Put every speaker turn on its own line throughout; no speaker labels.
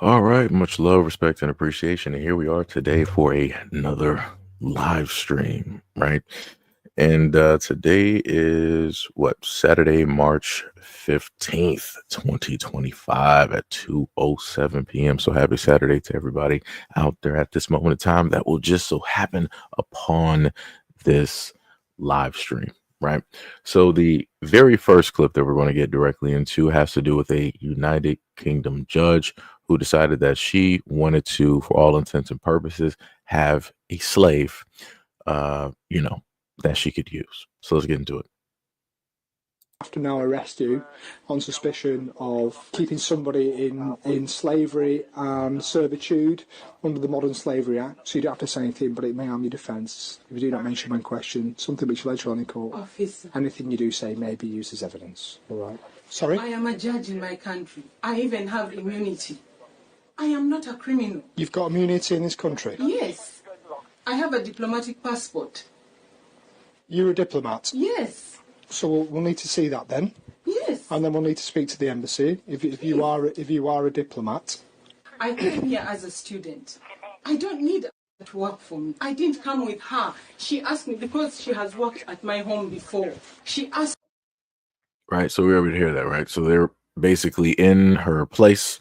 All right, much love, respect, and appreciation. And here we are today for another live stream, right? And today is what, Saturday, March 15th, 2025 at 2:07 p.m. So happy Saturday to everybody out there at this moment in time that will just so happen upon this live stream. Right. So the very first clip that we're going to get directly into has to do with a United Kingdom judge who decided that she wanted to, for all intents and purposes, have a slave, you know, that she could use. So let's get into it.
Have to now arrest you on suspicion of keeping somebody in slavery and servitude under the Modern Slavery Act. So you don't have to say anything, but it may harm your defence if you do not mention when questioned, something which later on in court,
Officer,
anything you do say may be used as evidence. All right. Sorry?
I am a judge in my country. I even have immunity. I am not a criminal.
You've got immunity in this country?
Yes. I have a diplomatic passport.
You're a diplomat?
Yes.
So we'll need to see that then.
Yes.
And then we'll need to speak to the embassy if you are a diplomat.
I came here as a student. I don't need her to work for me. I didn't come with her. She asked me because she has worked at my home before. She asked.
Right. So we were able to hear that, right? So they're basically in her place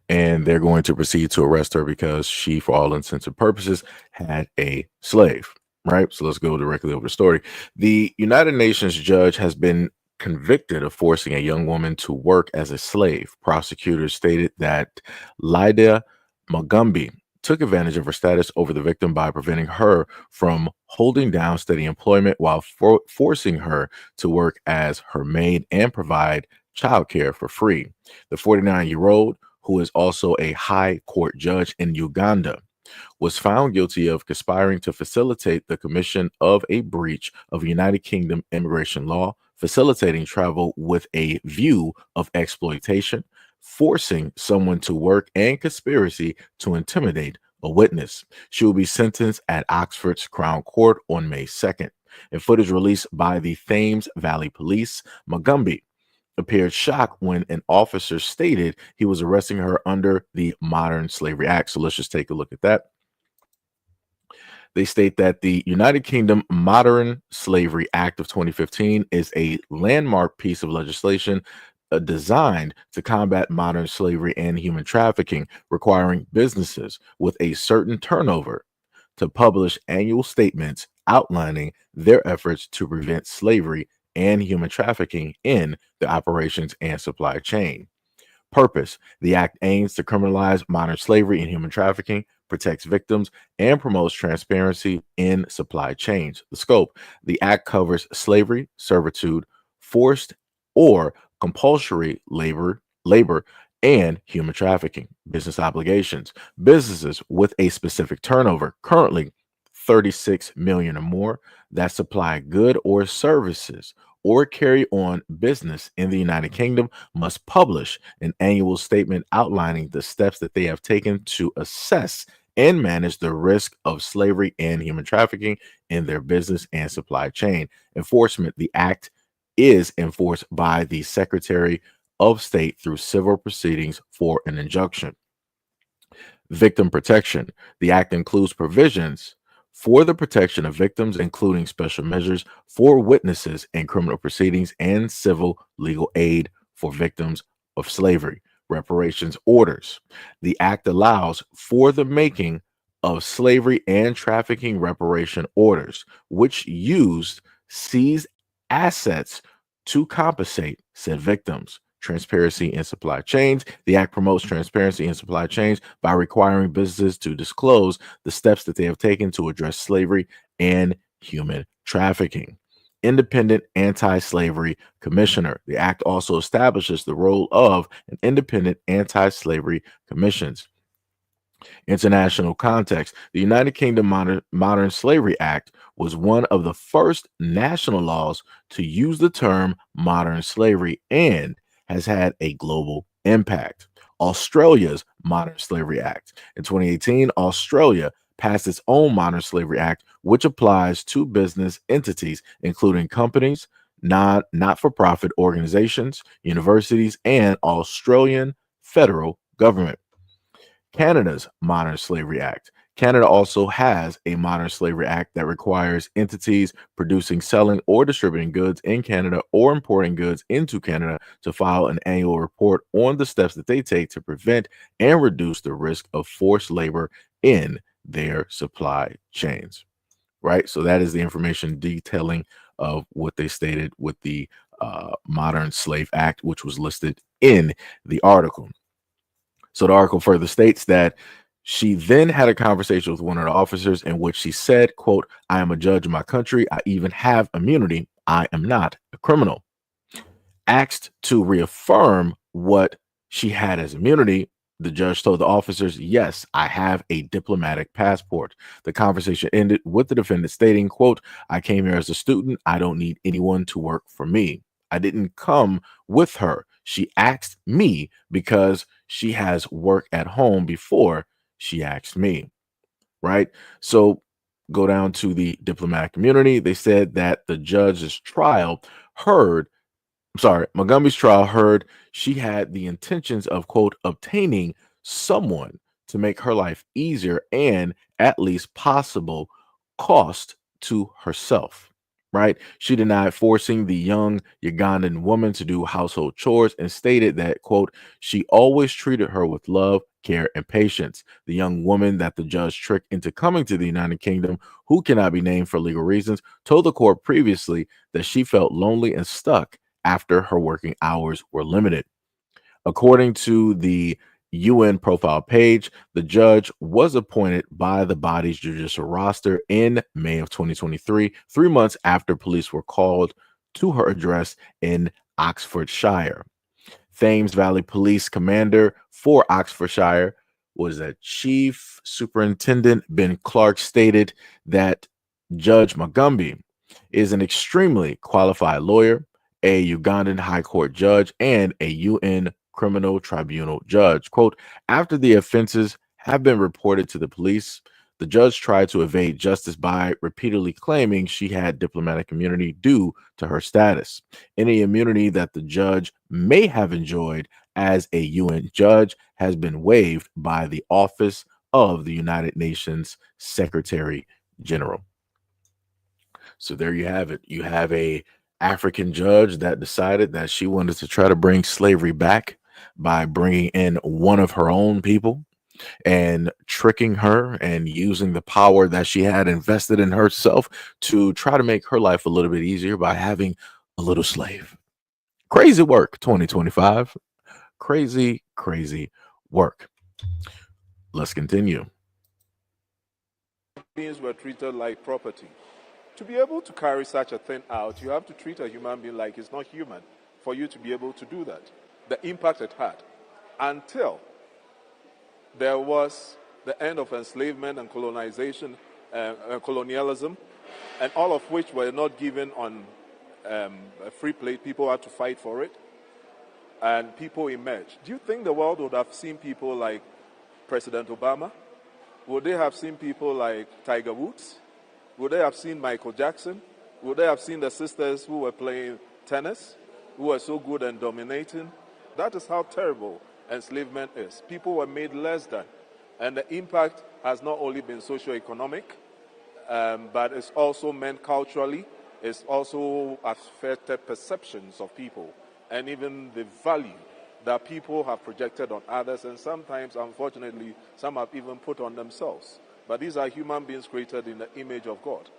and they're going to proceed to arrest her because she, for all intents and purposes, had a slave. Right. So let's go directly over the story. The United Nations judge has been convicted of forcing a young woman to work as a slave. Prosecutors stated that Lydia Magumbi took advantage of her status over the victim by preventing her from holding down steady employment while forcing her to work as her maid and provide childcare for free. The 49-year-old, who is also a high court judge in Uganda, was found guilty of conspiring to facilitate the commission of a breach of United Kingdom immigration law, facilitating travel with a view of exploitation, forcing someone to work, and conspiracy to intimidate a witness. She will be sentenced at Oxford's Crown Court on May 2nd. In footage released by the Thames Valley Police, Magumbi appeared shocked when an officer stated he was arresting her under the Modern Slavery Act. So let's just take a look at that. They state that the United Kingdom Modern Slavery Act of 2015 is a landmark piece of legislation designed to combat modern slavery and human trafficking, requiring businesses with a certain turnover to publish annual statements outlining their efforts to prevent slavery and human trafficking in the operations and supply chain. Purpose: the act aims to criminalize modern slavery and human trafficking, protects victims, and promotes transparency in supply chains. The scope: the act covers slavery, servitude, forced or compulsory labor, and human trafficking. Business obligations: businesses with a specific turnover, currently 36 million or more, that supply good or services or carry on business in the United Kingdom must publish an annual statement outlining the steps that they have taken to assess and manage the risk of slavery and human trafficking in their business and supply chain. Enforcement: the act is enforced by the Secretary of State through civil proceedings for an injunction. Victim protection: the act includes provisions for the protection of victims, including special measures for witnesses in criminal proceedings and civil legal aid for victims of slavery. Reparations orders: the act allows for the making of slavery and trafficking reparation orders, which used seized assets to compensate said victims. Transparency in supply chains: the act promotes transparency in supply chains by requiring businesses to disclose the steps that they have taken to address slavery and human trafficking. Independent Anti-Slavery Commissioner: the act also establishes the role of an independent anti-slavery commissions. International context: the United Kingdom Modern Slavery Act was one of the first national laws to use the term modern slavery and has had a global impact. Australia's Modern Slavery Act. In 2018, Australia passed its own Modern Slavery Act, which applies to business entities, including companies, not-for-profit organizations, universities, and Australian federal government. Canada's Modern Slavery Act. Canada also has a Modern Slavery Act that requires entities producing, selling, or distributing goods in Canada or importing goods into Canada to file an annual report on the steps that they take to prevent and reduce the risk of forced labor in their supply chains. Right? So that is the information detailing of what they stated with the Modern Slave Act, which was listed in the article. So the article further states that she then had a conversation with one of the officers in which she said, quote, "I am a judge in my country. I even have immunity. I am not a criminal." Asked to reaffirm what she had as immunity, the judge told the officers, "Yes, I have a diplomatic passport." The conversation ended with the defendant stating, quote, "I came here as a student. I don't need anyone to work for me. I didn't come with her. She asked me because she has work at home before she asked me." Right? So go down to the diplomatic immunity. They said that the judge's trial heard Montgomery's trial heard she had the intentions of, quote, obtaining someone to make her life easier and at least possible cost to herself. Right? She denied forcing the young Ugandan woman to do household chores and stated that, quote, she always treated her with love, care, and patience. The young woman that the judge tricked into coming to the United Kingdom, who cannot be named for legal reasons, told the court previously that she felt lonely and stuck after her working hours were limited. According to the UN profile page, the judge was appointed by the body's judicial roster in May of 2023, 3 months after police were called to her address in Oxfordshire. Thames Valley Police Commander for Oxfordshire was a Chief Superintendent Ben Clark stated that Judge Mugambi is an extremely qualified lawyer, a Ugandan High Court judge, and a UN Criminal Tribunal judge. Quote, after the offenses have been reported to the police, the judge tried to evade justice by repeatedly claiming she had diplomatic immunity due to her status. Any immunity that the judge may have enjoyed as a UN judge has been waived by the Office of the United Nations Secretary General. So there you have it. You have a African judge that decided that she wanted to try to bring slavery back by bringing in one of her own people and tricking her and using the power that she had invested in herself to try to make her life a little bit easier by having a little slave. Crazy work, 2025. Crazy, crazy work. Let's continue.
Beings were treated like property. To be able to carry such a thing out, you have to treat a human being like it's not human for you to be able to do that. The impact it had until there was the end of enslavement and colonization, colonialism, and all of which were not given on a free plate. People had to fight for it, and people emerged. Do you think the world would have seen people like President Obama? Would they have seen people like Tiger Woods? Would they have seen Michael Jackson? Would they have seen the sisters who were playing tennis, who were so good and dominating? That is how terrible enslavement is. People were made less than. And the impact has not only been socio-economic, but it's also meant culturally. It's also affected perceptions of people and even the value that people have projected on others, and sometimes, unfortunately, some have even put on themselves. But these are human beings created in the image of God.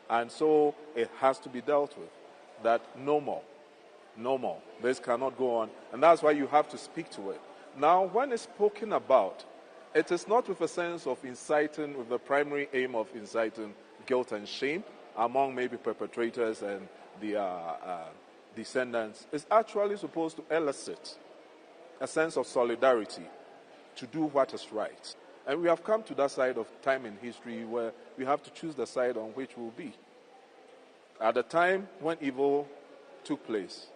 And so it has to be dealt with. That no more. No more. This cannot go on. And that's why you have to speak to it. Now, when it's spoken about, it is not with a sense of inciting, with the primary aim of inciting guilt and shame among maybe perpetrators and the descendants. It's actually supposed to elicit a sense of solidarity to do what is right. And we have come to that side of time in history where we have to choose the side on which we'll be. At the time when evil took place,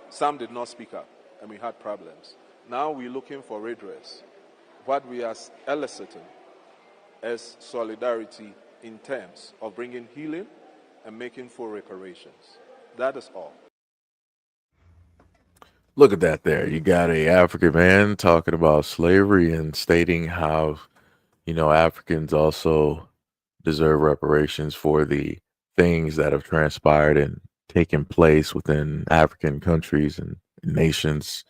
some did not speak up, and we had problems. Now we're looking for redress. What we are eliciting is solidarity in terms of bringing healing and making full reparations. That is all.
Look at that there. You got a African man talking about slavery and stating how, Africans also deserve reparations for the things that have transpired and taken place within African countries and nations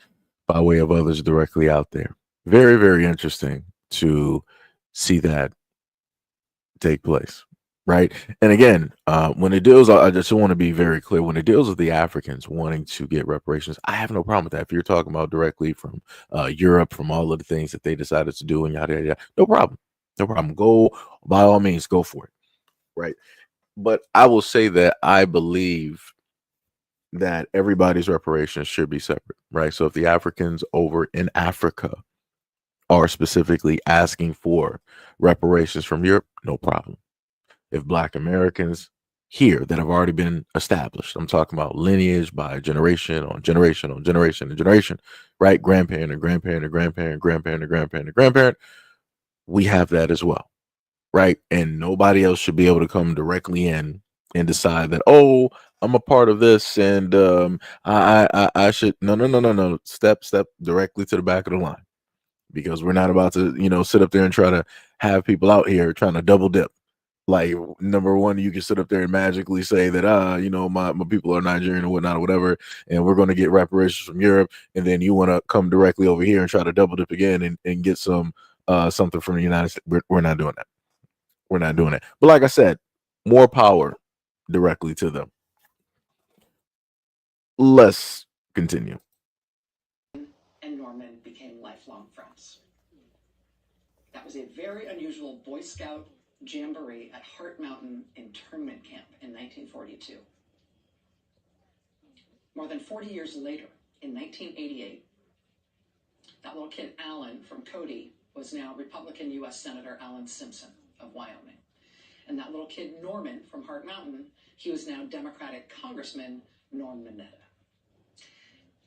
by way of others directly out there. Very, very interesting to see that take place. Right. And again, when it deals, I just want to be very clear when it deals with the Africans wanting to get reparations, I have no problem with that. If you're talking about directly from Europe, from all of the things that they decided to do and yada, yada, yada, no problem. No problem. Go, by all means, go for it. Right. But I will say that I believe that everybody's reparations should be separate. Right. So if the Africans over in Africa are specifically asking for reparations from Europe, no problem. If Black Americans here that have already been established, I'm talking about lineage by generation on generation on generation and generation, right? Grandparent and grandparent and grandparent, grandparent and grandparent and grandparent, we have that as well, right? And nobody else should be able to come directly in and decide that, oh, I'm a part of this and I should no. Step directly to the back of the line, because we're not about to sit up there and try to have people out here trying to double dip. Like, number one, you can sit up there and magically say that, my people are Nigerian or whatnot or whatever, and we're going to get reparations from Europe. And then you want to come directly over here and try to double dip again and get something from the United States. We're not doing that. We're not doing it. But like I said, more power directly to them. Let's continue.
And Norman became lifelong friends. That was a very unusual Boy Scout jamboree at Heart Mountain internment camp in 1942. More than 40 years later, in 1988, that little kid Alan from Cody was now Republican U.S. Senator Alan Simpson of Wyoming. And that little kid Norman from Heart Mountain, he was now Democratic Congressman Norm Mineta.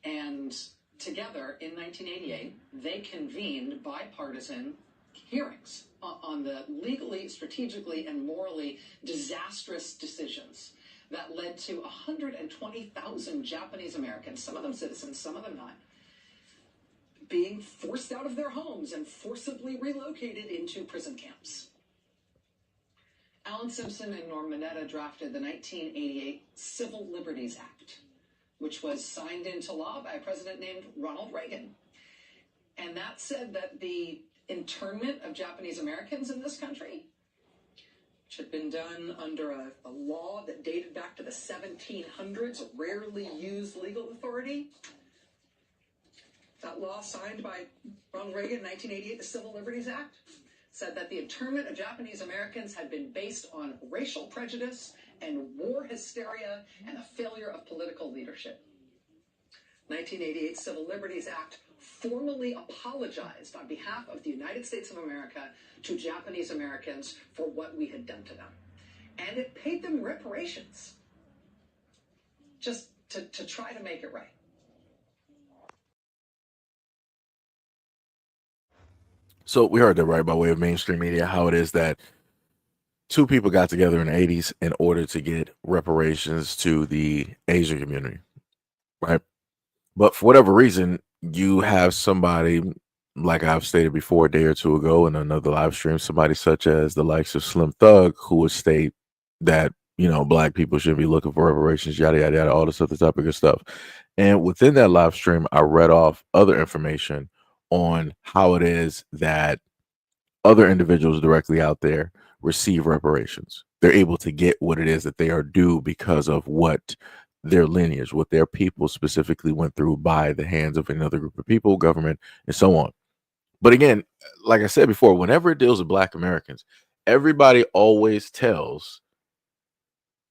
And together in 1988, they convened bipartisan hearings on the legally, strategically, and morally disastrous decisions that led to 120,000 Japanese Americans, some of them citizens, some of them not, being forced out of their homes and forcibly relocated into prison camps. Alan Simpson and Norm Mineta drafted the 1988 Civil Liberties Act, which was signed into law by a president named Ronald Reagan. And that said that the internment of Japanese Americans in this country, which had been done under a law that dated back to the 1700s, a rarely used legal authority. That law signed by Ronald Reagan in 1988, the Civil Liberties Act, said that the internment of Japanese Americans had been based on racial prejudice and war hysteria and a failure of political leadership. 1988 Civil Liberties Act formally apologized on behalf of the United States of America to Japanese Americans for what we had done to them. And it paid them reparations just to try to make it right.
So we heard that right by way of mainstream media, how it is that two people got together in the 80s in order to get reparations to the Asian community, right? But for whatever reason, you have somebody, like I've stated before a day or two ago in another live stream, somebody such as the likes of Slim Thug, who would state that, Black people should be looking for reparations, yada, yada, yada, all this other type of good stuff. And within that live stream, I read off other information on how it is that other individuals directly out there receive reparations. They're able to get what it is that they are due because of what their lineage, what their people specifically went through by the hands of another group of people, government, and so on. But again, like I said before, whenever it deals with Black Americans, everybody always tells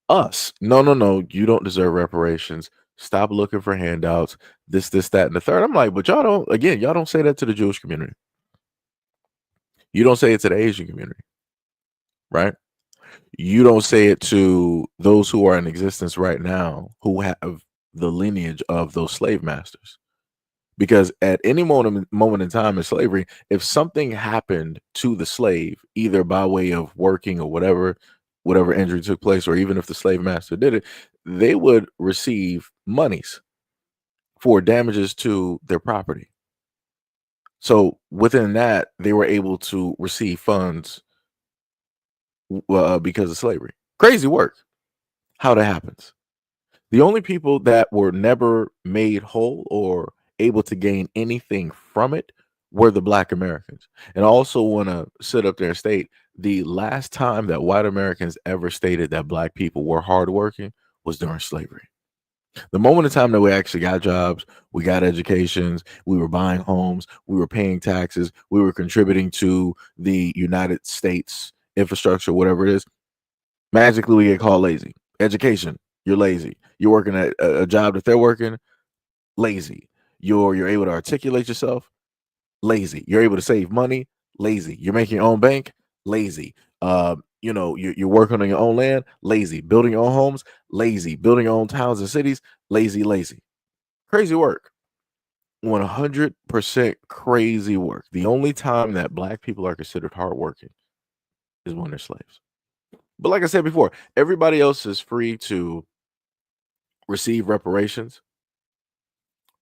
us, no, you don't deserve reparations. Stop looking for handouts, this, that, and the third. I'm like, but y'all don't say that to the Jewish community. You don't say it to the Asian community, right? You don't say it to those who are in existence right now who have the lineage of those slave masters. Because at any moment in time in slavery, if something happened to the slave, either by way of working or whatever injury took place, or even if the slave master did it, they would receive monies for damages to their property. So within that, they were able to receive funds because of slavery. Crazy work. How that happens. The only people that were never made whole or able to gain anything from it were the Black Americans. And I also want to sit up there and state the last time that white Americans ever stated that Black people were hardworking was during slavery. The moment in time that we actually got jobs, we got educations, we were buying homes, we were paying taxes, we were contributing to the United States infrastructure, whatever it is, magically we get called lazy. Education, you're lazy. You're working at a job that they're working, lazy. You're able to articulate yourself, lazy. You're able to save money, lazy. You're making your own bank, lazy. You're working on your own land, lazy. Building your own homes, lazy. Building your own towns and cities, lazy, lazy. Crazy work. 100% crazy work. The only time that Black people are considered hardworking is when they're slaves. But like I said before, everybody else is free to receive reparations.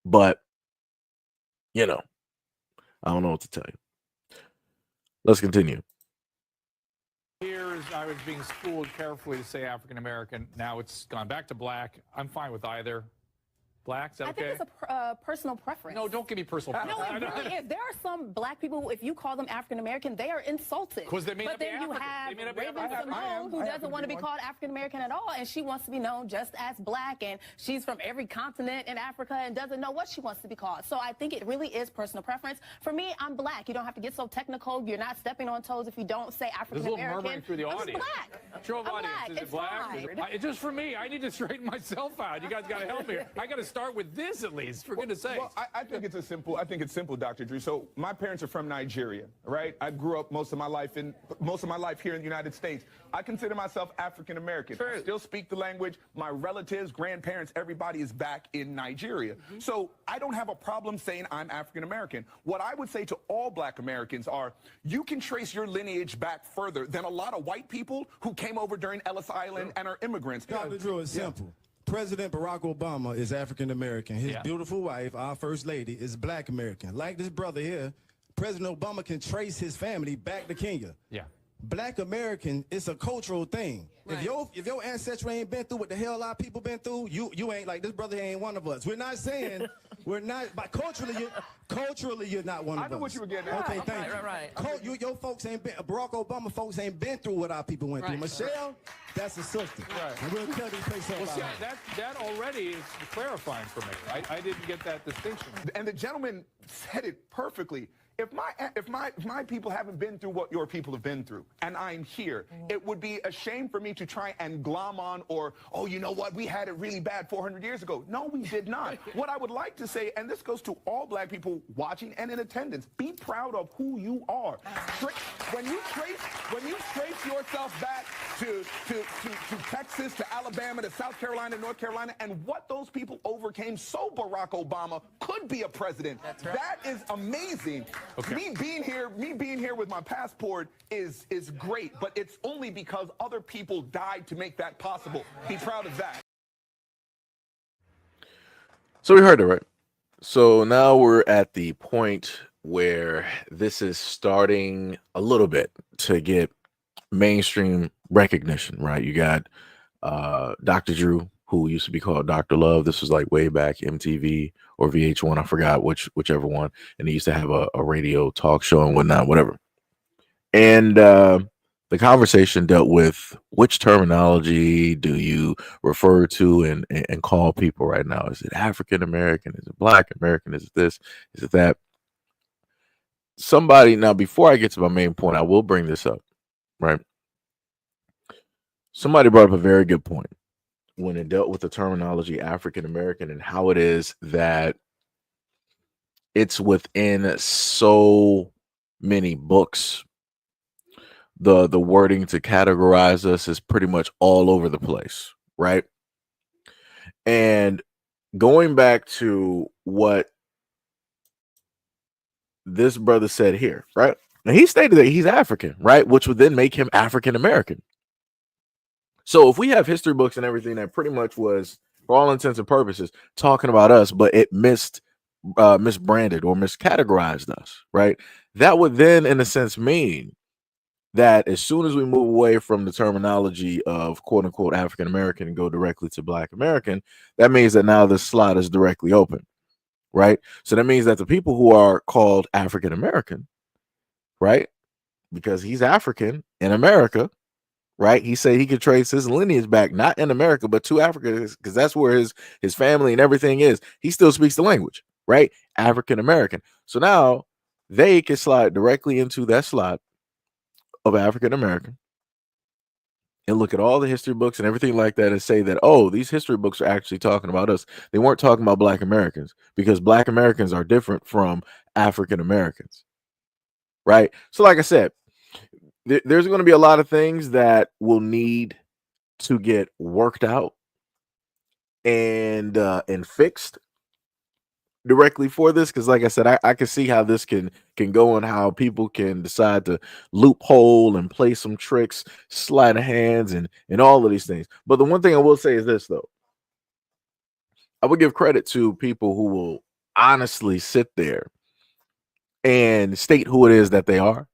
But, I don't know what to tell you. Let's continue.
Years I was being schooled carefully to say African American. Now it's gone back to Black. I'm fine with either. Black, is that okay?
I think it's a personal preference.
No, don't give me personal preference.
No, it really is. There are some Black people, if you call them African American, they are insulted.
Because they may not be
But then you
African.
have Raven Simone, who doesn't want to be called African American at all, and she wants to be known just as Black, and she's from every continent in Africa and doesn't know what she wants to be called. So I think it really is personal preference. For me, I'm Black. You don't have to get so technical. You're not stepping on toes if you don't say African American.
There's a little murmuring through the audience.
Black.
Show of
I'm
audience.
Black.
Is it
It's
Black?
fine.
It's just for me. I need to straighten myself out. You guys got to help me. I got to start with this at least, for goodness sake.
Well, I think it's simple, Dr. Drew. So my parents are from Nigeria, right? I grew up most of my life here in the United States. I consider myself African American.
Sure.
I still speak the language. My relatives, grandparents, everybody is back in Nigeria. So I don't have a problem saying I'm African American. What I would say to all Black Americans are, you can trace your lineage back further than a lot of white people who came over during Ellis Island and are immigrants.
Dr. Drew, it's simple. President Barack Obama is African American. His beautiful wife, our first lady, is Black American. Like this brother here, President Obama can trace his family back to Kenya.
Yeah.
Black American, it's a cultural thing. Right. If your ancestry ain't been through what the hell a lot of people been through, you ain't like this brother ain't one of us. We're not saying we're not, but culturally you're not one of us.
I know what you were getting at.
Okay, thank you.
Right.
Your folks ain't been, Barack Obama folks ain't been through what our people went through. Michelle, that's a sister.
Right.
And we'll tell these places
Well,
about
see,
her.
that already is clarifying for me. I didn't get that distinction.
And the gentleman said it perfectly. If my people haven't been through what your people have been through, and I'm here, it would be a shame for me to try and glom on or, oh, you know what, we had it really bad 400 years ago. No, we did not. What I would like to say, and this goes to all Black people watching and in attendance, be proud of who you are. When you trace yourself back to Texas, to Alabama, to South Carolina, North Carolina, and what those people overcame so Barack Obama could be a president. That's right. That is amazing. Okay. Me being here with my passport is great, but it's only because other people died to make that possible. Be proud of that.
So we heard it, right? So now we're at the point where this is starting a little bit to get mainstream recognition, right? You got Dr. Drew, who used to be called Dr. Love. This was like way back MTV or VH1. I forgot whichever one. And he used to have a radio talk show and whatnot, whatever. And the conversation dealt with which terminology do you refer to and call people right now? Is it African American? Is it Black American? Is it this? Is it that? Somebody, now before I get to my main point, I will bring this up, right? Somebody brought up a very good point when it dealt with the terminology African American and how it is that it's within so many books. The wording to categorize us is pretty much all over the place, right? And going back to what this brother said here, right? Now he stated that he's African, right? Which would then make him African American. So if we have history books and everything that pretty much was for all intents and purposes, talking about us, but it misbranded or miscategorized us, right? That would then, in a sense, mean that as soon as we move away from the terminology of quote unquote African American and go directly to Black American, that means that now the slot is directly open, right? So that means that the people who are called African American, right, because he's African in America, right? He said he could trace his lineage back not in America but to Africa because that's where his family and everything is. He still speaks the language, right? African American. So now they can slide directly into that slot of African American and look at all the history books and everything like that and say that, oh, these history books are actually talking about us. They weren't talking about Black Americans because Black Americans are different from African Americans, right? So like I said, there's going to be a lot of things that will need to get worked out and fixed directly for this, because like I said, I can see how this can go and how people can decide to loophole and play some tricks, sleight of hands, and all of these things. But the one thing I will say is this, though. I would give credit to people who will honestly sit there and state who it is that they are,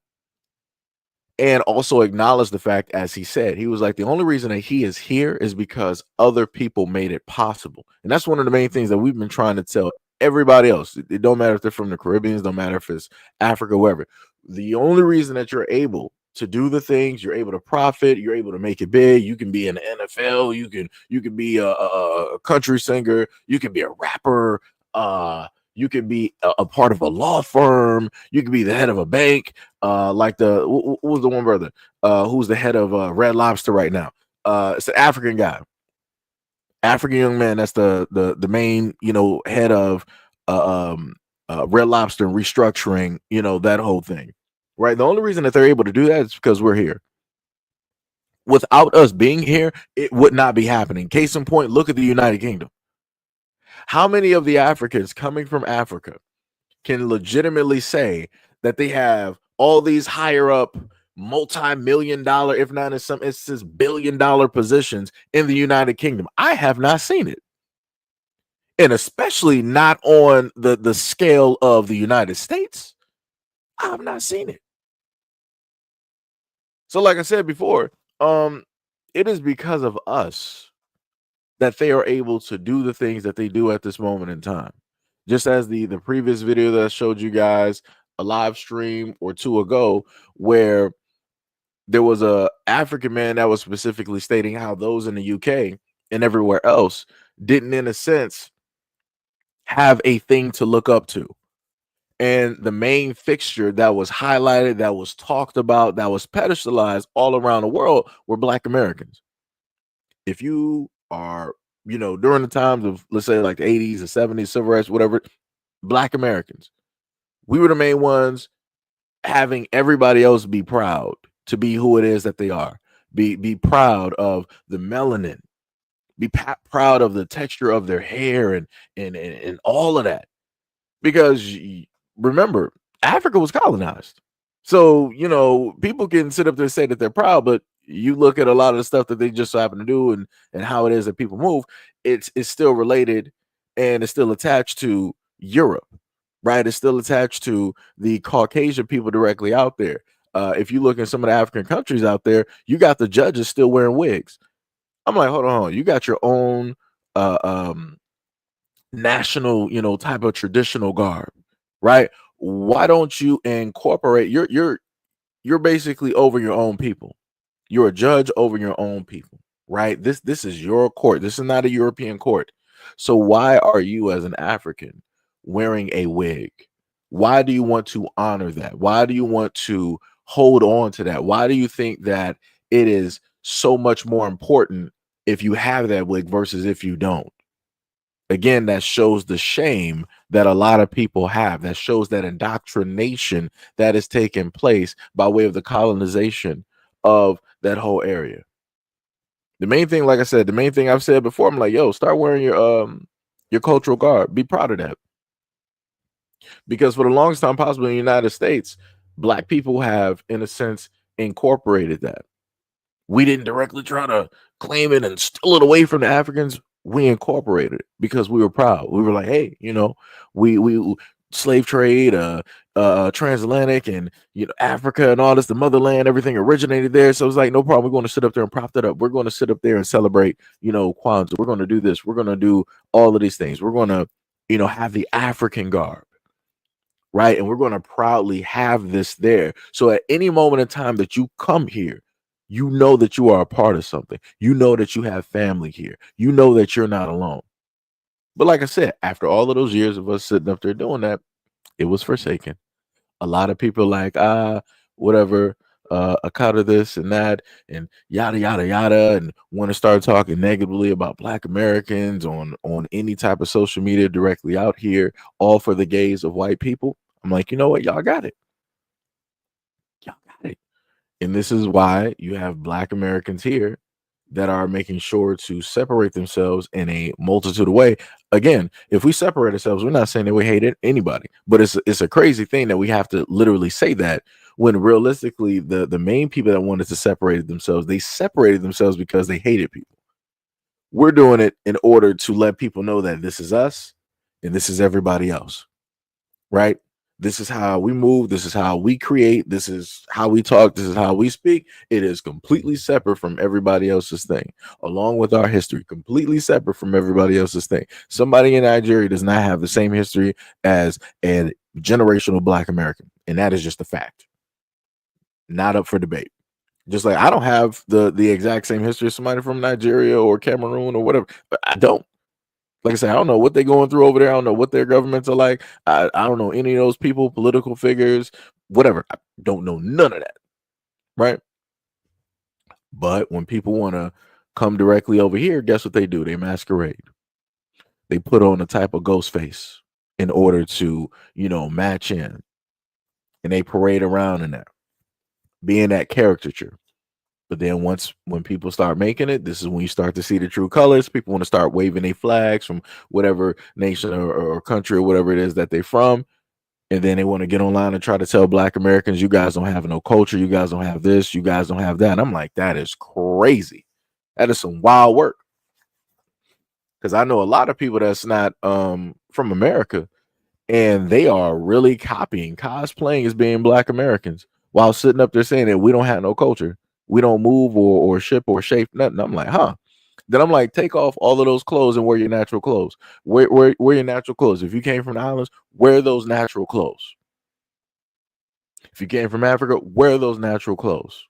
and also acknowledge the fact, as he said, he was like, the only reason that he is here is because other people made it possible. And that's one of the main things that we've been trying to tell everybody else. It don't matter if they're from the Caribbean, don't matter if it's Africa, wherever. The only reason that you're able to do the things, you're able to profit, you're able to make it big. You can be in the NFL, you can be a country singer, you can be a rapper, you can be a part of a law firm, you can be the head of a bank, like what was the one brother who's the head of Red Lobster right now? It's an African guy, African young man. That's the main, head of Red Lobster and restructuring, that whole thing, right? The only reason that they're able to do that is because we're here. Without us being here, it would not be happening. Case in point, look at the United Kingdom. How many of the Africans coming from Africa can legitimately say that they have all these higher up multi-million dollar, if not in some instances billion-dollar positions in the United Kingdom? I have not seen it. And especially not on the scale of the United States. I have not seen it. So like I said before, it is because of us that they are able to do the things that they do at this moment in time. Just as the previous video that I showed you guys, a live stream or two ago, where there was a African man that was specifically stating how those in the UK and everywhere else didn't, in a sense, have a thing to look up to. And the main fixture that was highlighted, that was talked about, that was pedestalized all around the world were Black Americans. If you are, during the times of, let's say, like the 80s, the 70s, civil rights, whatever, Black Americans, we were the main ones having everybody else be proud to be who it is that they are. Be proud of the melanin. Be proud of the texture of their hair and all of that. Because remember, Africa was colonized. So, people can sit up there and say that they're proud, but you look at a lot of the stuff that they just so happen to do and how it is that people move, it's still related and it's still attached to Europe, right? It's still attached to the Caucasian people directly out there. If you look in some of the African countries out there, you got the judges still wearing wigs. I'm like, hold on, you got your own national, type of traditional garb, right? Why don't you incorporate you're basically over your own people. You're a judge over your own people, right? This is your court. This is not a European court. So why are you, as an African, wearing a wig? Why do you want to honor that? Why do you want to hold on to that? Why do you think that it is so much more important if you have that wig versus if you don't? Again, that shows the shame that a lot of people have. That shows that indoctrination that is taking place by way of the colonization of that whole area. The main thing, like I said, the main thing I've said before, I'm like, yo, start wearing your cultural garb. Be proud of that. Because for the longest time possible in the United States, Black people have, in a sense, incorporated that. We didn't directly try to claim it and steal it away from the Africans. we incorporated it because we were proud. We were like, hey, we slave trade, transatlantic, and Africa and all this, the motherland, everything originated there. So it's like, no problem. We're going to sit up there and prop that up. We're going to sit up there and celebrate, Kwanzaa. We're going to do this. We're going to do all of these things. We're going to, have the African garb, right? And we're going to proudly have this there. So at any moment in time that you come here, you know that you are a part of something. You know that you have family here. You know that you're not alone. But like I said, after all of those years of us sitting up there doing that, it was forsaken. A lot of people like, whatever, a cut of this and that, and yada, yada, yada, and want to start talking negatively about Black Americans on any type of social media directly out here, all for the gaze of white people. I'm like, you know what? Y'all got it. Y'all got it. And this is why you have Black Americans here that are making sure to separate themselves in a multitude of ways. Again, if we separate ourselves, we're not saying that we hate anybody, but it's a crazy thing that we have to literally say that when realistically the main people that wanted to separate themselves, they separated themselves because they hated people. We're doing it in order to let people know that this is us and this is everybody else, right? This is how we move. This is how we create. This is how we talk. This is how we speak. It is completely separate from everybody else's thing, along with our history, completely separate from everybody else's thing. Somebody in Nigeria does not have the same history as a generational Black American, and that is just a fact. Not up for debate. Just like I don't have the exact same history as somebody from Nigeria or Cameroon or whatever. I don't. Like I said, I don't know what they're going through over there. I don't know what their governments are like. I don't know any of those people, political figures, whatever. I don't know none of that. Right. But when people want to come directly over here, guess what they do? They masquerade. They put on a type of ghost face in order to, match in. And they parade around in that, being that caricature. But then when people start making it, this is when you start to see the true colors. People want to start waving their flags from whatever nation or country or whatever it is that they're from. And then they want to get online and try to tell Black Americans, you guys don't have no culture. You guys don't have this. You guys don't have that. And I'm like, that is crazy. That is some wild work. Because I know a lot of people that's not from America, and they are really cosplaying as being Black Americans while sitting up there saying that we don't have no culture. We don't move or ship or shape nothing. I'm like, huh? Then I'm like, take off all of those clothes and wear your natural clothes. Wear your natural clothes. If you came from the islands, wear those natural clothes. If you came from Africa, wear those natural clothes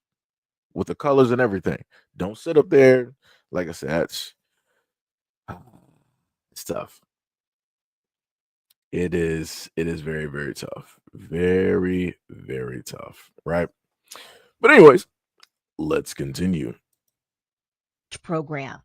with the colors and everything. Don't sit up there. Like I said, it's tough. It is very, very tough. Very, very tough. Right. But anyways, let's continue.
Program.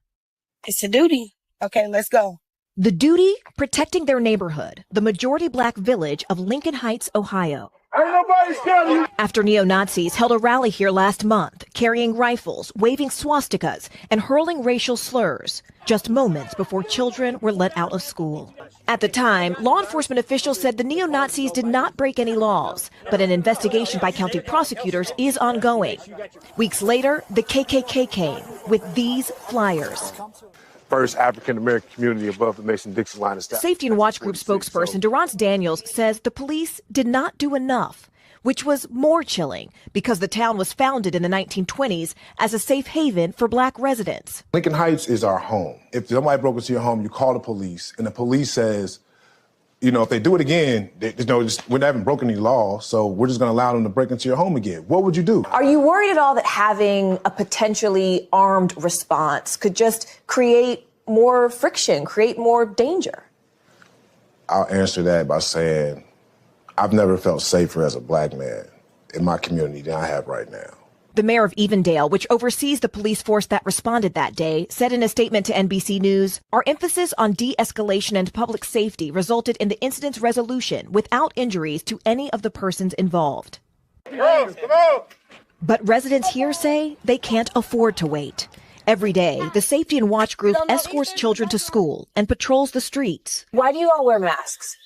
It's a duty. Okay, let's go.
The duty, protecting their neighborhood, the majority Black village of Lincoln Heights, Ohio.
Ain't nobody scared you.
After neo-Nazis held a rally here last month, carrying rifles, waving swastikas, and hurling racial slurs, just moments before children were let out of school. At the time, law enforcement officials said the neo-Nazis did not break any laws, but an investigation by county prosecutors is ongoing. Weeks later, the KKK came with these flyers.
First African-American community above the Mason-Dixon line of staff.
Safety and Watch Group spokesperson Durrance Daniels says the police did not do enough, which was more chilling because the town was founded in the 1920s as a safe haven for Black residents.
Lincoln Heights is our home. If somebody broke into your home, you call the police, and the police says, if they do it again, we haven't broken any law, so we're just going to allow them to break into your home again. What would you do?
Are you worried at all that having a potentially armed response could just create more friction, create more danger?
I'll answer that by saying I've never felt safer as a Black man in my community than I have right now.
The mayor of Evendale, which oversees the police force that responded that day, said in a statement to NBC News, our emphasis on de-escalation and public safety resulted in the incident's resolution without injuries to any of the persons involved. But residents here say they can't afford to wait. Every day, the Safety and Watch Group escorts children to school and patrols the streets.
Why do you all wear masks?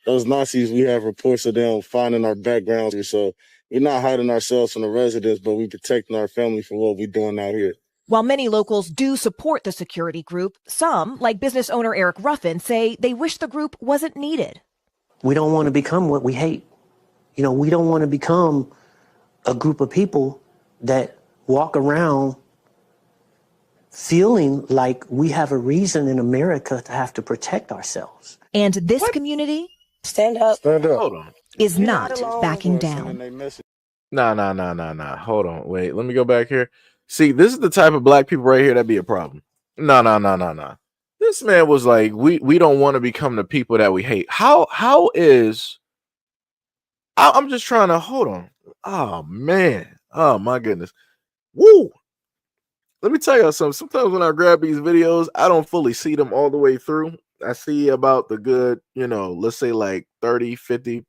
Those Nazis, we have reports of them finding our backgrounds, so we're not hiding ourselves from the residents, but we're protecting our family from what we're doing out here.
While many locals do support the security group, some, like business owner Eric Ruffin, say they wish the group wasn't needed.
We don't want to become what we hate. You know, we don't want to become a group of people that walk around feeling like we have a reason in America to have to protect ourselves.
And this community
Stand up.
Stand up.
Hold on.
is not backing down.
Nah. Hold on. Wait, let me go back here. See, this is the type of black people right here that'd be a problem. Nah. This man was like, we don't want to become the people that we hate. How is I'm just trying to hold on. Oh man. Oh my goodness. Woo. Let me tell y'all something. Sometimes when I grab these videos, I don't fully see them all the way through. I see about the good, let's say like 30, 50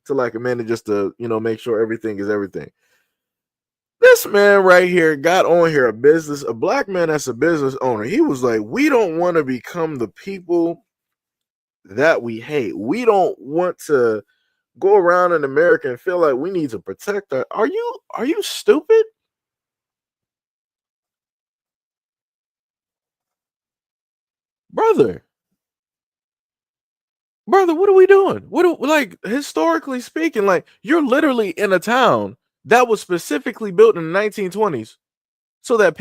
to like a minute just to, make sure everything is everything. This man right here got on here a black man that's a business owner. He was like, we don't want to become the people that we hate. We don't want to go around in America and feel like we need to protect our. Are you stupid? Brother, what are we doing? Like, historically speaking, like, you're literally in a town that was specifically built in the 1920s so that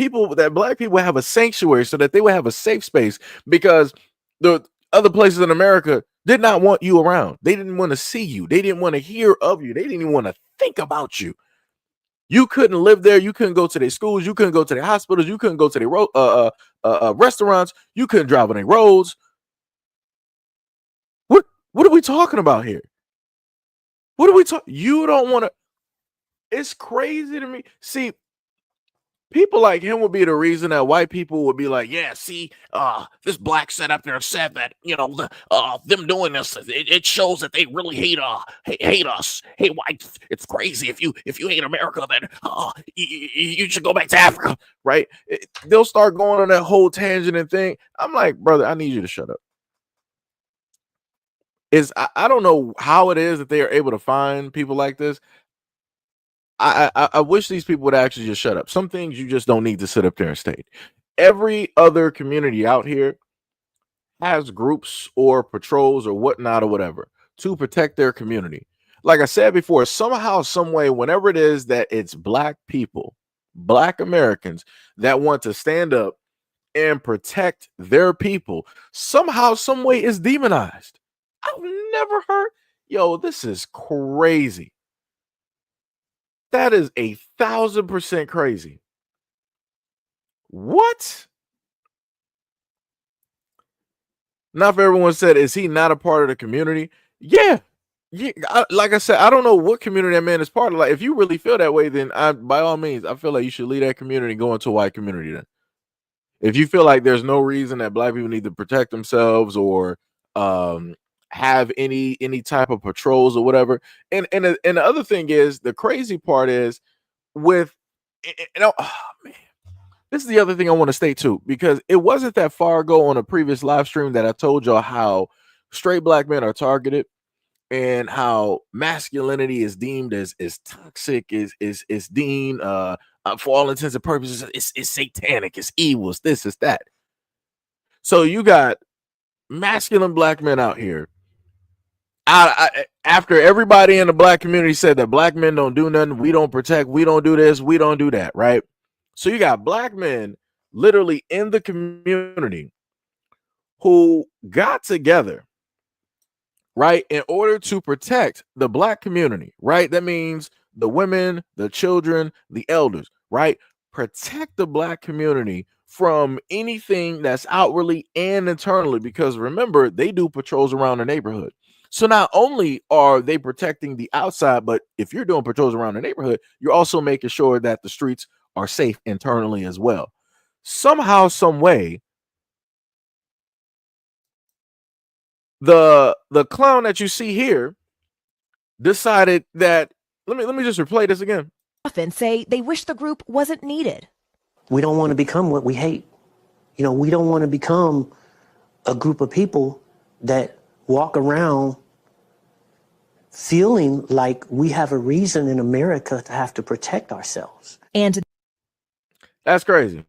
black people would have a sanctuary, so that they would have a safe space, because the other places in America did not want you around. They didn't want to see you. They didn't want to hear of you. They didn't even want to think about you. You couldn't live there. You couldn't go to their schools. You couldn't go to their hospitals. You couldn't go to their restaurants. You couldn't drive on their roads. What are we talking about here? What are we talking? You don't want to. It's crazy to me. See, people like him would be the reason that white people would be like, yeah, see, this black sat up there and said that, them doing this, it shows that they really hate us. Hey, whites, it's crazy. If you hate America, then you should go back to Africa, right? They'll start going on that whole tangent and thing. I'm like, brother, I need you to shut up. I don't know how it is that they are able to find people like this. I wish these people would actually just shut up. Some things you just don't need to sit up there and state. Every other community out here has groups or patrols or whatnot or whatever to protect their community. Like I said before, somehow, some way, whenever it is that it's black people, black Americans that want to stand up and protect their people, somehow, some way is demonized. I've never heard. Yo, this is crazy. That is 1,000% crazy. What? Not for everyone said, is he not a part of the community? Yeah. Like I said, I don't know what community that man is part of. Like, if you really feel that way, then by all means, I feel like you should leave that community and go into a white community then. If you feel like there's no reason that black people need to protect themselves or have any type of patrols or whatever. And the other thing is, the crazy part is with, oh man, this is the other thing I want to state too, because it wasn't that far ago on a previous live stream that I told y'all how straight black men are targeted and how masculinity is deemed as toxic, is deemed for all intents and purposes, it's satanic, it's evil, it's this, it's that. So you got masculine black men out here. After everybody in the black community said that black men don't do nothing, we don't protect, we don't do this, we don't do that, right? So you got black men literally in the community who got together, right, in order to protect the black community, right? That means the women, the children, the elders, right? Protect the black community from anything that's outwardly and internally, because remember, they do patrols around the neighborhood. So not only are they protecting the outside, but if you're doing patrols around the neighborhood, you're also making sure that the streets are safe internally as well. Somehow, some way, the clown that you see here decided that, let me just replay this again.
Often say they wish the group wasn't needed.
We don't want to become what we hate. We don't want to become a group of people that walk around feeling like we have a reason in America to have to protect ourselves.
And
that's crazy.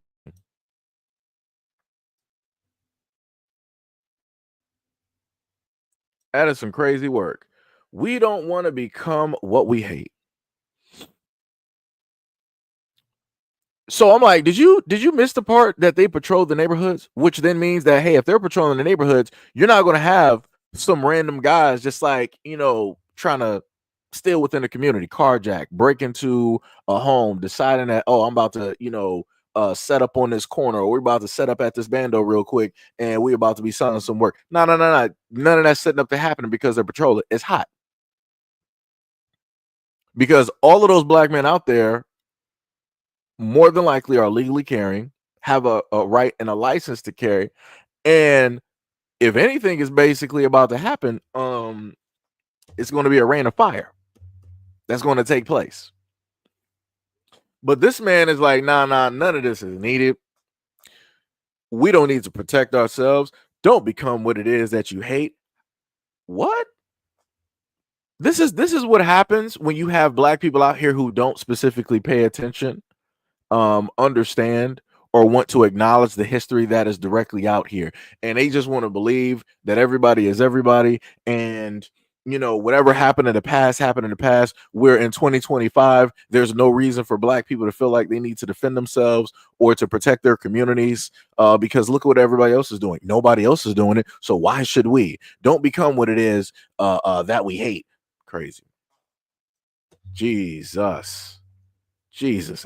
That is some crazy work. We don't want to become what we hate. So I'm like, did you miss the part that they patrol the neighborhoods? Which then means that, hey, if they're patrolling the neighborhoods, you're not going to have some random guys just like, trying to steal within the community, carjack, break into a home, deciding that, oh, I'm about to, set up on this corner, or we're about to set up at this bando real quick, and we're about to be selling some work. No. None of that's setting up to happen because they're patrolling. It's hot. Because all of those black men out there more than likely are legally carrying, have a right and a license to carry. And if anything is basically about to happen, it's going to be a rain of fire that's going to take place. But this man is like, nah, none of this is needed. We don't need to protect ourselves. Don't become what it is that you hate. What? This is what happens when you have black people out here who don't specifically pay attention, understand, or want to acknowledge the history that is directly out here, and they just want to believe that everybody is everybody, and whatever happened in the past happened in the past. We're in 2025. There's no reason for black people to feel like they need to defend themselves or to protect their communities, because look at what everybody else is doing. Nobody else is doing it, so why should we? Don't become what it is that we hate. Crazy. Jesus,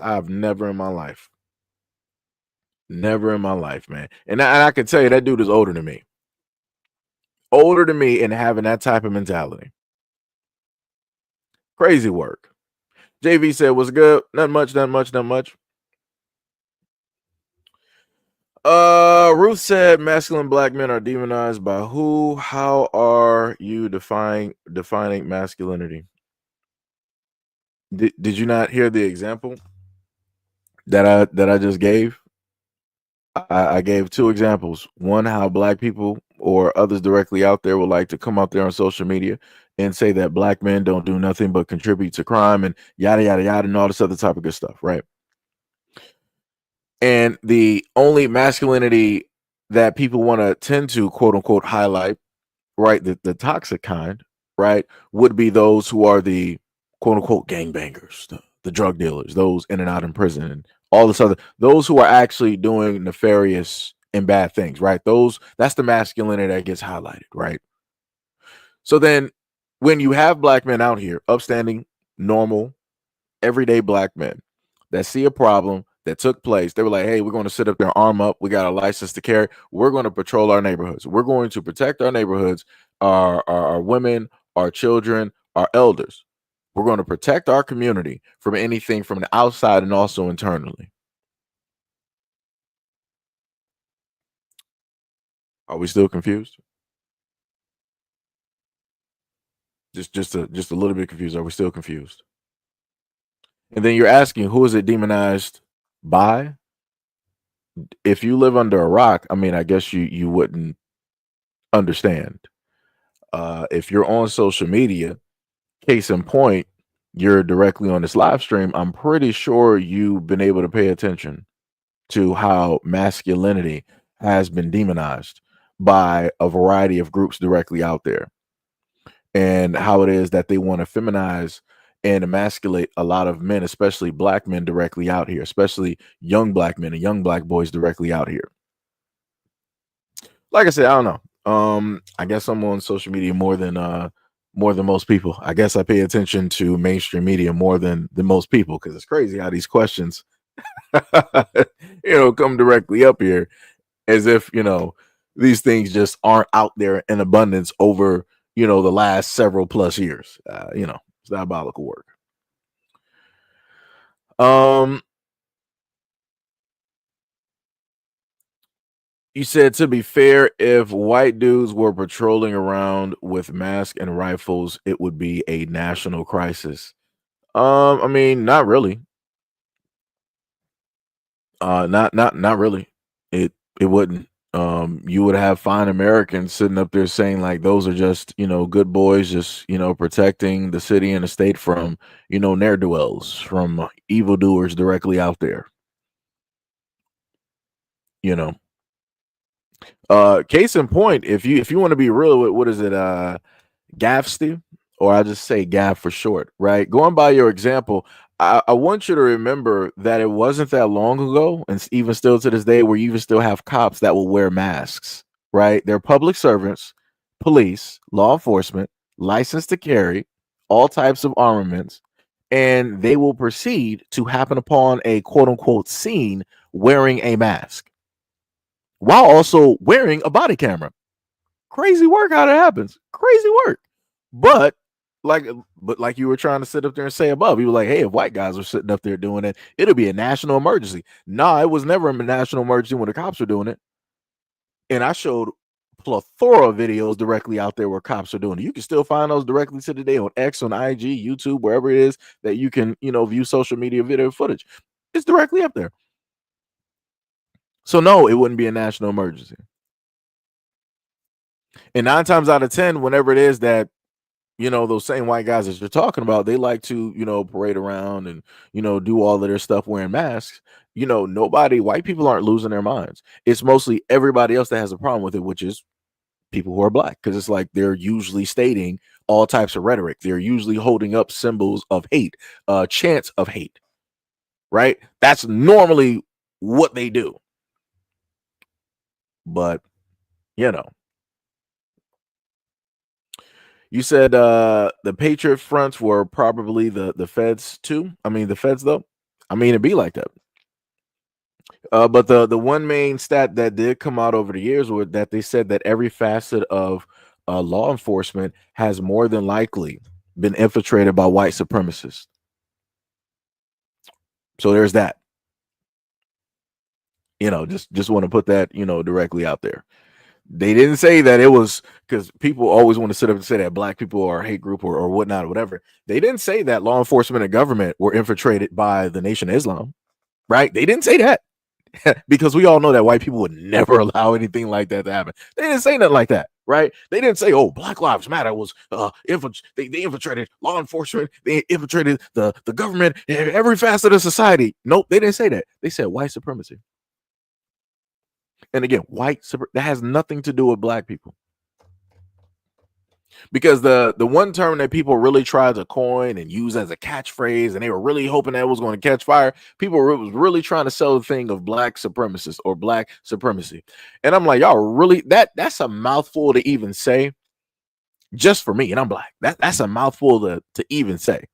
I've never in my life, man. And I can tell you that dude is older than me, and having that type of mentality. Crazy work. JV said, what's good? Not much. Ruth said, masculine black men are demonized by who? How are you defining masculinity? Did you not hear the example that I just gave? I gave two examples. One, how black people or others directly out there would like to come out there on social media and say that black men don't do nothing but contribute to crime and yada, yada, yada, and all this other type of good stuff, right? And the only masculinity that people want to tend to, quote unquote, highlight, right, the toxic kind, right, would be those who are the, quote unquote, gangbangers, the drug dealers, those in and out in prison, and all this other, those who are actually doing nefarious and bad things, right? That's the masculinity that gets highlighted, right? So then when you have black men out here, upstanding, normal, everyday black men that see a problem that took place, they were like, hey, we're going to sit up there, arm up. We got a license to carry. We're going to patrol our neighborhoods. We're going to protect our neighborhoods, our women, our children, our elders. We're going to protect our community from anything from the outside and also internally. Are we still confused? Just a little bit confused. Are we still confused? And then you're asking, who is it demonized by? If you live under a rock, I mean, I guess you wouldn't understand. If you're on social media, case in point, you're directly on this live stream, I'm pretty sure you've been able to pay attention to how masculinity has been demonized by a variety of groups directly out there, and how it is that they want to feminize and emasculate a lot of men, especially black men directly out here, especially young black men and young black boys directly out here. Like I said, I don't know. I guess I'm on social media more than most people. I guess I pay attention to mainstream media more than most people, because it's crazy how these questions come directly up here, as if these things just aren't out there in abundance over the last several plus years. It's diabolical work. You said, to be fair, if white dudes were patrolling around with masks and rifles, it would be a national crisis. I mean, not really. Not really. It wouldn't. You would have fine Americans sitting up there saying like those are just good boys, just protecting the city and the state from ne'er-do-wells, from evildoers directly out there. Case in point, if you want to be real with what is it? Gaffsty, or I just say Gaff for short, right? Going by your example, I want you to remember that it wasn't that long ago, and even still to this day, where you even still have cops that will wear masks, right? They're public servants, police, law enforcement, licensed to carry all types of armaments, and they will proceed to happen upon a quote unquote scene wearing a mask while also wearing a body camera. Crazy work how that happens. Crazy work. But like like you were trying to sit up there and say above, you were like, hey, if white guys were sitting up there doing it, it'll be a national emergency. Nah, it was never a national emergency when the cops were doing it. And I showed plethora of videos directly out there where cops are doing it. You can still find those directly to today on X, on IG, YouTube, wherever it is that you can, view social media video footage. It's directly up there. So no, it wouldn't be a national emergency. And 9 times out of 10, whenever it is that, those same white guys that you're talking about, they like to, parade around and, do all of their stuff wearing masks. White people aren't losing their minds. It's mostly everybody else that has a problem with it, which is people who are black, because it's like they're usually stating all types of rhetoric. They're usually holding up symbols of hate, chants of hate, right? That's normally what they do. But, you said the Patriot fronts were probably the feds too. I mean, the feds though. I mean, it'd be like that. But the one main stat that did come out over the years was that they said that every facet of law enforcement has more than likely been infiltrated by white supremacists. So there's that. Just want to put that directly out there. They didn't say that it was, because people always want to sit up and say that black people are a hate group or whatnot or whatever. They didn't say that law enforcement and government were infiltrated by the Nation of Islam, right? They didn't say that because we all know that white people would never allow anything like that to happen. They didn't say nothing like that, right? They didn't say, oh, Black Lives Matter was they infiltrated law enforcement, they infiltrated the government, every facet of society. Nope, they didn't say that. They said white supremacy. And again, that has nothing to do with black people. Because the one term that people really tried to coin and use as a catchphrase, and they were really hoping that it was going to catch fire, people was really trying to sell the thing of black supremacists or black supremacy. And I'm like, y'all really, that's a mouthful to even say, just for me. And I'm black. That's a mouthful to even say.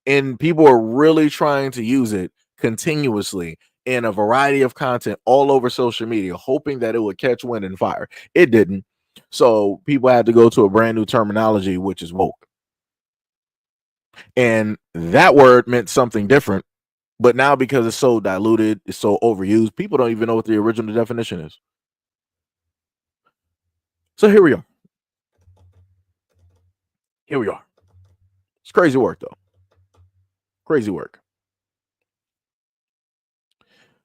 And people are really trying to use it continuously in a variety of content all over social media, hoping that it would catch wind and fire. It didn't. So people had to go to a brand new terminology, which is woke. And that word meant something different. But now, because it's so diluted, it's so overused, people don't even know what the original definition is. So here we are. Here we are. It's crazy work, though. Crazy work.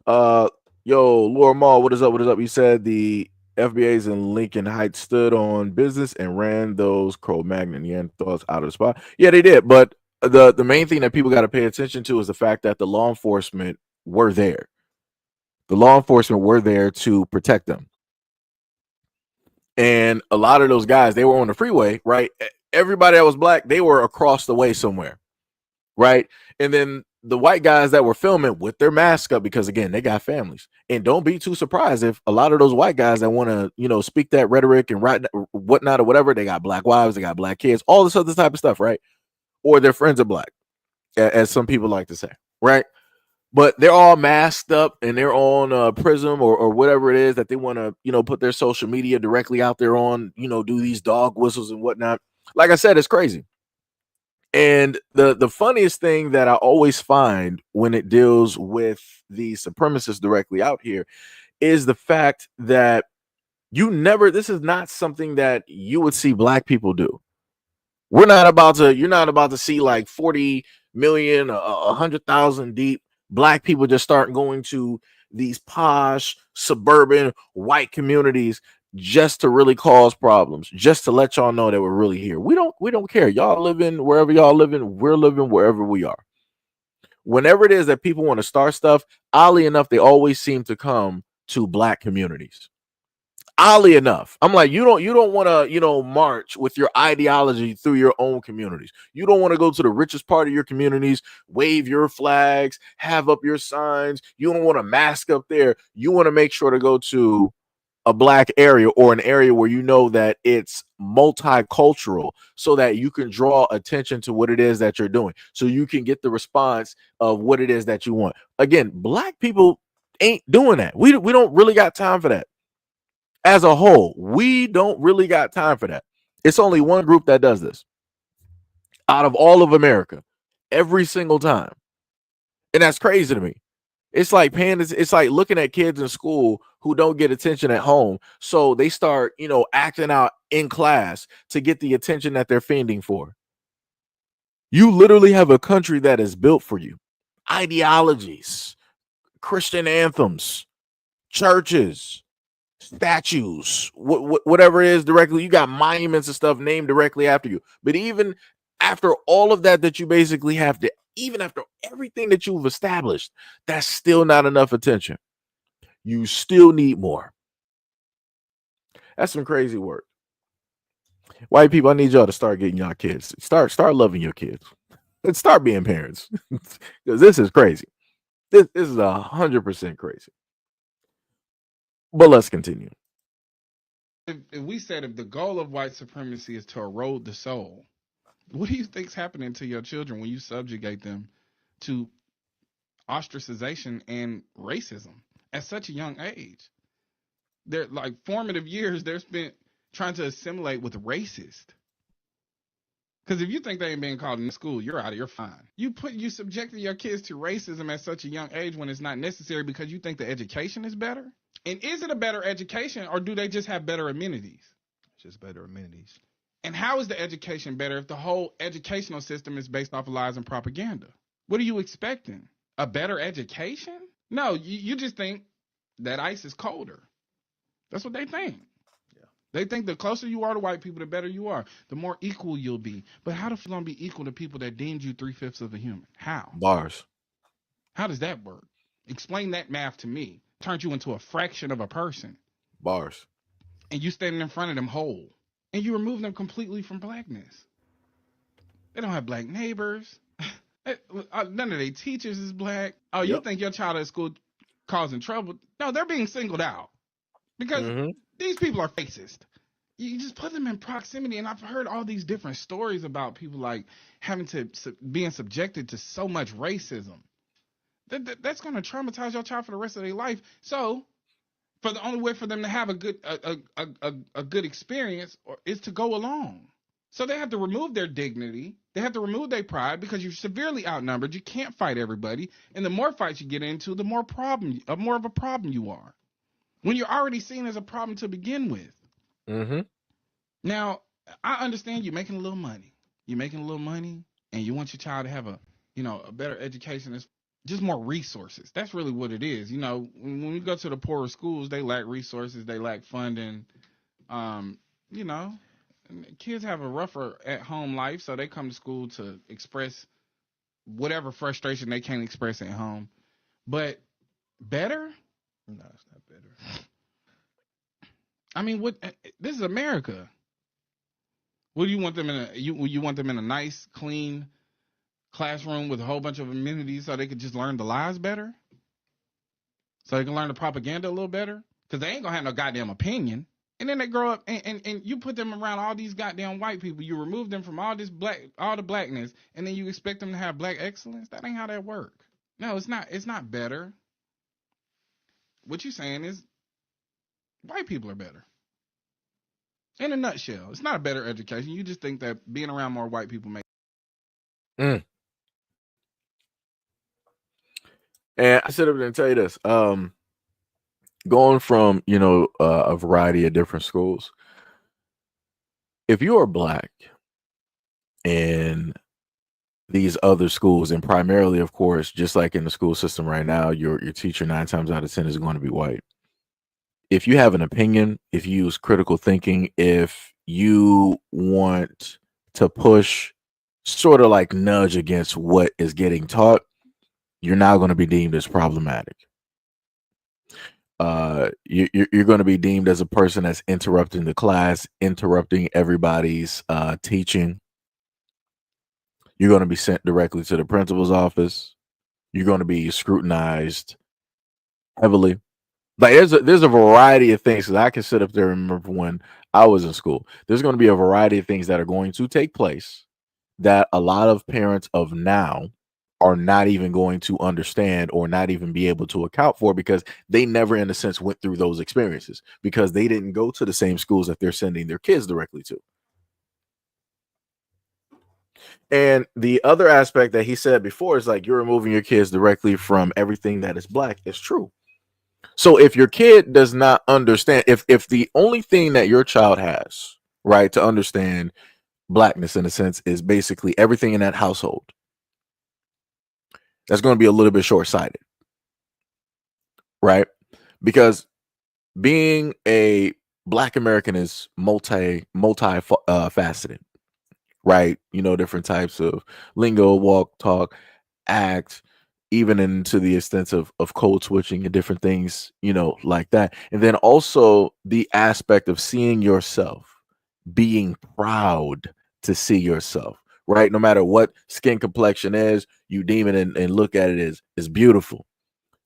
Yo, Laura Mall, what is up? What is up? You said the FBA's in Lincoln Heights stood on business and ran those Cro-Magnon Neanderthals out of the spot. Yeah, they did. But the main thing that people got to pay attention to is the fact that the law enforcement were there. The law enforcement were there to protect them. And a lot of those guys, they were on the freeway, right? Everybody that was black, they were across the way somewhere, right? And then the white guys that were filming with their mask up, because again, they got families. And don't be too surprised if a lot of those white guys that want to, speak that rhetoric and whatnot or whatever, they got black wives, they got black kids, all this other type of stuff, right? Or their friends are black, as some people like to say, right? But they're all masked up and they're on Prism or whatever it is that they want to, put their social media directly out there on, do these dog whistles and whatnot. Like I said, it's crazy. And the funniest thing that I always find when it deals with the supremacists directly out here is the fact that this is not something that you would see black people do. You're not about to see like 40 million, 100,000 deep black people just start going to these posh suburban white communities just to really cause problems, just to let y'all know that we're really here. We don't care. Y'all living wherever y'all living, we're living wherever we are. Whenever it is that people want to start stuff, oddly enough, they always seem to come to black communities. Oddly enough, I'm like, you don't want to, march with your ideology through your own communities. You don't want to go to the richest part of your communities, wave your flags, have up your signs. You don't want to mask up there. You want to make sure to go to a black area or an area where you know that it's multicultural, so that you can draw attention to what it is that you're doing, so you can get the response of what it is that you want. Again, black people ain't doing that. We don't really got time for that. As a whole, we don't really got time for that. It's only one group that does this out of all of America every single time. And that's crazy to me. It's like it's like looking at kids in school who don't get attention at home. So they start, acting out in class to get the attention that they're fiending for. You literally have a country that is built for you. Ideologies, Christian anthems, churches, statues, whatever it is directly. You got monuments and stuff named directly after you. But even after all of that you basically have to, even after everything that you've established, that's still not enough attention. You still need more. That's some crazy work. White people, I need y'all to start getting y'all kids. Start loving your kids. And start being parents. Because this is crazy. This is 100% crazy. But let's continue.
If we said if the goal of white supremacy is to erode the soul, what do you think's happening to your children when you subjugate them to ostracization and racism at such a young age? They're like formative years they're spent trying to assimilate with racist. Because if you think they ain't being called in school, you're out of your fine. You subjected your kids to racism at such a young age when it's not necessary because you think the education is better? And is it a better education, or do they just have better amenities?
Just better amenities.
And how is the education better if the whole educational system is based off of lies and propaganda? What are you expecting? A better education? No, you just think that ice is colder. That's what they think. Yeah. They think the closer you are to white people, the better you are, the more equal you'll be. But how the f gonna be equal to people that deemed you 3/5 of a human? How?
Bars.
How does that work? Explain that math to me. Turned you into a fraction of a person.
Bars.
And you standing in front of them whole. And you remove them completely from blackness. They don't have black neighbors. None of their teachers is black. Oh, you think your child at school causing trouble? No, they're being singled out. Because these people are racist. You just put them in proximity. And I've heard all these different stories about people like having to being subjected to so much racism. That's going to traumatize your child for the rest of their life. So, for the only way for them to have a good experience is to go along. So they have to remove their dignity. They have to remove their pride because you're severely outnumbered. You can't fight everybody. And the more fights you get into, the more of a problem you are. When you're already seen as a problem to begin with. Now, I understand you're making a little money. You're making a little money and you want your child to have a better education. It's just more resources. That's really what it is. When we go to the poorer schools, they lack resources. They lack funding. Kids have a rougher at home life, so they come to school to express whatever frustration they can't express at home. But better?
No, it's not better.
I mean, this is America. What do you want them in you want them in a nice, clean classroom with a whole bunch of amenities so they could just learn the lies better? So they can learn the propaganda a little better? Because they ain't gonna have no goddamn opinion. And then they grow up and you put them around all these goddamn white people. You remove them from all the blackness, and then you expect them to have black excellence? That ain't how that work. No, it's not better. What you saying is white people are better. In a nutshell, it's not a better education. You just think that being around more white people makes.
And I sit up there and tell you this. Going from, a variety of different schools, if you are black in these other schools, and primarily, of course, just like in the school system right now, your teacher 9 times out of 10 is going to be white. If you have an opinion, if you use critical thinking, if you want to push, sort of like nudge against what is getting taught, you're now going to be deemed as problematic. You're going to be deemed as a person that's interrupting the class, interrupting everybody's teaching. You're going to be sent directly to the principal's office. You're going to be scrutinized heavily. Like there's a variety of things that I can sit up there and remember when I was in school. There's going to be a variety of things that are going to take place that a lot of parents of now are not even going to understand or not even be able to account for because they never in a sense went through those experiences because they didn't go to the same schools that they're sending their kids directly to. And the other aspect that he said before is like you're removing your kids directly from everything that is black. It's true. So if your kid does not understand, if the only thing that your child has, right, to understand blackness in a sense is basically everything in that household, that's going to be a little bit short-sighted, right? Because being a black American is multi faceted, right? You know, different types of lingo, walk, talk, act, even into the extent of code switching and different things, you know, like that. And then also the aspect of seeing yourself, being proud to see yourself, right? No matter what skin complexion is, you deem it and look at it as beautiful.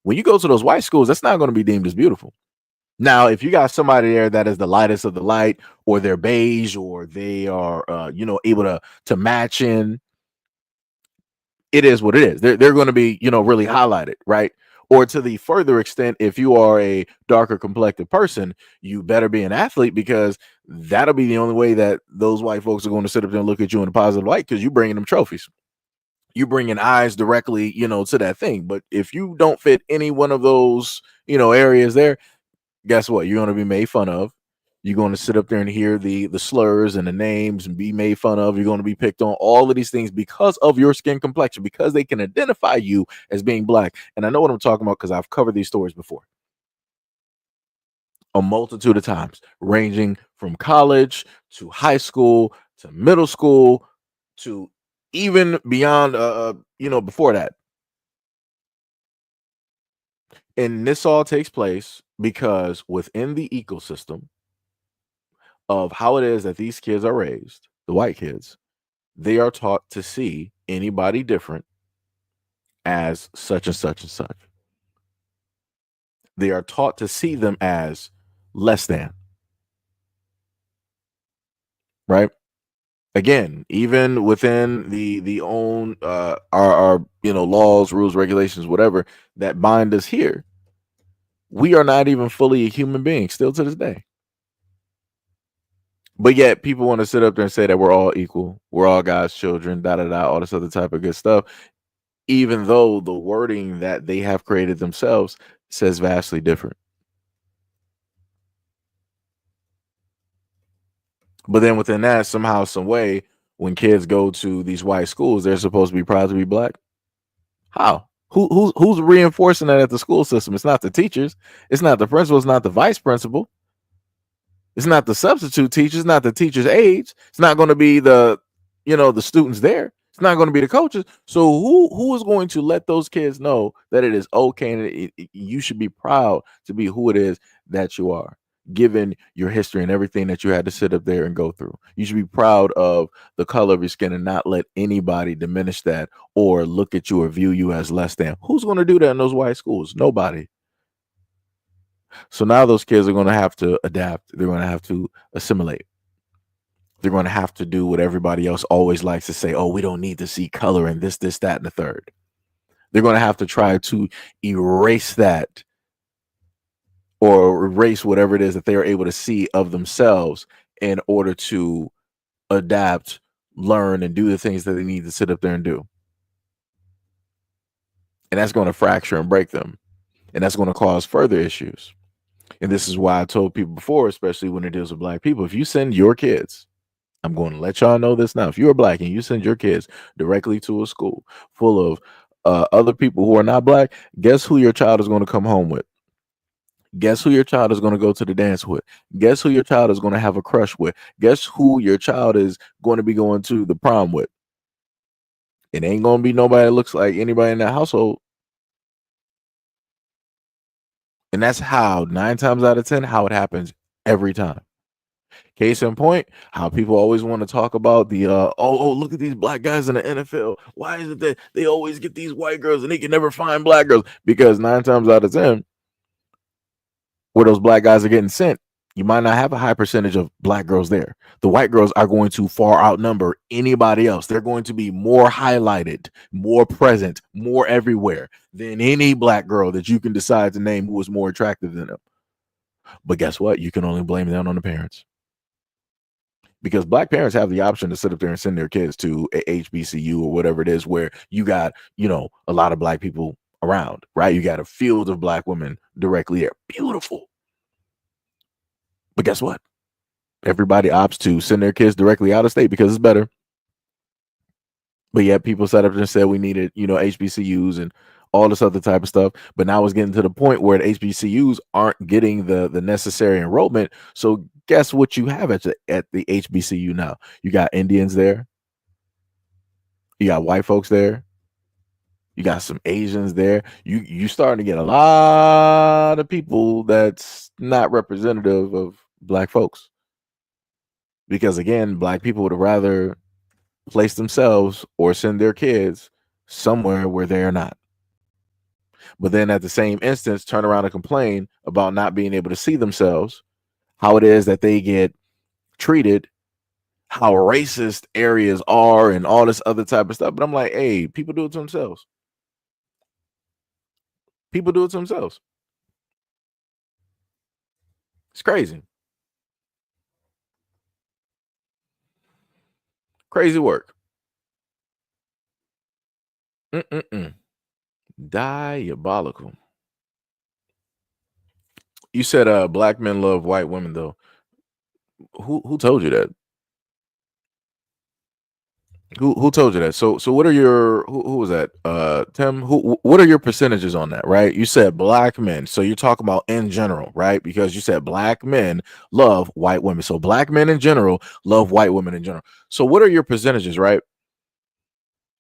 When you go to those white schools, that's not going to be deemed as beautiful. Now, if you got somebody there that is the lightest of the light, or they're beige, or they are, you know, able to match in, it is what it is. They're going to be, you know, really highlighted, right? Or to the further extent, if you are a darker complected person, you better be an athlete because that'll be the only way that those white folks are going to sit up there and look at you in a positive light because you're bringing them trophies. You bringing eyes directly, you know, to that thing. But if you don't fit any one of those, you know, areas there, guess what? You're going to be made fun of. You're going to sit up there and hear the slurs and the names and be made fun of. You're going to be picked on, all of these things because of your skin complexion, because they can identify you as being black. And I know what I'm talking about because I've covered these stories before a multitude of times, ranging from college to high school to middle school to even beyond, you know, before that. And this all takes place because within the ecosystem of how it is that these kids are raised, the white kids, they are taught to see anybody different as such and such and such. They are taught to see them as less than, right? Again, even within the own our you know laws, rules, regulations, whatever that bind us here, we are not even fully a human being still to this day. But yet people want to sit up there and say that we're all equal, we're all God's children, da da da, all this other type of good stuff, even though the wording that they have created themselves says vastly different. But then within that, somehow, some way, when kids go to these white schools, they're supposed to be proud to be black. How? Who's reinforcing that at the school system? It's not the teachers. It's not the principal. It's not the vice principal. It's not the substitute teachers. It's not the teachers' aides. It's not going to be the, you know, the students there. It's not going to be the coaches. So who is going to let those kids know that it is okay and you should be proud to be who it is that you are, given your history and everything that you had to sit up there and go through? You should be proud of the color of your skin and not let anybody diminish that or look at you or view you as less than. Who's going to do that in those white schools? Nobody. So now those kids are going to have to adapt. They're going to have to assimilate. They're going to have to do what everybody else always likes to say. Oh, we don't need to see color and this, that, and the third. They're going to have to try to erase that or erase whatever it is that they are able to see of themselves in order to adapt, learn, and do the things that they need to sit up there and do. And that's going to fracture and break them. And that's going to cause further issues. And this is why I told people before, especially when it deals with black people, if you send your kids, I'm going to let y'all know this now. If you're black and you send your kids directly to a school full of other people who are not black, guess who your child is going to come home with? Guess who your child is going to go to the dance with? Guess who your child is going to have a crush with? Guess who your child is going to be going to the prom with? It ain't going to be nobody that looks like anybody in that household. And that's how 9 times out of 10 how it happens every time. Case in point, how people always want to talk about the look at these black guys in the NFL. Why is it that they always get these white girls and they can never find black girls? Because 9 times out of 10, where those black guys are getting sent, you might not have a high percentage of black girls there. The white girls are going to far outnumber anybody else. They're going to be more highlighted, more present, more everywhere than any black girl that you can decide to name who is more attractive than them. But guess what? You can only blame that on the parents. Because black parents have the option to sit up there and send their kids to a HBCU or whatever it is, where you got, a lot of black people around, right? You got a field of black women directly there. Beautiful. But guess what? Everybody opts to send their kids directly out of state because it's better. But yet people sat up there and said we needed, HBCUs and all this other type of stuff. But now it's getting to the point where the HBCUs aren't getting the necessary enrollment. So guess what you have at the HBCU now? You got Indians there. You got white folks there. You got some Asians there. You starting to get a lot of people that's not representative of black folks. Because again, black people would rather place themselves or send their kids somewhere where they are not. But then at the same instance, turn around and complain about not being able to see themselves, how it is that they get treated, how racist areas are, and all this other type of stuff. But I'm like, hey, people do it to themselves. People do it to themselves. It's crazy. Crazy work. Diabolical. You said black men love white women, though. Who told you that? Who told you that? So what are your who was that? Tim, what are your percentages on that, right? You said black men. So you're talking about in general, right? Because you said black men love white women. So black men in general love white women in general. So what are your percentages, right?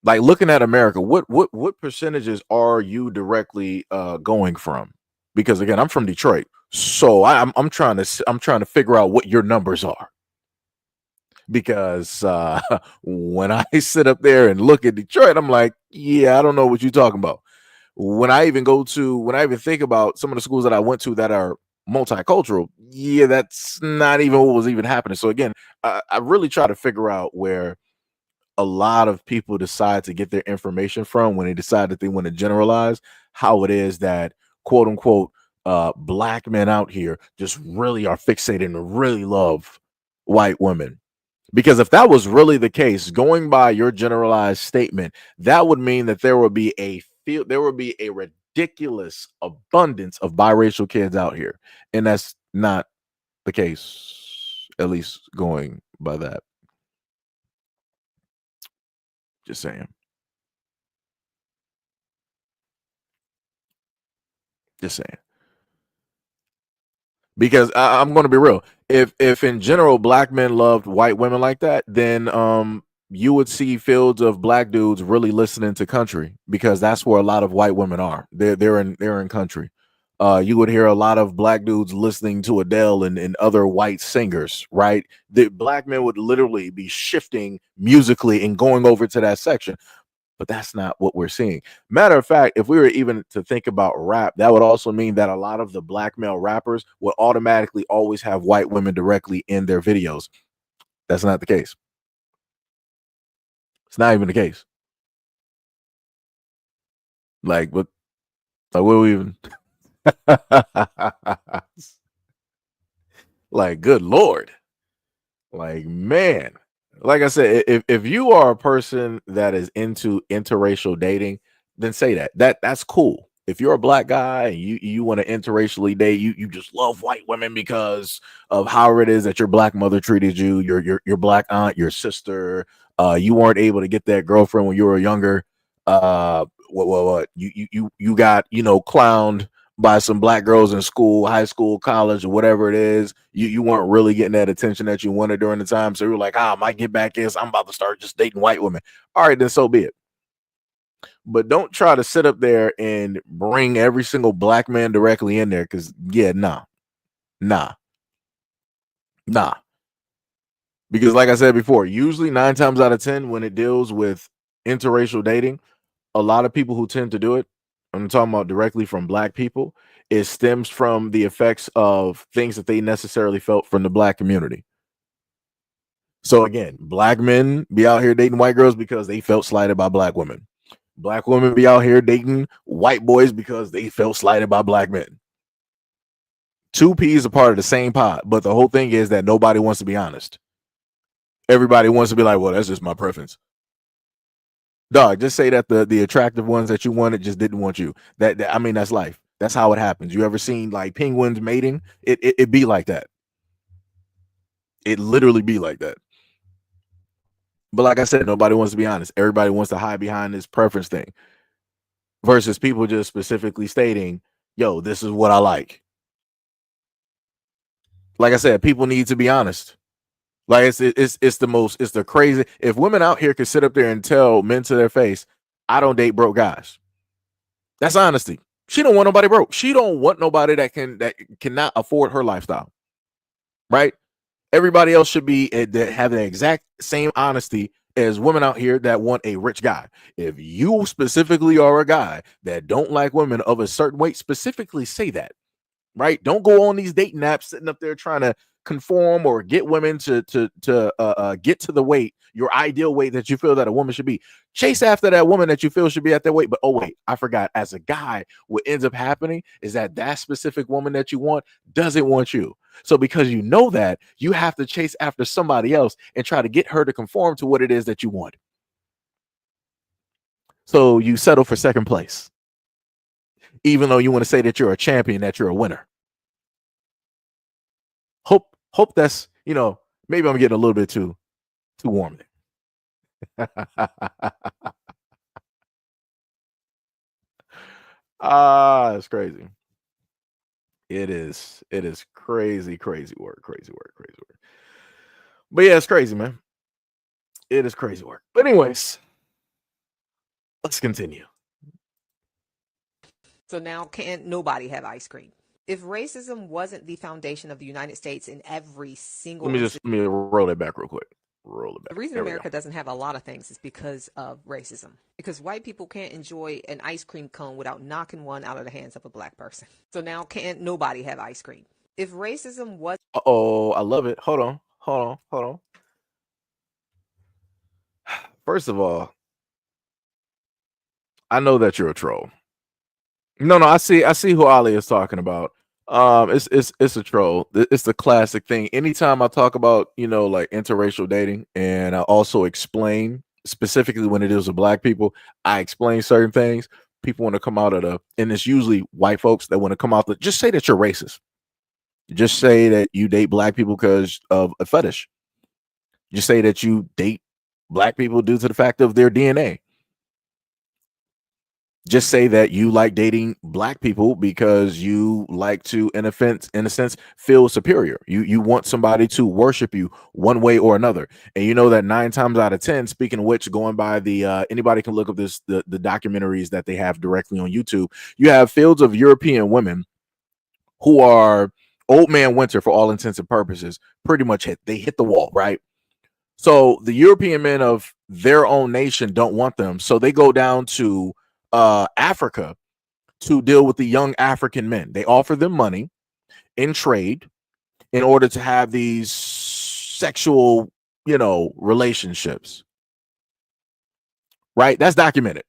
Like looking at America, what percentages are you directly going from? Because again, I'm from Detroit. So I'm trying to figure out what your numbers are. Because when I sit up there and look at Detroit, I'm like, yeah, I don't know what you're talking about. When I even think about some of the schools that I went to that are multicultural, yeah, that's not even what was even happening. So again, I really try to figure out where a lot of people decide to get their information from when they decide that they want to generalize how it is that quote unquote black men out here just really are fixated and really love white women. Because if that was really the case, going by your generalized statement, that would mean that there would be a ridiculous abundance of biracial kids out here. And that's not the case, at least going by that. Just saying. Just saying. Because I'm going to be real. If in general black men loved white women like that, then you would see fields of black dudes really listening to country, because that's where a lot of white women are. They're in country. You would hear a lot of black dudes listening to Adele and other white singers, right? The black men would literally be shifting musically and going over to that section. But that's not what we're seeing. Matter of fact, if we were even to think about rap, that would also mean that a lot of the black male rappers would automatically always have white women directly in their videos. That's not the case. It's not even the case. Like, what are we even? Like, good Lord. Like, man. Like I said, if you are a person that is into interracial dating, then say that's cool. If you're a black guy and you want to interracially date, you just love white women because of how it is that your black mother treated you, your black aunt, your sister, you weren't able to get that girlfriend when you were younger. What you got, clowned by some black girls in school, high school, college, or whatever it is. You weren't really getting that attention that you wanted during the time. So you're like, I might get back in. So I'm about to start just dating white women. All right, then so be it. But don't try to sit up there and bring every single black man directly in there, because nah. Because like I said before, usually 9 times out of 10 when it deals with interracial dating, a lot of people who tend to do it, I'm talking about directly from black people, it stems from the effects of things that they necessarily felt from the black community. So again, black men be out here dating white girls because they felt slighted by black women. Black women be out here dating white boys because they felt slighted by black men. Two peas are part of the same pot, but the whole thing is that nobody wants to be honest. Everybody wants to be like, well, that's just my preference. Dog, just say that the attractive ones that you wanted just didn't want you. I mean, that's life. That's how it happens. You ever seen like penguins mating? It be like that. It literally be like that. But like I said, nobody wants to be honest. Everybody wants to hide behind this preference thing versus people just specifically stating, yo, this is what I like. Like I said, people need to be honest. Like it's the crazy. If women out here could sit up there and tell men to their face, I don't date broke guys. That's honesty. She don't want nobody broke. She don't want nobody that cannot afford her lifestyle. Right? Everybody else should be that have the exact same honesty as women out here that want a rich guy. If you specifically are a guy that don't like women of a certain weight, specifically say that. Right? Don't go on these dating apps sitting up there trying to conform or get women to get to the weight, your ideal weight that you feel that a woman should be. Chase after that woman that you feel should be at that weight. But oh wait, I forgot. As a guy, what ends up happening is that specific woman that you want doesn't want you. So because you know that, you have to chase after somebody else and try to get her to conform to what it is that you want. So you settle for second place, even though you want to say that you're a champion, that you're a winner. Hope that's, maybe I'm getting a little bit too warm there. It's crazy. It is crazy work. But yeah, it's crazy, man. It is crazy work. But anyways, let's continue.
So now can't nobody have ice cream? If racism wasn't the foundation of the United States in every single...
Let me roll it back real quick. Roll it back.
The reason America doesn't have a lot of things is because of racism. Because white people can't enjoy an ice cream cone without knocking one out of the hands of a black person. So now can't nobody have ice cream? If racism was...
Oh, I love it. Hold on. First of all, I know that you're a troll. No, I see who Ali is talking about. It's a troll. It's the classic thing. Anytime I talk about, like interracial dating, and I also explain specifically when it is with black people, I explain certain things. People want to come out and it's usually white folks that want to come out just say that you're racist. Just say that you date black people because of a fetish. Just say that you date black people due to the fact of their DNA. Just say that you like dating black people because you like to, in a sense, feel superior. You want somebody to worship you one way or another. And you know that 9 times out of 10, speaking of which, going by the anybody can look up the documentaries that they have directly on YouTube. You have fields of European women who are old man winter for all intents and purposes. Pretty much hit the wall, right? So the European men of their own nation don't want them. So they go down to Africa to deal with the young African men. They offer them money in trade in order to have these sexual, relationships. Right? That's documented.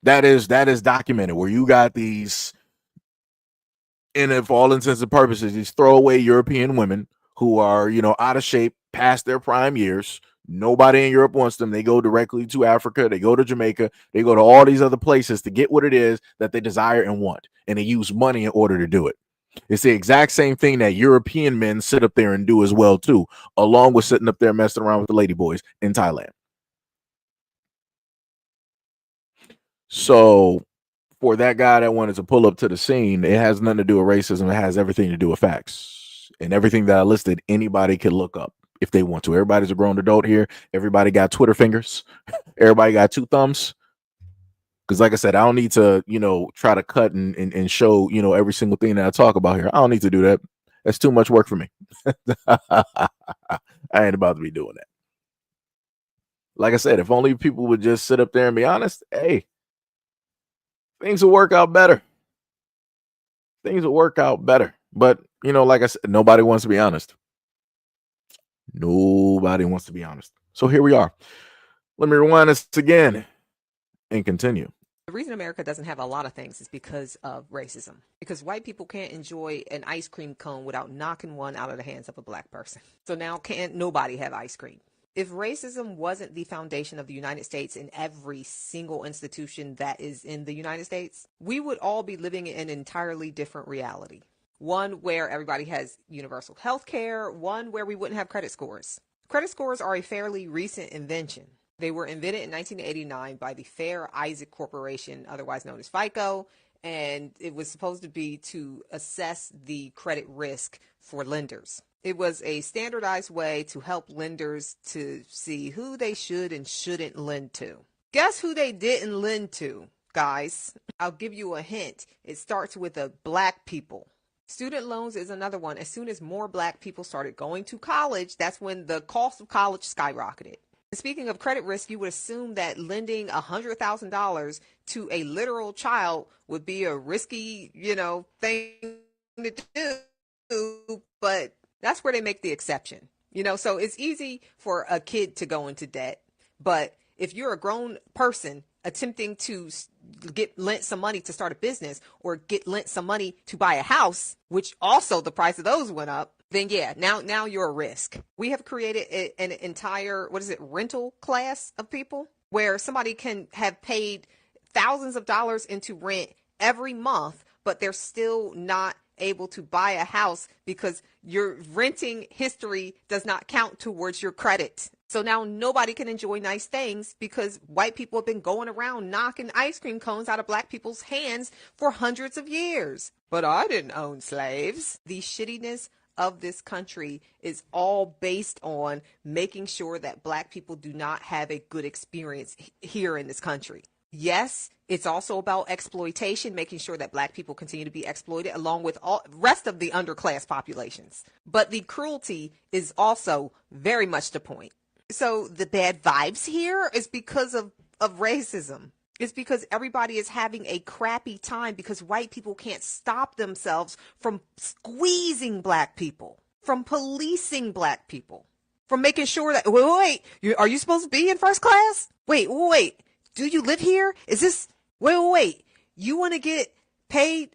That is documented, where you got these, and for all intents and purposes, these throwaway European women who are, out of shape, past their prime years. Nobody in Europe wants them. They go directly to Africa. They go to Jamaica. They go to all these other places to get what it is that they desire and want. And they use money in order to do it. It's the exact same thing that European men sit up there and do as well, too, along with sitting up there messing around with the ladyboys in Thailand. So for that guy that wanted to pull up to the scene, it has nothing to do with racism. It has everything to do with facts. And everything that I listed, anybody can look up if they want to. Everybody's a grown adult here. Everybody got Twitter fingers. Everybody got 2 thumbs. Because like I said, I don't need to, try to cut and show, every single thing that I talk about here. I don't need to do that. That's too much work for me. I ain't about to be doing that. Like I said, if only people would just sit up there and be honest, hey, things will work out better. Things will work out better. But, like I said, nobody wants to be honest. Nobody wants to be honest. So here we are. Let me rewind this again and continue.
The reason America doesn't have a lot of things is because of racism. Because white people can't enjoy an ice cream cone without knocking one out of the hands of a black person. So now can't nobody have ice cream. If racism wasn't the foundation of the United States in every single institution that is in the United States, we would all be living in an entirely different reality. One where everybody has universal health care, one where we wouldn't have credit scores. Credit scores are a fairly recent invention. They were invented in 1989 by the Fair Isaac Corporation, otherwise known as FICO, and it was supposed to be to assess the credit risk for lenders. It was a standardized way to help lenders to see who they should and shouldn't lend to. Guess who they didn't lend to, guys? I'll give you a hint. It starts with a black people. Student loans is another one. As soon as more black people started going to college, that's when the cost of college skyrocketed. Speaking of credit risk, you would assume that lending $100,000 to a literal child would be a risky, thing to do, but that's where they make the exception. So it's easy for a kid to go into debt, but if you're a grown person attempting to get lent some money to start a business or get lent some money to buy a house, which also the price of those went up, then yeah, now you're a risk. We have created an entire, rental class of people where somebody can have paid thousands of dollars into rent every month, but they're still not able to buy a house because your renting history does not count towards your credit. So now nobody can enjoy nice things because white people have been going around knocking ice cream cones out of black people's hands for hundreds of years. But I didn't own slaves. The shittiness of this country is all based on making sure that black people do not have a good experience here in this country. Yes, it's also about exploitation, making sure that black people continue to be exploited along with all rest of the underclass populations. But the cruelty is also very much the point. So the bad vibes here is because of racism. It's because everybody is having a crappy time because white people can't stop themselves from squeezing black people, from policing black people, from making sure that, wait, are you supposed to be in first class? Wait. Do you live here? Is this, wait. You want to get paid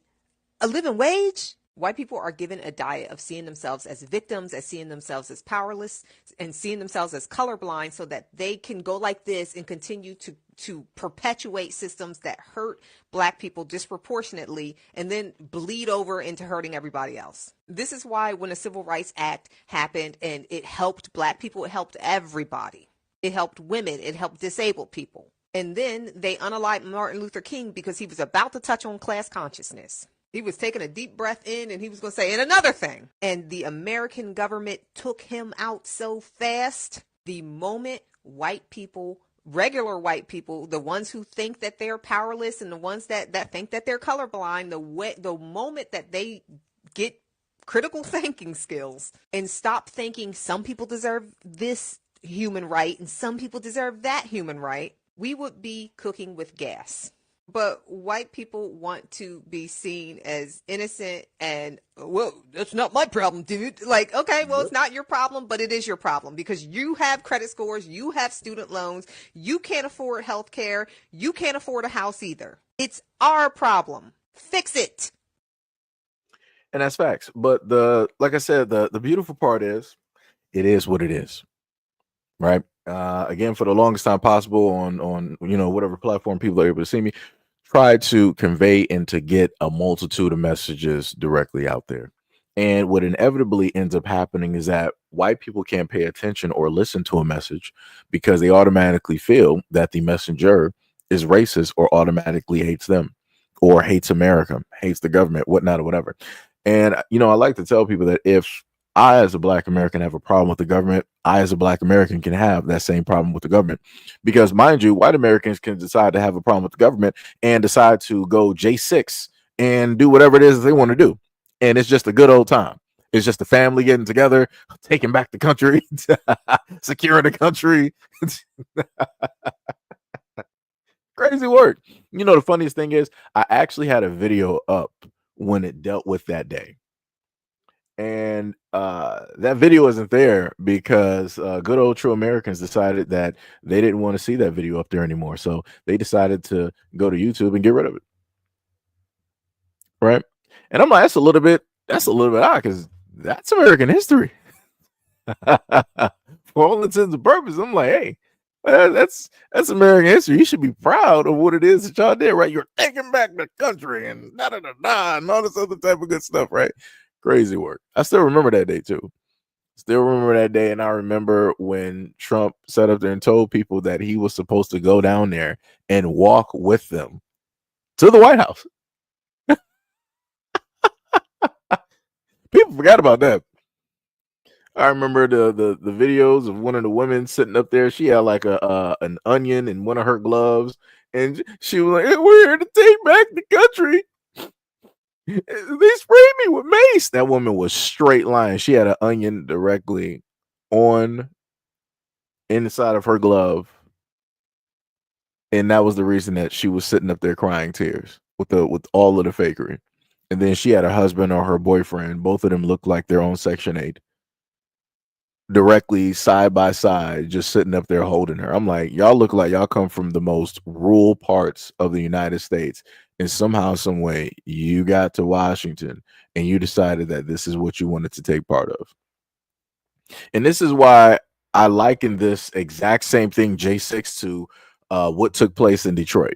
a living wage? White people are given a diet of seeing themselves as victims, as seeing themselves as powerless, and seeing themselves as colorblind so that they can go like this and continue to perpetuate systems that hurt black people disproportionately and then bleed over into hurting everybody else. This is why when the Civil Rights Act happened and it helped black people, it helped everybody. It helped women, it helped disabled people. And then they unalived Martin Luther King because he was about to touch on class consciousness. He was taking a deep breath in and he was going to say, and another thing. And the American government took him out so fast. The moment white people, regular white people, the ones who think that they're powerless and the ones that think that they're colorblind, the moment that they get critical thinking skills and stop thinking some people deserve this human right and some people deserve that human right, we would be cooking with gas. But white people want to be seen as innocent and, well, that's not my problem, dude. Like, okay, well, it's not your problem, but it is your problem because you have credit scores, you have student loans, you can't afford health care, you can't afford a house either. It's our problem. Fix it.
And that's facts. But like I said, the beautiful part is it is what it is. Right. Again, for the longest time possible on whatever platform people are able to see me, try to convey and to get a multitude of messages directly out there. And what inevitably ends up happening is that white people can't pay attention or listen to a message because they automatically feel that the messenger is racist or automatically hates them or hates America, hates the government, whatnot, or whatever. And, I like to tell people that if I, as a Black American, have a problem with the government. I, as a Black American, can have that same problem with the government. Because, mind you, white Americans can decide to have a problem with the government and decide to go J6 and do whatever it is they want to do. And it's just a good old time. It's just the family getting together, taking back the country, securing the country. Crazy work. You know, the funniest thing is, I actually had a video up when it dealt with that day. And that video isn't there because good old true Americans decided that they didn't want to see that video up there anymore. So they decided to go to YouTube and get rid of it. Right. And I'm like, that's a little bit odd because that's American history. For all intents and purposes, I'm like, hey, that's American history. You should be proud of what it is that y'all did, right? You're taking back the country and da da da da and all this other type of good stuff, right? Crazy work. I still remember that day too. Still remember that day, and I remember when Trump sat up there and told people that he was supposed to go down there and walk with them to the White House. People forgot about that. I remember the videos of one of the women sitting up there. She had like an onion in one of her gloves, and she was like, hey, "We're here to take back the country." They sprayed me with mace. That woman was straight lying. She had an onion directly on inside of her glove, and that was the reason that she was sitting up there crying tears with all of the fakery. And then she had her husband or her boyfriend. Both of them looked like their own Section 8. Directly side by side, just sitting up there holding her. I'm like, y'all look like y'all come from the most rural parts of the United States, and somehow, some way, you got to Washington and you decided that this is what you wanted to take part of. And this is why I liken this exact same thing, J6, to what took place in Detroit,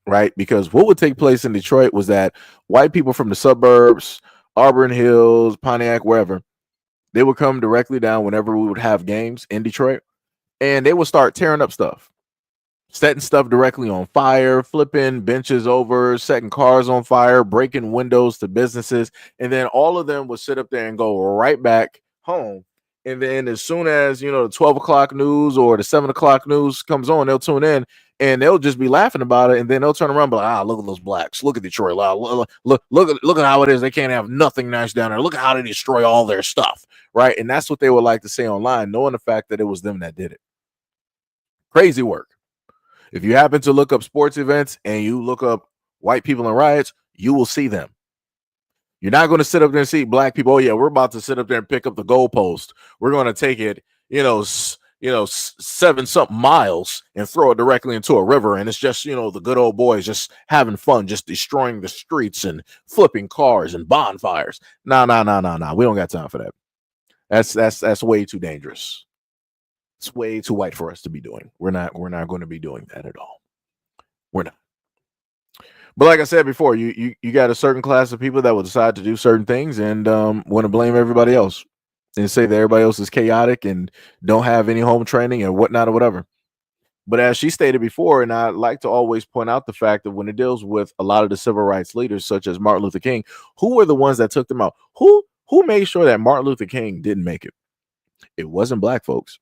right? Because what would take place in Detroit was that white people from the suburbs, Auburn Hills, Pontiac, wherever, they would come directly down whenever we would have games in Detroit, and they would start tearing up stuff, setting stuff directly on fire, flipping benches over, setting cars on fire, breaking windows to businesses. And then all of them would sit up there and go right back home. And then as soon as, the 12 o'clock news or the 7 o'clock news comes on, they'll tune in and they'll just be laughing about it. And then they'll turn around and be like, look at those blacks. Look at Detroit. Look at how it is. They can't have nothing nice down there. Look at how they destroy all their stuff. Right. And that's what they would like to say online, knowing the fact that it was them that did it. Crazy work. If you happen to look up sports events and you look up white people in riots, you will see them. You're not going to sit up there and see black people. Oh yeah, we're about to sit up there and pick up the goalpost. We're going to take it, 7-something miles and throw it directly into a river. And it's just, the good old boys just having fun, just destroying the streets and flipping cars and bonfires. No. We don't got time for that. That's way too dangerous. It's way too white for us to be doing. We're not going to be doing that at all. We're not. But like I said before, you got a certain class of people that will decide to do certain things and want to blame everybody else and say that everybody else is chaotic and don't have any home training and whatnot or whatever. But as she stated before, and I like to always point out the fact that when it deals with a lot of the civil rights leaders, such as Martin Luther King, who were the ones that took them out? Who made sure that Martin Luther King didn't make it? It wasn't black folks.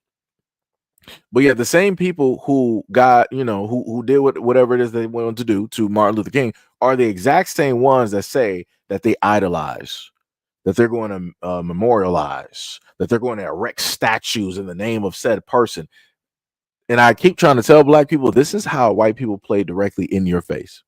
But yet the same people who got, who did whatever it is they wanted to do to Martin Luther King are the exact same ones that say that they idolize, that they're going to memorialize, that they're going to erect statues in the name of said person. And I keep trying to tell black people, this is how white people play directly in your face.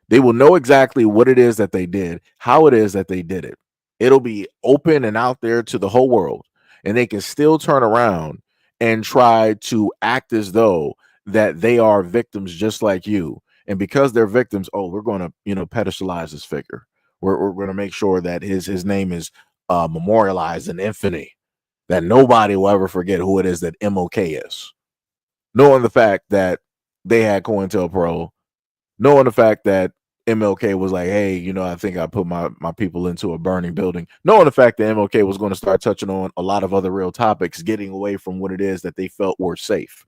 They will know exactly what it is that they did, how it is that they did it. It'll be open and out there to the whole world. And they can still turn around and try to act as though that they are victims just like you. And because they're victims, we're going to, pedestalize this figure. We're going to make sure that his name is memorialized in infamy, that nobody will ever forget who it is that MOK is. Knowing the fact that they had COINTELPRO, knowing the fact that MLK was like, hey, I think I put my people into a burning building. Knowing the fact that MLK was going to start touching on a lot of other real topics, getting away from what it is that they felt were safe,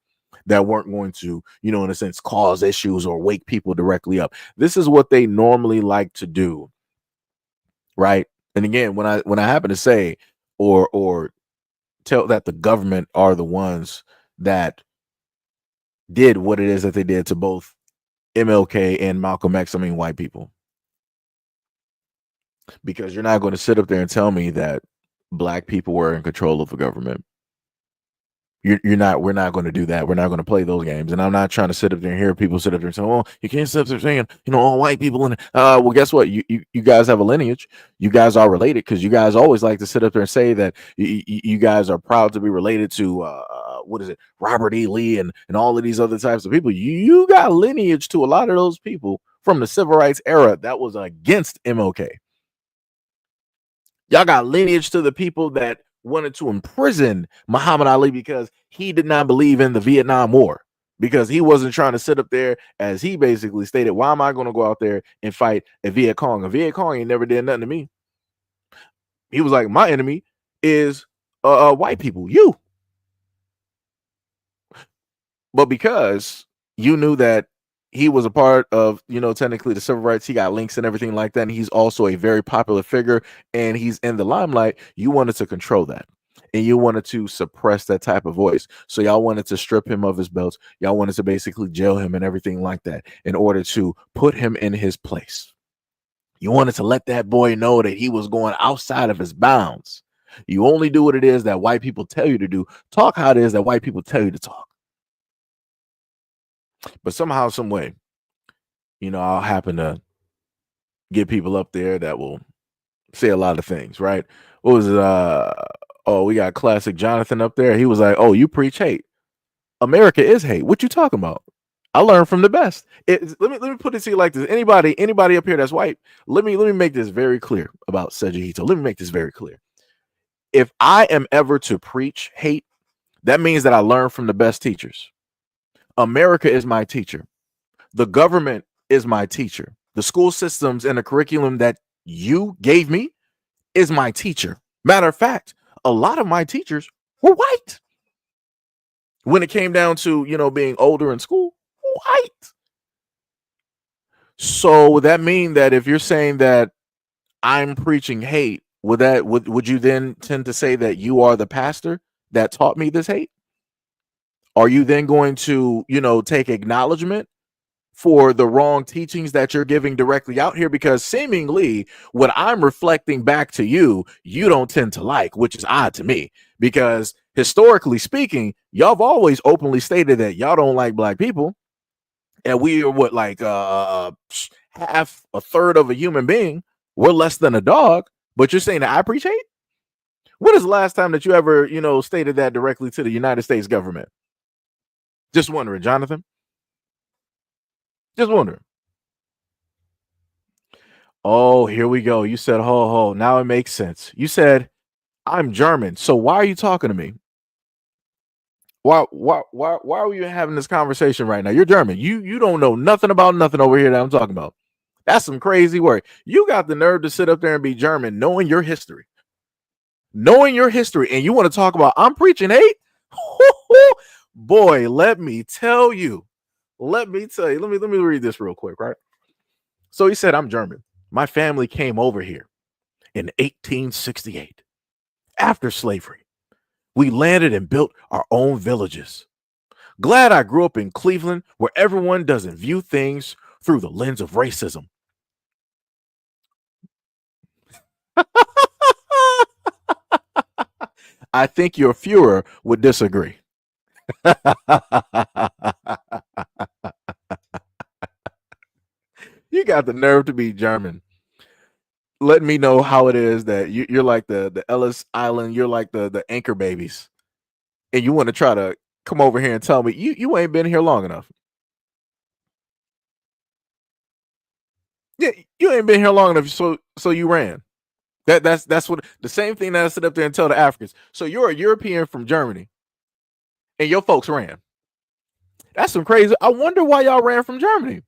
that weren't going to, in a sense, cause issues or wake people directly up. This is what they normally like to do, right? And again, when I happen to say or tell that the government are the ones that did what it is that they did to both MLK and Malcolm X. I mean, white people. Because you're not going to sit up there and tell me that black people were in control of the government. You're not. We're not going to do that. We're not going to play those games. And I'm not trying to sit up there and hear people sit up there and say, "Oh, you can't sit up there saying, all white people." And well, guess what? You guys have a lineage. You guys are related because you guys always like to sit up there and say that you guys are proud to be related to what is it, Robert E. Lee and all of these other types of people. You got lineage to a lot of those people from the civil rights era that was against MLK. Y'all got lineage to the people that wanted to imprison Muhammad Ali because he did not believe in the Vietnam War, because he wasn't trying to sit up there, as he basically stated, why am I going to go out there and fight a Viet Cong? A Viet Cong ain't never did nothing to me. He was like, my enemy is white people, you. But because you knew that he was a part of, technically the civil rights, he got links and everything like that, and he's also a very popular figure, and he's in the limelight, you wanted to control that. And you wanted to suppress that type of voice. So y'all wanted to strip him of his belts. Y'all wanted to basically jail him and everything like that in order to put him in his place. You wanted to let that boy know that he was going outside of his bounds. You only do what it is that white people tell you to do. Talk how it is that white people tell you to talk. But somehow, some way, I'll happen to get people up there that will say a lot of things, right? What was it? We got classic Jonathan up there. He was like, "Oh, you preach hate. America is hate. What you talking about? I learned from the best." Let me put it to you like this. Anybody up here that's white, let me make this very clear about SEIJIHITO. Let me make this very clear. If I am ever to preach hate, that means that I learned from the best teachers. America is my teacher. The government is my teacher. The school systems and the curriculum that you gave me is my teacher. Matter of fact, a lot of my teachers were white. When it came down to, being older in school, white. So would that mean that if you're saying that I'm preaching hate, would you then tend to say that you are the pastor that taught me this hate? Are you then going to, take acknowledgement for the wrong teachings that you're giving directly out here? Because seemingly what I'm reflecting back to you, you don't tend to like, which is odd to me, because historically speaking, y'all have always openly stated that y'all don't like black people. And we are half a third of a human being. We're less than a dog, but you're saying that I preach hate? When is the last time that you ever, stated that directly to the United States government? Just wondering, Jonathan. Just wondering. Oh, here we go. You said, ho. Now it makes sense. You said, I'm German. So why are you talking to me? Why are we having this conversation right now? You're German. You don't know nothing about nothing over here that I'm talking about. That's some crazy work. You got the nerve to sit up there and be German, knowing your history. And you want to talk about I'm preaching hate? Boy, let me tell you. Let me read this real quick, right? So he said, I'm German. My family came over here in 1868 after slavery. We landed and built our own villages. Glad I grew up in Cleveland, where everyone doesn't view things through the lens of racism. I think your Führer would disagree. You got the nerve to be German. Let me know how it is that you're like the Ellis Island, you're like the anchor babies, and you want to try to come over here and tell me you ain't been here long enough. Yeah, you ain't been here long enough, so you ran. That's what the same thing that I sit up there and tell the Africans. So you're a European from Germany, and your folks ran. That's some crazy. I wonder why y'all ran from Germany.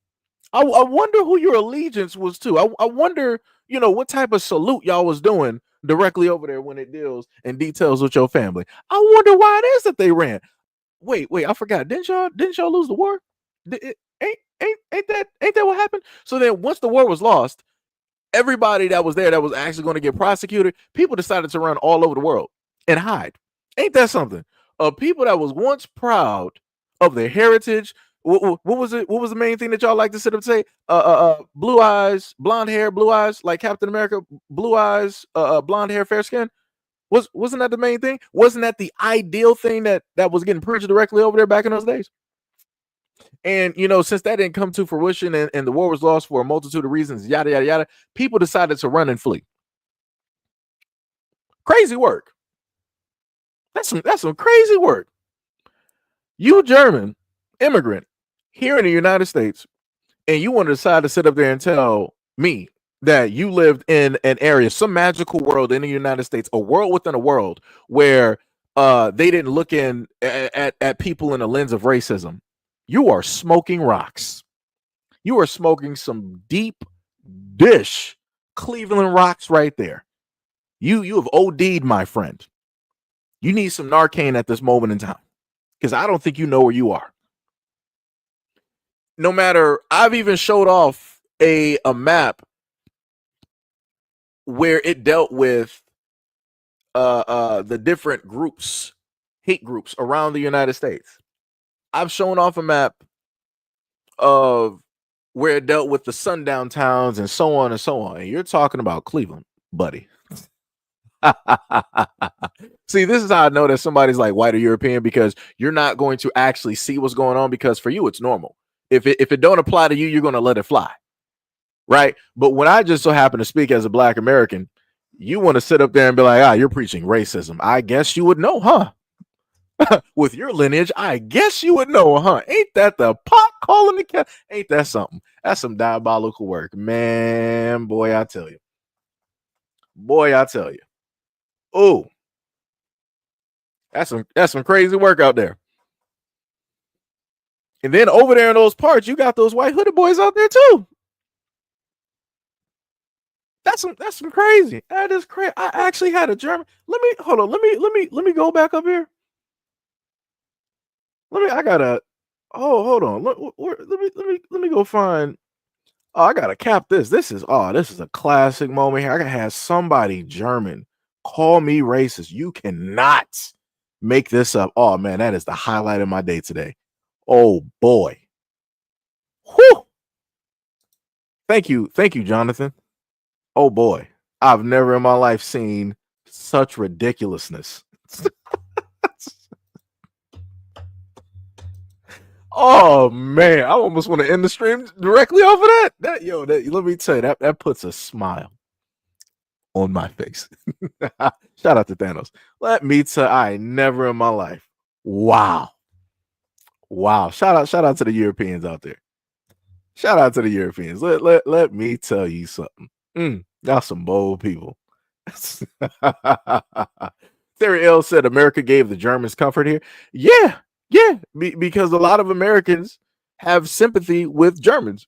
I wonder who your allegiance was to. I wonder, what type of salute y'all was doing directly over there when it deals and details with your family. I wonder why it is that they ran. Wait, I forgot. Didn't y'all lose the war? Ain't that what happened? So then once the war was lost, everybody that was there that was actually going to get prosecuted, people decided to run all over the world and hide. Ain't that something? People that was once proud of their heritage. What was it? What was the main thing that y'all like to sit up and say? Blue eyes, blonde hair, blue eyes, like Captain America, blue eyes, blonde hair, fair skin. Wasn't that the main thing? Wasn't that the ideal thing that was getting preached directly over there back in those days? And since that didn't come to fruition and the war was lost for a multitude of reasons, yada yada yada, people decided to run and flee. Crazy work. That's some crazy work. You German immigrant here in the United States, and you want to decide to sit up there and tell me that you lived in an area, some magical world in the United States, a world within a world where they didn't look in at people in a lens of racism. You are smoking rocks. You are smoking some deep dish Cleveland rocks right there. You have OD'd, my friend. You need some Narcan at this moment in time, because I don't think you know where you are. No matter, I've even showed off a map where it dealt with the different groups, hate groups around the United States. I've shown off a map of where it dealt with the sundown towns and so on and so on. And you're talking about Cleveland, buddy. See, this is how I know that somebody's like white or European, because you're not going to actually see what's going on, because for you it's normal. If it don't apply to you, you're going to let it fly, right? But when I just so happen to speak as a Black American, you want to sit up there and be like, you're preaching racism. I guess you would know, huh? With your lineage, I guess you would know, huh? Ain't that the pot calling the cat? Ain't that something? That's some diabolical work, man. Boy, I tell you. Oh, that's some crazy work out there. And then over there in those parts, you got those white hooded boys out there too. That's some crazy. That is crazy. I actually had a German. Let me go back up here. Hold on. Let me go find. Oh, I gotta cap this. This is a classic moment here. I gotta have somebody German call me racist. You cannot make this up. Oh man, that is the highlight of my day today. Oh boy. Whew. Thank you, Jonathan. Oh boy. I've never in my life seen such ridiculousness. Oh man, I almost want to end the stream directly off of that. Let me tell you, that puts a smile on my face. Shout out to Thanos. Let me tell you, I never in my life. Wow. Shout out to the Europeans out there. Shout out to the Europeans. Let me tell you something. Y'all some bold people. Theory L said America gave the Germans comfort here. Yeah, because a lot of Americans have sympathy with Germans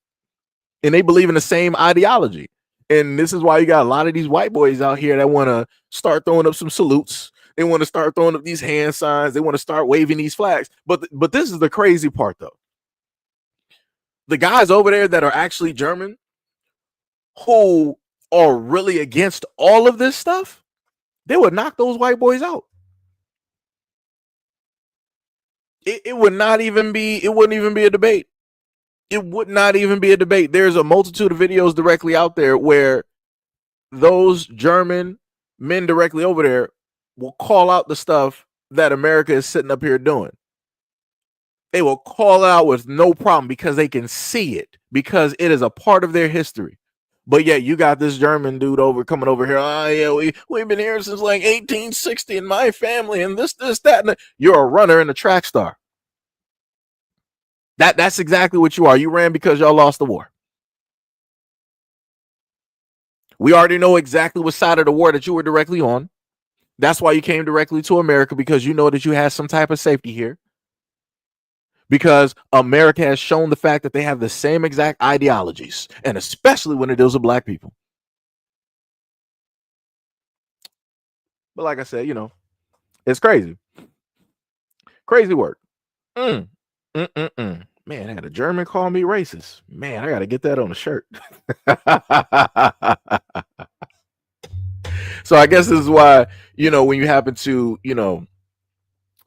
and they believe in the same ideology. And this is why you got a lot of these white boys out here that want to start throwing up some salutes. They want to start throwing up these hand signs. They want to start waving these flags. But this is the crazy part, though. The guys over there that are actually German, who are really against all of this stuff, they would knock those white boys out. It wouldn't even be a debate. It would not even be a debate. There's a multitude of videos directly out there where those German men directly over there will call out the stuff that America is sitting up here doing. They will call out with no problem because they can see it, because it is a part of their history. But yet you got this German dude coming over here. Oh yeah, we've been here since like 1860 in my family, and this, that, and you're a runner and a track star. That's exactly what you are. You ran because y'all lost the war. We already know exactly what side of the war that you were directly on. That's why you came directly to America, because you know that you had some type of safety here. Because America has shown the fact that they have the same exact ideologies, and especially when it deals with Black people. But like I said, it's crazy. Crazy work. Man, I had a German call me racist. Man, I got to get that on a shirt. So I guess this is why, when you happen to,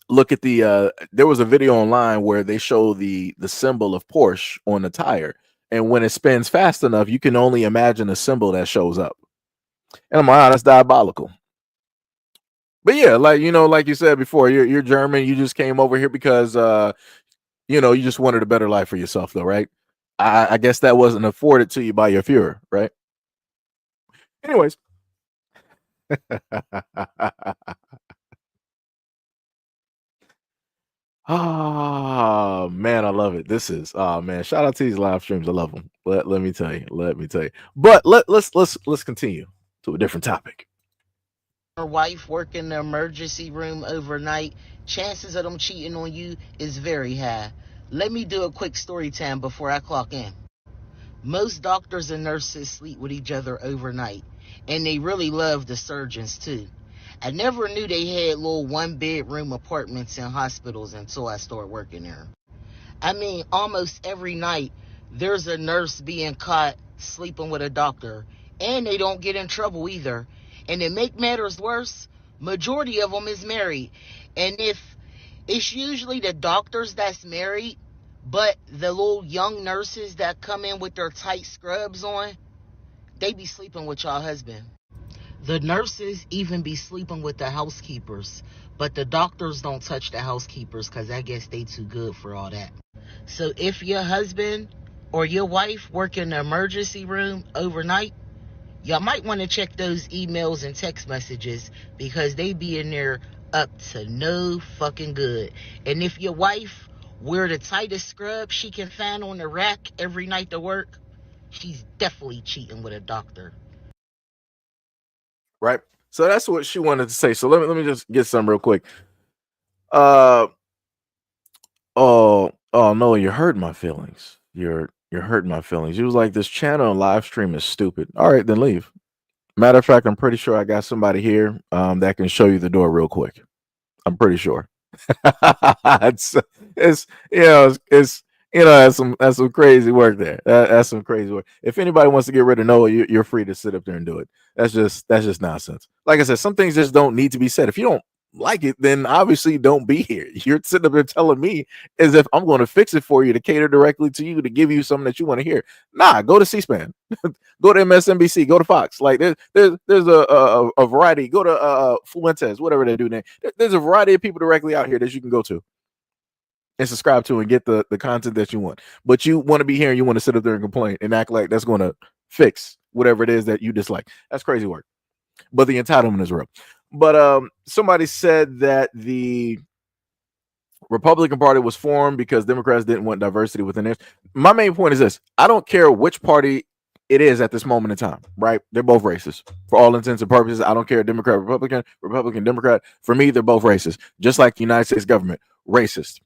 look at there was a video online where they show the symbol of Porsche on the tire. And when it spins fast enough, you can only imagine a symbol that shows up. And I'm like, that's diabolical. But yeah, like you said before, you're German. You just came over here because you just wanted a better life for yourself, though, right? I guess that wasn't afforded to you by your Führer, right? Anyways. Oh man, I love it. This is man, shout out to these live streams. I love them. Let me tell you. But let's continue to a different topic.
Her wife work in the emergency room overnight, chances of them cheating on you is very high. Let me do a quick story time before I clock in. Most doctors and nurses sleep with each other overnight, and they really love the surgeons too. I never knew they had little one-bedroom apartments in hospitals until I started working there. I mean, almost every night, there's a nurse being caught sleeping with a doctor, and they don't get in trouble either. And to make matters worse, majority of them is married. And if it's usually the doctors that's married, but the little young nurses that come in with their tight scrubs on, they be sleeping with y'all husband. The nurses even be sleeping with the housekeepers, but the doctors don't touch the housekeepers because I guess they too good for all that. So if your husband or your wife work in the emergency room overnight, y'all might want to check those emails and text messages because they be in there up to no fucking good. And if your wife wear the tightest scrub she can find on the rack every night to work, she's definitely cheating with a doctor.
Right. So that's what she wanted to say. So let me just get some real quick. Oh no, you hurt my feelings. You're hurting my feelings. You was like, this channel and live stream is stupid. All right, then leave. Matter of fact, I'm pretty sure I got somebody here that can show you the door real quick. I'm pretty sure. it's that's some crazy work there. That's some crazy work. If anybody wants to get rid of Noah, you're free to sit up there and do it. That's just nonsense. Like I said, some things just don't need to be said. If you don't like it, then obviously don't be here. You're sitting up there telling me as if I'm going to fix it for you to cater directly to you to give you something that you want to hear. Nah, go to C-SPAN, go to MSNBC, go to Fox. Like there's a variety. Go to Fuentes, whatever they do. There's a variety of people directly out here that you can go to and subscribe to and get the content that you want. But you want to be here and you want to sit up there and complain and act like that's going to fix whatever it is that you dislike. That's crazy work. But the entitlement is real. But somebody said that the Republican Party was formed because Democrats didn't want diversity within it. My main point is this. I don't care which party it is at this moment in time, right? They're both racist for all intents and purposes. I don't care Democrat, Republican, Democrat. For me, they're both racist. Just like the United States government, racist.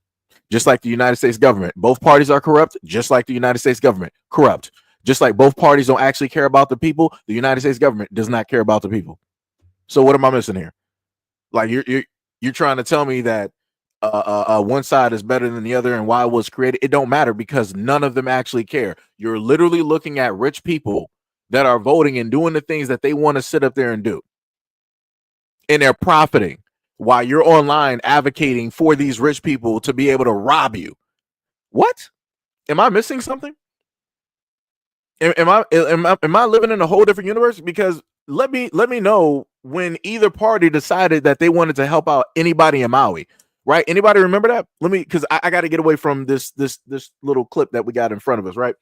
Just like the United States government. Both parties are corrupt, just like the United States government, corrupt. Just like both parties don't actually care about the people, the United States government does not care about the people. So what am I missing here? Like you're trying to tell me that one side is better than the other and why it was created? It don't matter because none of them actually care. You're literally looking at rich people that are voting and doing the things that they want to sit up there and do. And they're profiting while you're online advocating for these rich people to be able to rob you. What? Am I missing something? Am I living in a whole different universe? Because let me know when either party decided that they wanted to help out anybody in Maui, right? Anybody remember that? Because I got to get away from this little clip that we got in front of us, right?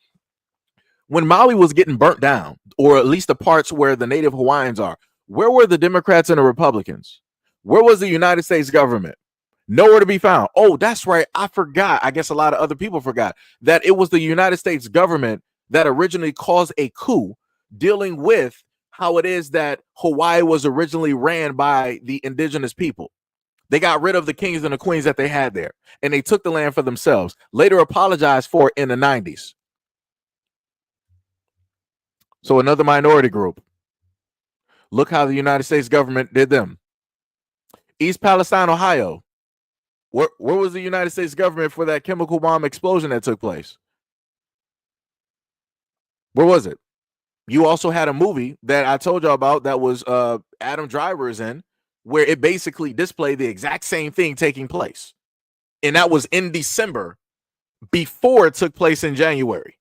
When Maui was getting burnt down, or at least the parts where the native Hawaiians are, where were the Democrats and the Republicans? Where was the United States government? Nowhere to be found. Oh, that's right. I forgot. I guess a lot of other people forgot that it was the United States government that originally caused a coup dealing with how it is that Hawaii was originally ran by the indigenous people. They got rid of the kings and the queens that they had there, and they took the land for themselves. Later apologized for it in the 90s. So another minority group. Look how the United States government did them. East Palestine, Ohio. Where was the United States government for that chemical bomb explosion that took place? Where was it? You also had a movie that I told y'all about that was Adam Driver is in, where it basically displayed the exact same thing taking place. And that was in December before it took place in January.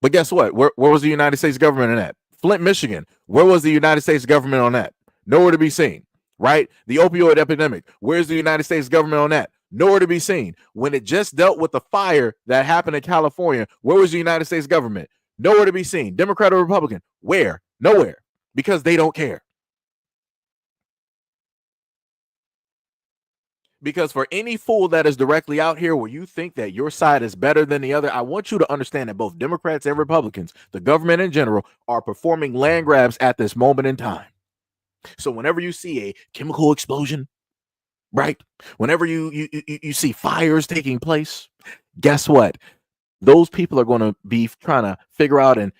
But guess what? Where was the United States government in that? Flint, Michigan. Where was the United States government on that? Nowhere to be seen, right? The opioid epidemic. Where's the United States government on that? Nowhere to be seen. When it just dealt with the fire that happened in California, where was the United States government? Nowhere to be seen. Democrat or Republican? Where? Nowhere. Because they don't care. Because for any fool that is directly out here where you think that your side is better than the other, I want you to understand that both Democrats and Republicans, the government in general, are performing land grabs at this moment in time. So whenever you see a chemical explosion, right? Whenever you see fires taking place, guess what? Those people are going to be trying to figure out and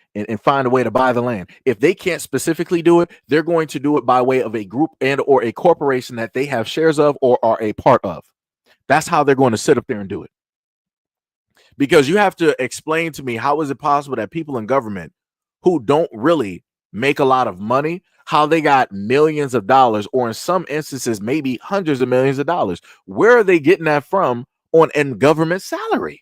find a way to buy the land. If they can't specifically do it, they're going to do it by way of a group and or a corporation that they have shares of or are a part of. That's how they're going to sit up there and do it. Because you have to explain to me, how is it possible that people in government who don't really make a lot of money, how they got millions of dollars, or in some instances, maybe hundreds of millions of dollars? Where are they getting that from on a government salary?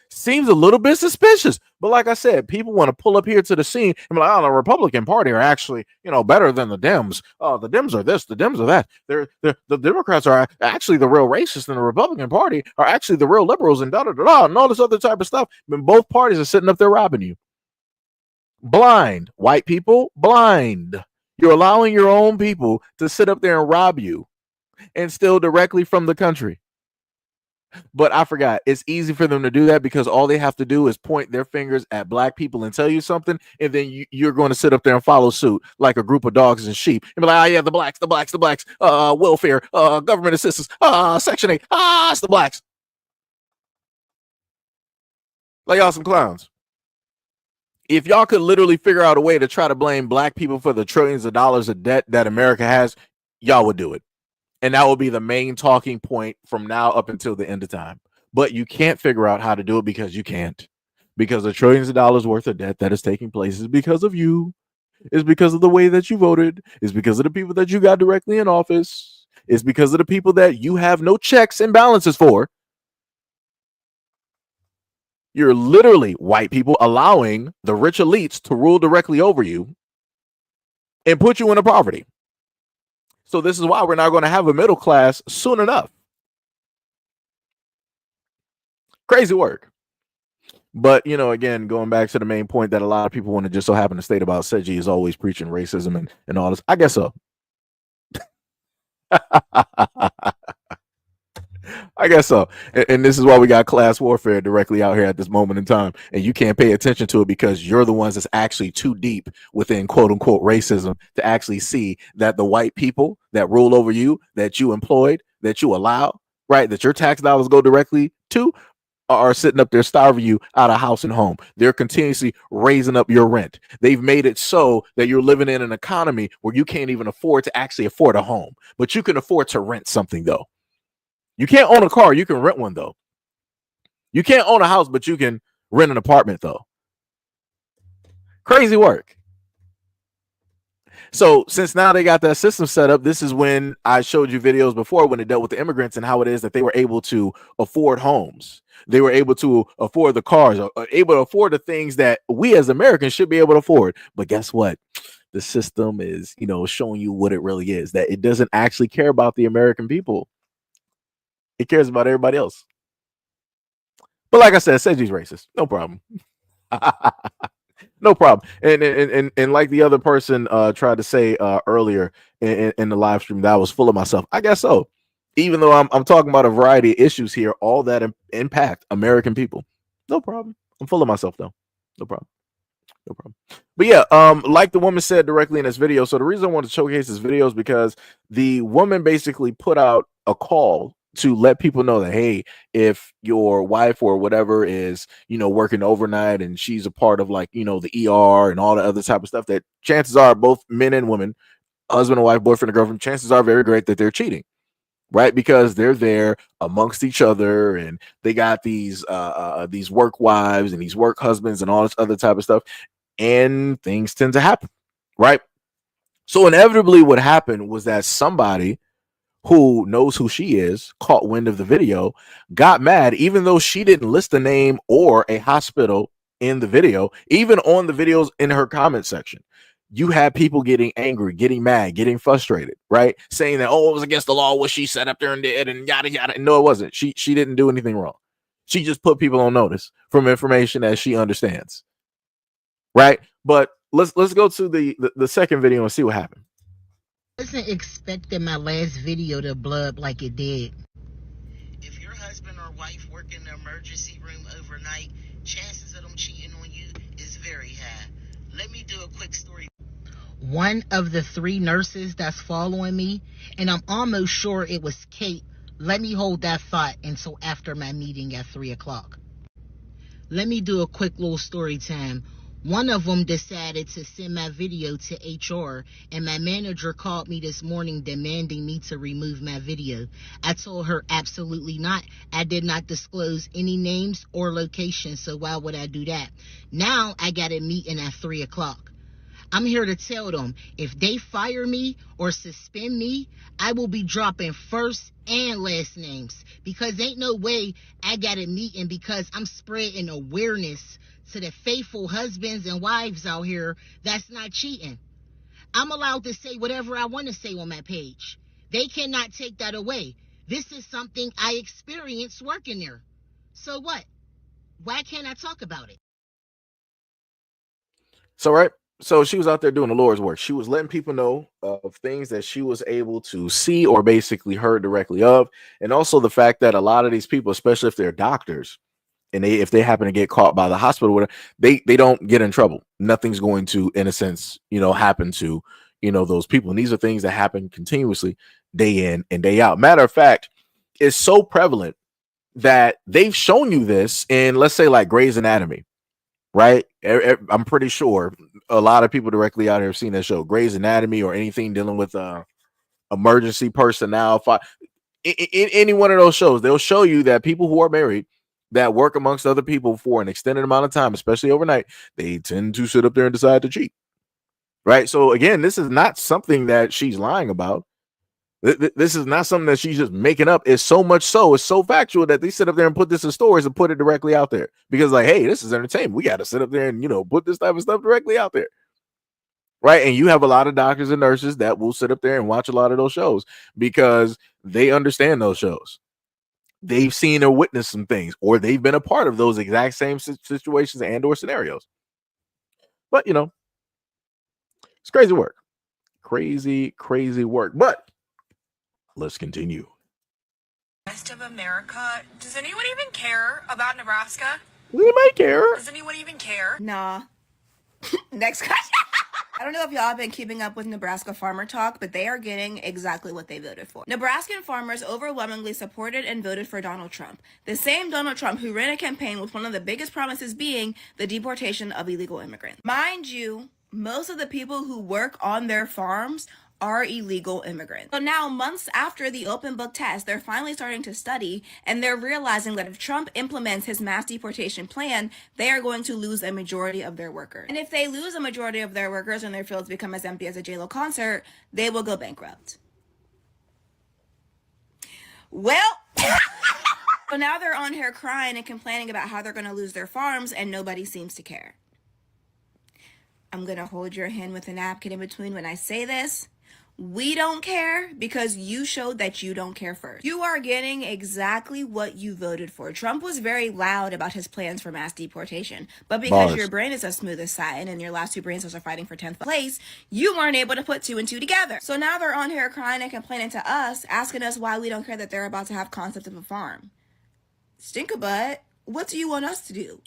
Seems a little bit suspicious. But like I said, people want to pull up here to the scene and be like, oh, the Republican Party are actually, better than the Dems. Oh, the Dems are this, the Dems are that. The Democrats are actually the real racists, and the Republican Party are actually the real liberals, and da-da-da-da, and all this other type of stuff. When both parties are sitting up there robbing you. Blind. White people, blind. You're allowing your own people to sit up there and rob you and steal directly from the country. But I forgot, it's easy for them to do that because all they have to do is point their fingers at black people and tell you something, and then you're going to sit up there and follow suit like a group of dogs and sheep and be like, oh yeah, the blacks, welfare, government assistance, Section 8, it's the blacks. Like y'all some clowns. If y'all could literally figure out a way to try to blame black people for the trillions of dollars of debt that America has, y'all would do it. And that will be the main talking point from now up until the end of time. But you can't figure out how to do it because you can't. Because the trillions of dollars worth of debt that is taking place is because of you. It's because of the way that you voted. It's because of the people that you got directly in office. It's because of the people that you have no checks and balances for. You're literally, white people, allowing the rich elites to rule directly over you and put you into poverty. So this is why we're not going to have a middle class soon enough. Crazy work. But, again, going back to the main point that a lot of people want to just so happen to state about, SEIJI is always preaching racism and all this. I guess so. I guess so. And this is why we got class warfare directly out here at this moment in time. And you can't pay attention to it because you're the ones that's actually too deep within quote unquote racism to actually see that the white people that rule over you, that you employed, that you allow, right, that your tax dollars go directly to, are sitting up there starving you out of house and home. They're continuously raising up your rent. They've made it so that you're living in an economy where you can't even afford to actually afford a home, but you can afford to rent something though. You can't own a car. You can rent one, though. You can't own a house, but you can rent an apartment, though. Crazy work. So since now they got that system set up, this is when I showed you videos before when it dealt with the immigrants and how it is that they were able to afford homes. They were able to afford the cars, or able to afford the things that we as Americans should be able to afford. But guess what? The system is, showing you what it really is, that it doesn't actually care about the American people. It cares about everybody else. But like I said, SEIJI's racist. No problem. No problem. And like the other person tried to say earlier in the live stream, that I was full of myself. I guess so. Even though I'm talking about a variety of issues here, all that impact American people. No problem. I'm full of myself though. No problem. No problem. But yeah, like the woman said directly in this video. So the reason I want to showcase this video is because the woman basically put out a call to let people know that, hey, if your wife or whatever is, working overnight and she's a part of like, the ER and all the other type of stuff, that chances are both men and women, husband and wife, boyfriend and girlfriend, chances are very great that they're cheating. right? Because they're there amongst each other, and they got these work wives and these work husbands and all this other type of stuff, and things tend to happen, right? So inevitably, what happened was that somebody who knows who she is caught wind of the video, got mad, even though she didn't list the name or a hospital in the video, even on the videos in her comment section. You had people getting angry, getting mad, getting frustrated, right? Saying that, oh, it was against the law what she sat up there and did, and yada yada. No, it wasn't. She didn't do anything wrong. She just put people on notice from information that she understands, right? But let's go to the second video and see what happened.
I wasn't expecting my last video to blow up like it did. If your husband or wife work in the emergency room overnight, chances of them cheating on you is very high. Let me do a quick story. One of the 3 nurses that's following me, and I'm almost sure it was Kate. Let me hold that thought until after my meeting at 3 o'clock. Let me do a quick little story time. One of them decided to send my video to HR, and my manager called me this morning demanding me to remove my video. I told her absolutely not. I did not disclose any names or locations, so why would I do that? Now I got a meeting at 3 o'clock. I'm here to tell them if they fire me or suspend me, I will be dropping first and last names, because ain't no way I got a meeting because I'm spreading awareness to the faithful husbands and wives out here that's not cheating. I'm allowed to say whatever I want to say on my page. They cannot take that away. This is something I experienced working there. So what? Why can't I talk about it?
So, right. So she was out there doing the Lord's work. She was letting people know of things that she was able to see or basically heard directly of. And also the fact that a lot of these people, especially if they're doctors, and if they happen to get caught by the hospital, they don't get in trouble. Nothing's going to, in a sense, happen to, those people. And these are things that happen continuously, day in and day out. Matter of fact, it's so prevalent that they've shown you this in, let's say, like Grey's Anatomy, right? I'm pretty sure a lot of people directly out here have seen that show, Grey's Anatomy, or anything dealing with emergency personnel. In any one of those shows, they'll show you that people who are married that work amongst other people for an extended amount of time, especially overnight, they tend to sit up there and decide to cheat, right? So again, this is not something that she's lying about. This is not something that she's just making up. It's so much so, it's so factual that they sit up there and put this in stories and put it directly out there, because like, hey, this is entertainment. We got to sit up there and put this type of stuff directly out there, right? And you have a lot of doctors and nurses that will sit up there and watch a lot of those shows because they understand those shows. They've seen or witnessed some things, or they've been a part of those exact same situations and or scenarios. But it's crazy work. Crazy work. But let's continue.
Rest of America. Does anyone even care about Nebraska?
We might care.
Does anyone even care?
Nah. Next question. I don't know if y'all have been keeping up with Nebraska farmer talk, but they are getting exactly what they voted for. Nebraskan farmers overwhelmingly supported and voted for Donald Trump. The same Donald Trump who ran a campaign with one of the biggest promises being the deportation of illegal immigrants. Mind you, most of the people who work on their farms are illegal immigrants. So now, months after the open book test, they're finally starting to study, and they're realizing that if Trump implements his mass deportation plan, they are going to lose a majority of their workers. And if they lose a majority of their workers and their fields become as empty as a J-Lo concert, they will go bankrupt. Well, so now they're on here crying and complaining about how they're going to lose their farms, and nobody seems to care. I'm going to hold your hand with a napkin in between when I say this. We don't care because you showed that you don't care first. You are getting exactly what you voted for. Trump was very loud about his plans for mass deportation, but because your brain is as smooth as satin and your last 2 brain cells are fighting for 10th place, you weren't able to put 2 and 2 together. So now they're on here crying and complaining to us, asking us why we don't care that they're about to have concept of a farm. Stinkabutt, what do you want us to do?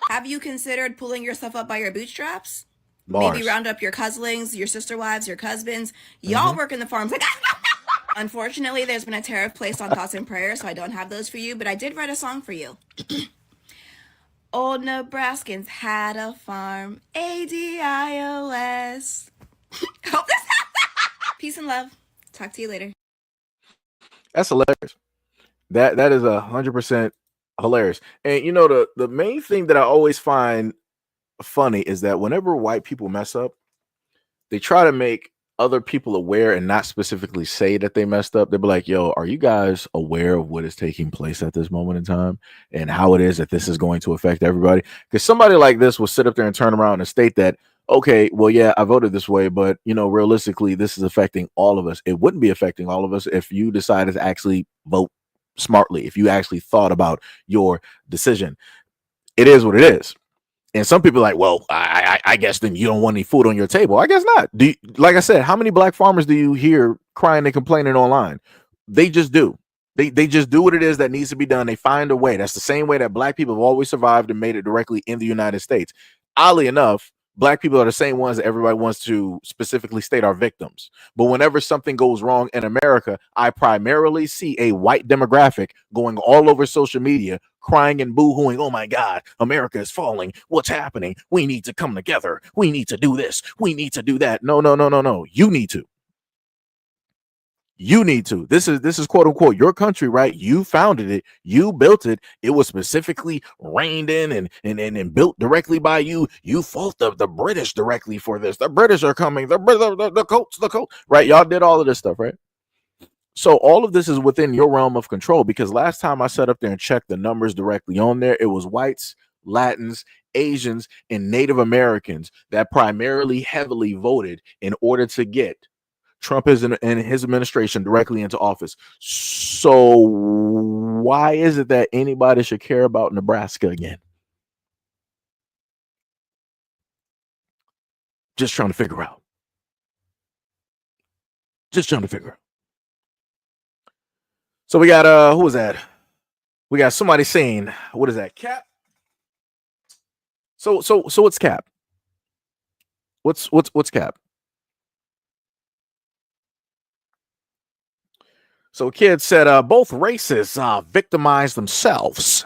Have you considered pulling yourself up by your bootstraps? Maybe round up your couslings, your sister wives, your husbands. Y'all work in the farms. Unfortunately, there's been a tariff placed on thoughts and prayers, so I don't have those for you, but I did write a song for you. Old Nebraskans had a farm, ADIOS. Hope this. Peace and love. Talk to you later.
That's hilarious. That is 100% hilarious. And you know, the main thing that I always find funny is that whenever white people mess up, they try to make other people aware and not specifically say that they messed up. They'll be like, yo, are you guys aware of what is taking place at this moment in time and how it is that this is going to affect everybody? Because somebody like this will sit up there and turn around and state that, okay, well, yeah, I voted this way, but you know, realistically, this is affecting all of us. It wouldn't be affecting all of us if you decided to actually vote smartly, if you actually thought about your decision. It is what it is. And some people are like, well, I guess then you don't want any food on your table. I guess not. Like I said, how many black farmers do you hear crying and complaining online? They just do. They just do what it is that needs to be done. They find a way. That's the same way that black people have always survived and made it directly in the United States. Oddly enough, black people are the same ones that everybody wants to specifically state are victims. But whenever something goes wrong in America, I primarily see a white demographic going all over social media, crying and boo-hooing, oh my God, America is falling. What's happening? We need to come together. We need to do this. We need to do that. No, no, no, no, no. You need to. You need to. This is quote unquote your country, right? You founded it. You built it. It was specifically reigned in and built directly by you. You fought the British directly for this. The British are coming. The coats, right? Y'all did all of this stuff, right? So all of this is within your realm of control, because last time I sat up there and checked the numbers directly on there, it was whites, Latins, Asians, and Native Americans that primarily heavily voted in order to get Trump and his administration directly into office. So why is it that anybody should care about Nebraska again? Just trying to figure out. So we got who was that? We got somebody saying, what is that? Cap. So what's Cap? What's Cap? So a kid said both races victimize themselves.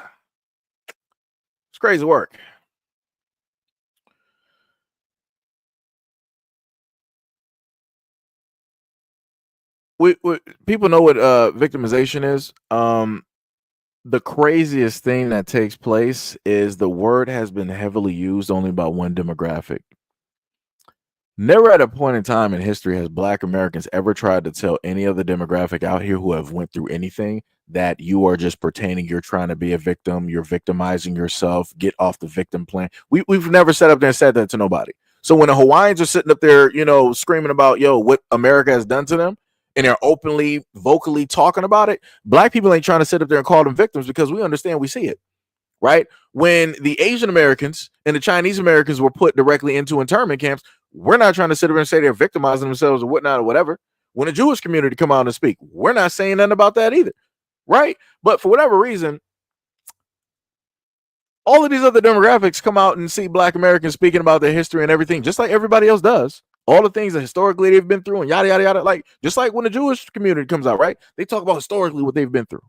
It's crazy work. We people know what victimization is. The craziest thing that takes place is the word has been heavily used only by one demographic. Never at a point in time in history has Black Americans ever tried to tell any other demographic out here who have went through anything that you are just pertaining, you're trying to be a victim, you're victimizing yourself, get off the victim plan. We've never sat up there and said that to nobody. So when the Hawaiians are sitting up there, you know, screaming about, yo, what America has done to them, and they're openly, vocally talking about it, Black people ain't trying to sit up there and call them victims because we understand, we see it. Right? When the Asian Americans and the Chinese Americans were put directly into internment camps, we're not trying to sit there and say they're victimizing themselves or whatnot or whatever. When the Jewish community come out and speak, we're not saying nothing about that either. Right? But for whatever reason, all of these other demographics come out and see Black Americans speaking about their history and everything, just like everybody else does. All the things that historically they've been through and yada, yada, yada. Like, just like when the Jewish community comes out, right? They talk about historically what they've been through.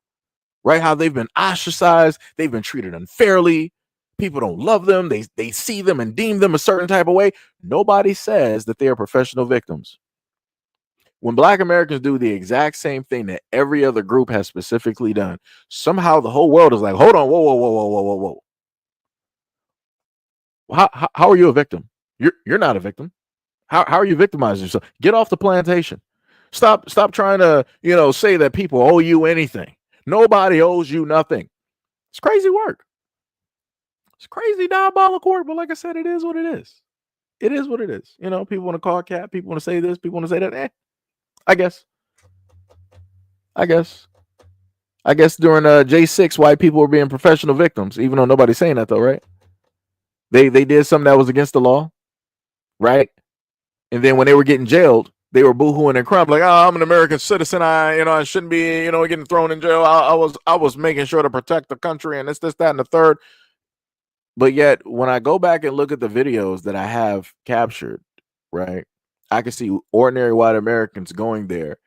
Right? How they've been ostracized, they've been treated unfairly. People don't love them. They see them and deem them a certain type of way. Nobody says that they are professional victims. When Black Americans do the exact same thing that every other group has specifically done, somehow the whole world is like, hold on, whoa. How are you a victim? You're not a victim. How are you victimizing yourself? Get off the plantation. Stop trying to, you know, say that people owe you anything. Nobody owes you nothing. It's crazy work. It's crazy diabolical work, but like I said, it is what it is. It is what it is. You know, people want to call Cap, people want to say this, people want to say that. I guess during J6, white people were being professional victims, even though nobody's saying that though, right? They did something that was against the law, right? And then when they were getting jailed, they were boohooing and crying, like, "Oh, I'm an American citizen. I shouldn't be, getting thrown in jail. I was making sure to protect the country and this, that, and the third." But yet, when I go back and look at the videos that I have captured, right, I can see ordinary white Americans going there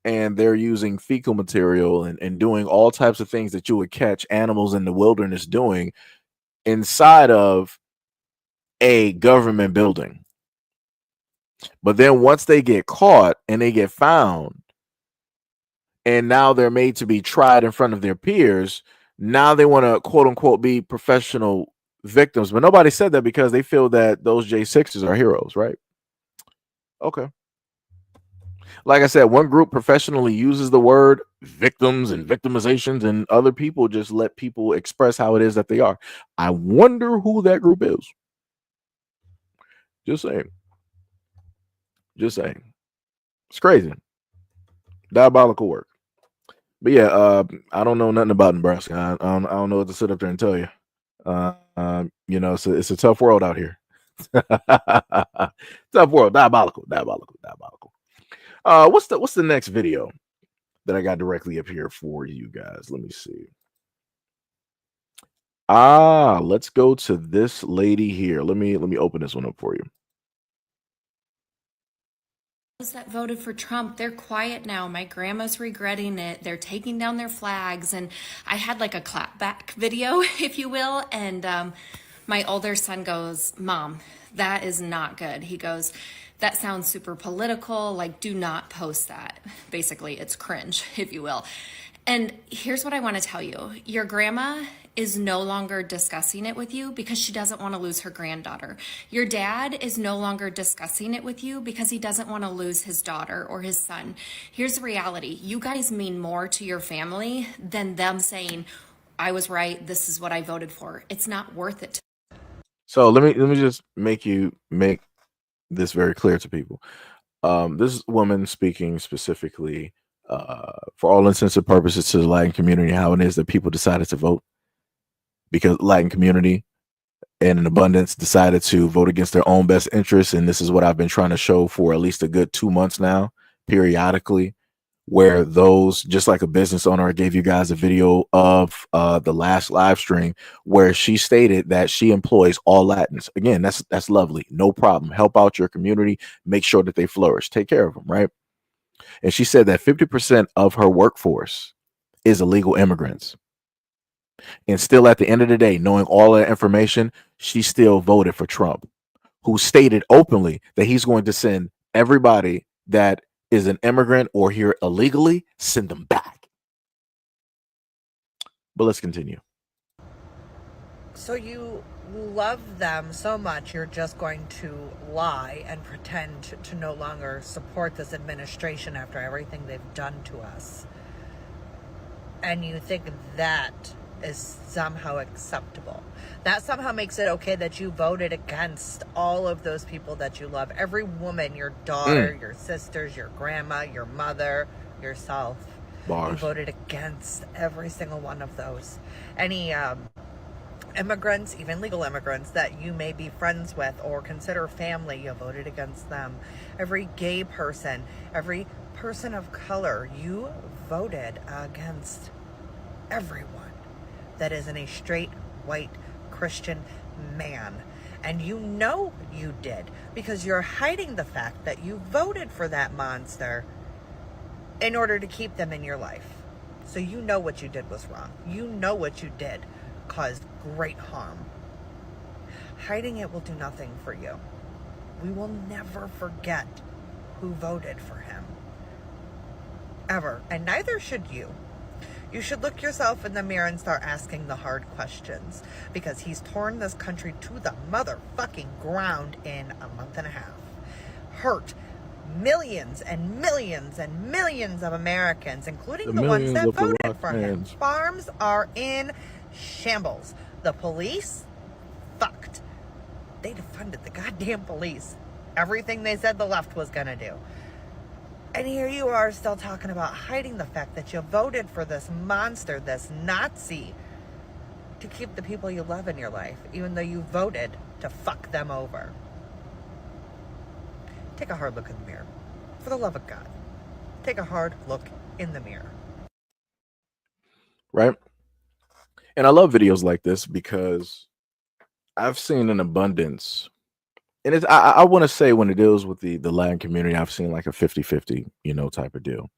and they're using fecal material and doing all types of things that you would catch animals in the wilderness doing inside of a government building. But then once they get caught and they get found, and now they're made to be tried in front of their peers. Now they want to quote unquote be professional victims, but nobody said that because they feel that those J6s are heroes, right? Okay. Like I said, one group professionally uses the word victims and victimizations, and other people just let people express how it is that they are. I wonder who that group is. Just saying. Just saying. It's crazy. Diabolical work. But yeah, I don't know nothing about Nebraska. I don't know what to sit up there and tell you. You know, it's a tough world out here. Tough world. Diabolical. What's the next video that I got directly up here for you guys? Let me see. Let's go to this lady here. Let me open this one up for you.
Those that voted for Trump, they're quiet now. My grandma's regretting it. They're taking down their flags. And I had like a clapback video, if you will. And my older son goes, Mom, that is not good. He goes, that sounds super political. Like, do not post that. Basically, it's cringe, if you will. And here's what I want to tell you. Your grandma is no longer discussing it with you because she doesn't want to lose her granddaughter. Your dad is no longer discussing it with you because he doesn't want to lose his daughter or his son. Here's the reality. You guys mean more to your family than them saying, I was right, this is what I voted for. It's not worth it.
So let me just make this very clear to people. This woman speaking specifically for all intents and purposes to the Latin community, how it is that people decided to vote because Latin community in an abundance decided to vote against their own best interests. And this is what I've been trying to show for at least a good 2 months now, periodically, where those, just like a business owner, I gave you guys a video of the last live stream where she stated that she employs all Latins. Again, that's lovely. No problem. Help out your community. Make sure that they flourish. Take care of them, right? And she said that 50% of her workforce is illegal immigrants. And still at the end of the day, knowing all that information, she still voted for Trump, who stated openly that he's going to send everybody that is an immigrant or here illegally, send them back. But let's continue.
So you love them so much, you're just going to lie and pretend to no longer support this administration after everything they've done to us. And you think that is somehow acceptable. That somehow makes it okay that you voted against all of those people that you love. Every woman, your daughter, your sisters, your grandma, your mother, yourself.
Bars.
You voted against every single one of those. Any immigrants, even legal immigrants that you may be friends with or consider family, you voted against them. Every gay person, every person of color, you voted against everyone that isn't a straight, white, Christian man. And you know you did because you're hiding the fact that you voted for that monster in order to keep them in your life. So you know what you did was wrong. You know what you did caused great harm. Hiding it will do nothing for you. We will never forget who voted for him. Ever. And neither should you. You should look yourself in the mirror and start asking the hard questions because he's torn this country to the motherfucking ground in a month and a half. Hurt millions and millions and millions of Americans, including the ones that voted for him. Farms are in shambles. The police, fucked. They defunded the goddamn police. Everything they said the left was gonna do. And here you are still talking about hiding the fact that you voted for this monster, this Nazi, to keep the people you love in your life, even though you voted to fuck them over. Take a hard look in the mirror. For the love of God, take a hard look in the mirror.
Right? And I love videos like this because I've seen an abundance. And it's, I want to say when it deals with the Latin community, I've seen like a 50-50, type of deal.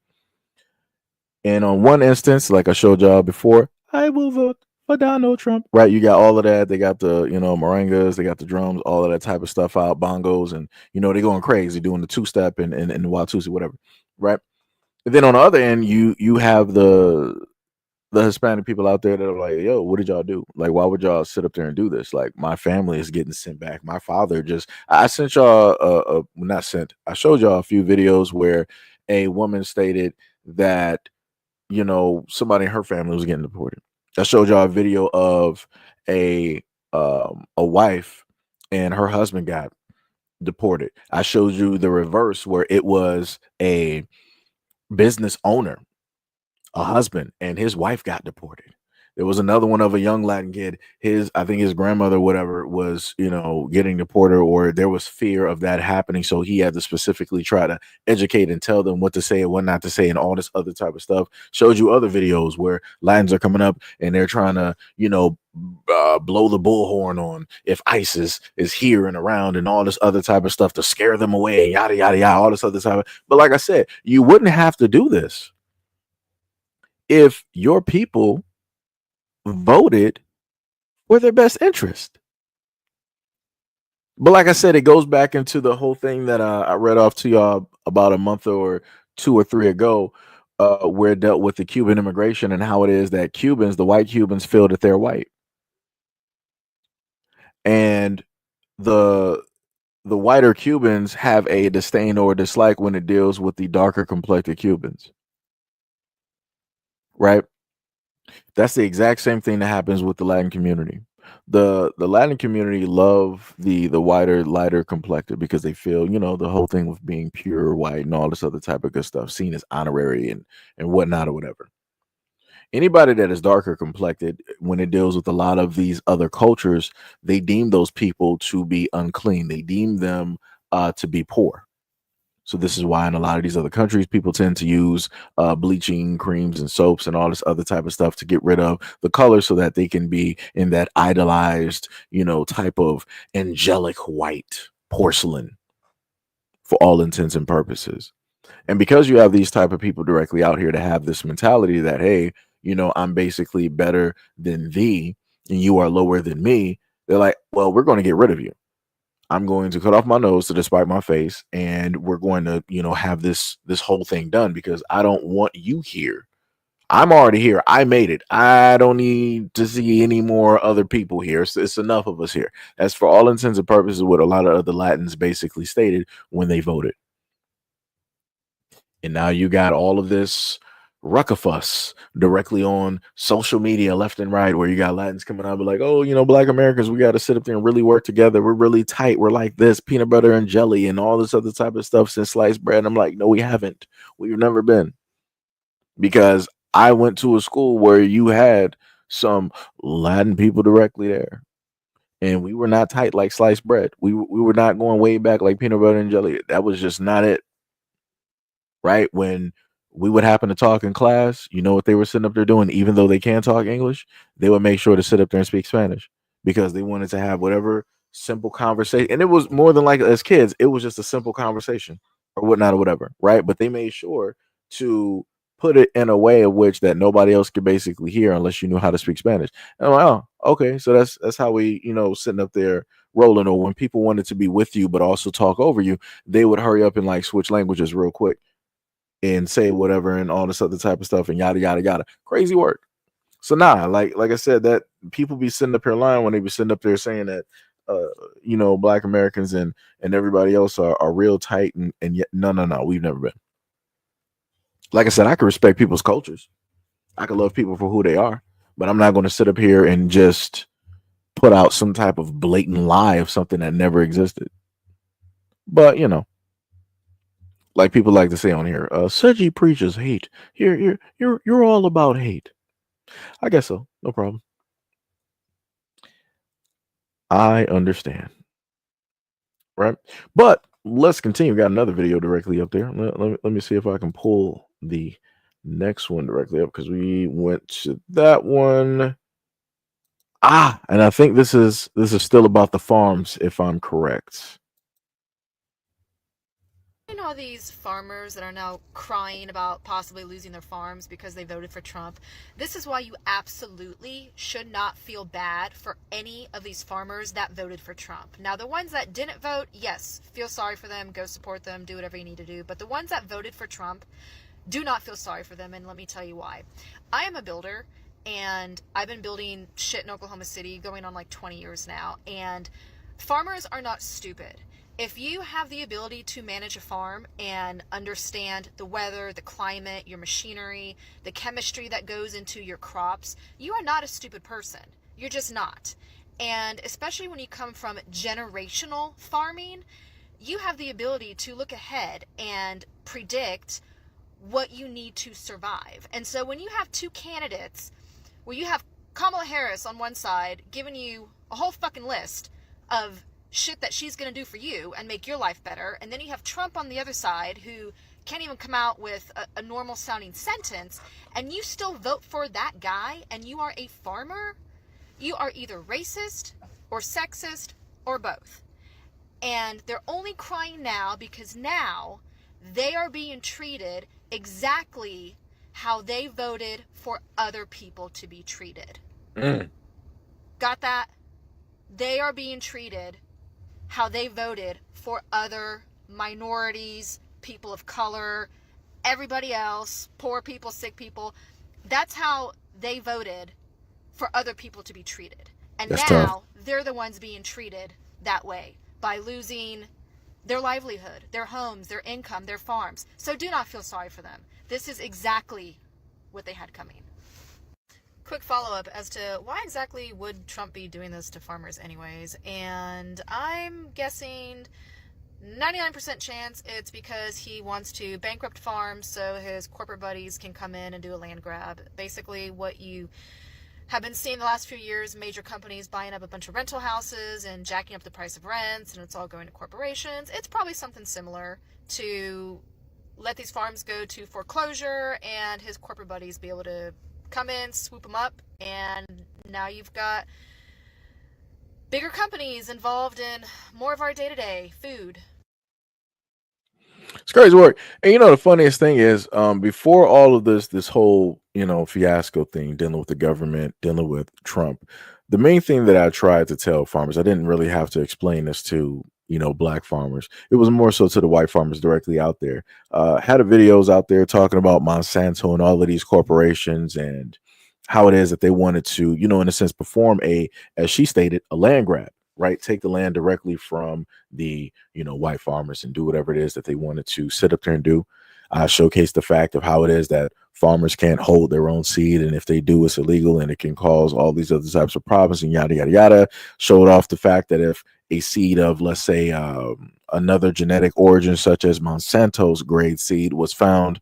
And on one instance, like I showed y'all before, I will vote for Donald Trump. Right? You got all of that. They got the, merengas, they got the drums, all of that type of stuff out, bongos, and they're going crazy doing the two-step and the Watusi, whatever. Right? And then on the other end, you have the Hispanic people out there that are like, yo, what did y'all do? Like, why would y'all sit up there and do this? Like, my family is getting sent back. My father just, I sent y'all, not sent, I showed y'all a few videos where a woman stated that, somebody in her family was getting deported. I showed y'all a video of a wife and her husband got deported. I showed you the reverse where it was a business owner, a husband, and his wife got deported. There was another one of a young Latin kid. I think his grandmother, whatever, was, getting deported, or there was fear of that happening. So he had to specifically try to educate and tell them what to say and what not to say, and all this other type of stuff. Showed you other videos where Latins are coming up and they're trying to, blow the bullhorn on if ISIS is here and around, and all this other type of stuff to scare them away, yada yada yada, all this other type of. But like I said, you wouldn't have to do this if your people voted for their best interest. But like I said, it goes back into the whole thing that I read off to y'all about a month or 2 or 3 ago, where it dealt with the Cuban immigration and how it is that Cubans, the white Cubans, feel that they're white, and the whiter Cubans have a disdain or dislike when it deals with the darker complected Cubans, right? That's the exact same thing that happens with the Latin community. The Latin community love the whiter, lighter complected because they feel, the whole thing with being pure white and all this other type of good stuff, seen as honorary and whatnot or whatever. Anybody that is darker complected, when it deals with a lot of these other cultures, they deem those people to be unclean. They deem them to be poor. So this is why in a lot of these other countries, people tend to use bleaching creams and soaps and all this other type of stuff to get rid of the color so that they can be in that idolized, type of angelic white porcelain for all intents and purposes. And because you have these type of people directly out here to have this mentality that, hey, I'm basically better than thee and you are lower than me, they're like, well, we're going to get rid of you. I'm going to cut off my nose to despite my face, and we're going to, have this whole thing done because I don't want you here. I'm already here. I made it. I don't need to see any more other people here. It's enough of us here. That's for all intents and purposes what a lot of other Latins basically stated when they voted. And now you got all of this ruckafuss directly on social media left and right, where you got Latins coming out, be like, oh, Black Americans, we got to sit up there and really work together. We're really tight. We're like this, peanut butter and jelly and all this other type of stuff since sliced bread. And I'm like, no, we haven't. We've never been. Because I went to a school where you had some Latin people directly there. And we were not tight like sliced bread. We were not going way back like peanut butter and jelly. That was just not it. Right? When we would happen to talk in class, you know what they were sitting up there doing? Even though they can't talk English, they would make sure to sit up there and speak Spanish because they wanted to have whatever simple conversation. And it was more than like, as kids, it was just a simple conversation or whatnot or whatever, right? But they made sure to put it in a way of which that nobody else could basically hear unless you knew how to speak Spanish. And I'm like, oh, okay, so that's how we, sitting up there rolling. Or when people wanted to be with you but also talk over you, they would hurry up and like switch languages real quick and say whatever and all this other type of stuff and yada yada yada. Crazy work. So like I said, that people be sitting up here lying when they be sitting up there saying that Black Americans and everybody else are real tight, and yet no, we've never been. Like I said, I can respect people's cultures. I can love people for who they are, but I'm not going to sit up here and just put out some type of blatant lie of something that never existed. But like people like to say on here, Seji preaches hate. You're all about hate. I guess so. No problem. I understand. Right? But let's continue. We got another video directly up there. Let me see if I can pull the next one directly up because we went to that one. And I think this is still about the farms, if I'm correct.
All these farmers that are now crying about possibly losing their farms because they voted for Trump. This is why you absolutely should not feel bad for any of these farmers that voted for Trump. Now, the ones that didn't vote, yes, feel sorry for them, go support them, do whatever you need to do. But the ones that voted for Trump, Do not feel sorry for them, and let me tell you why. I am a builder, and I've been building shit in Oklahoma City going on like 20 years now, and farmers are not stupid. If you have the ability to manage a farm and understand the weather, the climate, your machinery, the chemistry that goes into your crops, you are not a stupid person. You're just not. And especially when you come from generational farming, you have the ability to look ahead and predict what you need to survive. And so when you have two candidates where you have Kamala Harris on one side giving you a whole fucking list of shit that she's going to do for you and make your life better, and then you have Trump on the other side who can't even come out with a normal sounding sentence, and you still vote for that guy, and you are a farmer, you are either racist or sexist or both. And they're only crying now because now they are being treated exactly how they voted for other people to be treated. Got that? They are being treated how they voted for other minorities, people of color, everybody else, poor people, sick people. That's how they voted for other people to be treated. And
That's
now
tough.
they're the ones being treated that way by losing their livelihood, their homes, their income, their farms. So do not feel sorry for them. This is exactly what they had coming. Quick follow-up as to why exactly would Trump be doing this to farmers anyways? And I'm guessing 99% chance it's because he wants to bankrupt farms so his corporate buddies can come in and do a land grab. Basically what you have been seeing the last few years, major companies buying up a bunch of rental houses and jacking up the price of rents, and it's all going to corporations. It's probably something similar to let these farms go to foreclosure and his corporate buddies be able to come in, swoop them up, and now you've got bigger companies involved in more of our day-to-day food.
It's crazy work. And you know, the funniest thing is, before all of this whole, fiasco thing, dealing with the government, dealing with Trump, the main thing that I tried to tell farmers, I didn't really have to explain this to, black farmers. It was more so to the white farmers directly out there. Had a videos out there talking about Monsanto and all of these corporations and how it is that they wanted to, in a sense, perform as she stated, a land grab, right? Take the land directly from the, white farmers and do whatever it is that they wanted to sit up there and do. I showcased the fact of how it is that farmers can't hold their own seed, and if they do, it's illegal and it can cause all these other types of problems and yada yada yada. Showed off the fact that if a seed of, let's say, another genetic origin such as Monsanto's grade seed was found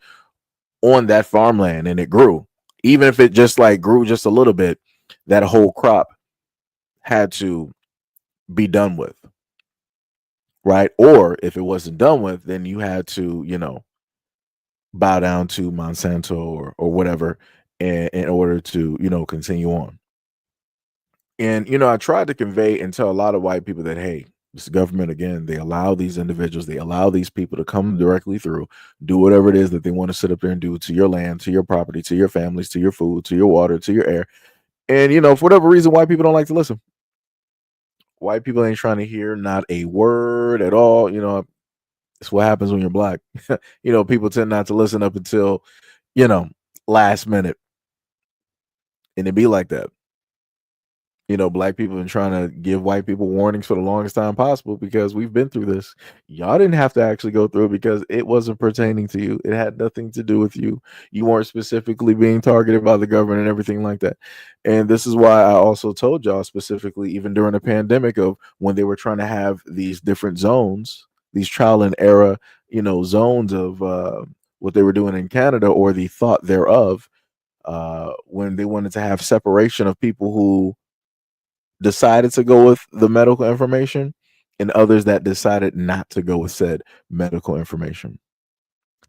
on that farmland and it grew, even if it just like grew just a little bit, that whole crop had to be done with, right? Or if it wasn't done with, then you had to, bow down to Monsanto or whatever in order to, continue on. And, I tried to convey and tell a lot of white people that, hey, this government, again, they allow these individuals, they allow these people to come directly through, do whatever it is that they want to sit up there and do to your land, to your property, to your families, to your food, to your water, to your air. And, for whatever reason, white people don't like to listen. White people ain't trying to hear not a word at all. It's what happens when you're black. People tend not to listen up until, last minute. And it be like that. Black people have been trying to give white people warnings for the longest time possible because we've been through this. Y'all didn't have to actually go through it because it wasn't pertaining to you. It had nothing to do with you. You weren't specifically being targeted by the government and everything like that. And this is why I also told y'all specifically, even during the pandemic, of when they were trying to have these different zones, these trial and error, zones of what they were doing in Canada, or the thought thereof, when they wanted to have separation of people who decided to go with the medical information and others that decided not to go with said medical information.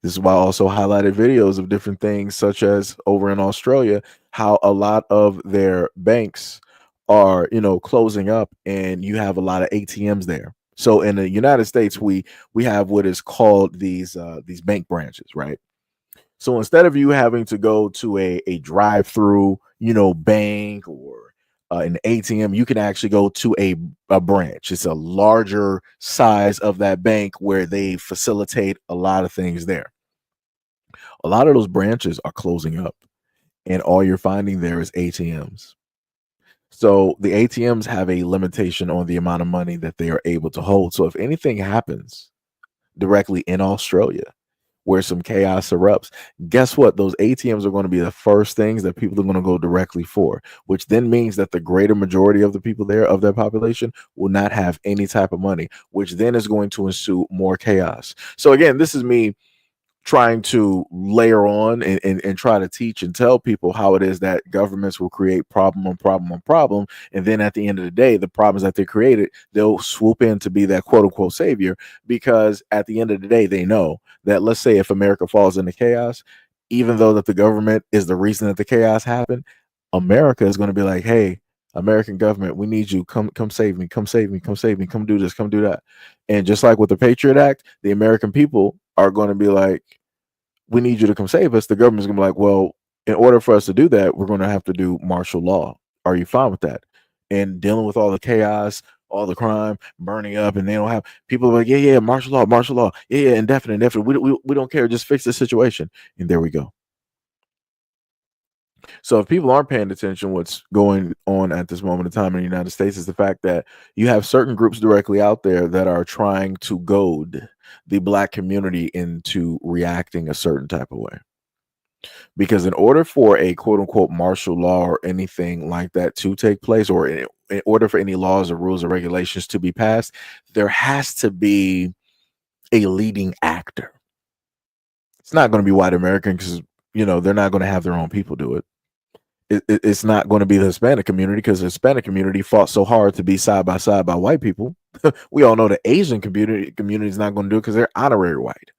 This is why I also highlighted videos of different things, such as over in Australia, how a lot of their banks are, closing up, and you have a lot of ATMs there. So in the United States, we have what is called these bank branches, right? So instead of you having to go to a drive-through, bank or an ATM, you can actually go to a branch. It's a larger size of that bank where they facilitate a lot of things there. a lot of those branches are closing up, and all you're finding there is ATMs. So the ATMs have a limitation on the amount of money that they are able to hold. So if anything happens directly in Australia, where some chaos erupts, guess what? Those ATMs are going to be the first things that people are going to go directly for, which then means that the greater majority of the people there, of their population, will not have any type of money, which then is going to ensue more chaos. So again, this is me trying to layer on and try to teach and tell people how it is that governments will create problem on problem on problem. And then at the end of the day, the problems that they created, they'll swoop in to be that quote unquote savior, because at the end of the day, they know that, let's say if America falls into chaos, even though that the government is the reason that the chaos happened, America is going to be like, hey, American government, we need you. Come save me. Come save me. Come save me. Come do this. Come do that. And just like with the Patriot Act, the American people are going to be like, we need you to come save us. The government's going to be like, well, in order for us to do that, we're going to have to do martial law. Are you fine with that? And dealing with all the chaos, all the crime, burning up, and they don't have people are like, yeah, martial law, yeah, indefinite. We don't care. Just fix the situation. And there we go. So if people aren't paying attention, what's going on at this moment in time in the United States is the fact that you have certain groups directly out there that are trying to goad the Black community into reacting a certain type of way. Because in order for a quote unquote martial law or anything like that to take place, or in order for any laws or rules or regulations to be passed, there has to be a leading actor. It's not going to be white American, because they're not going to have their own people do it. It's not going to be the Hispanic community, because the Hispanic community fought so hard to be side by side by white people. We all know the Asian community is not going to do it because they're honorary white.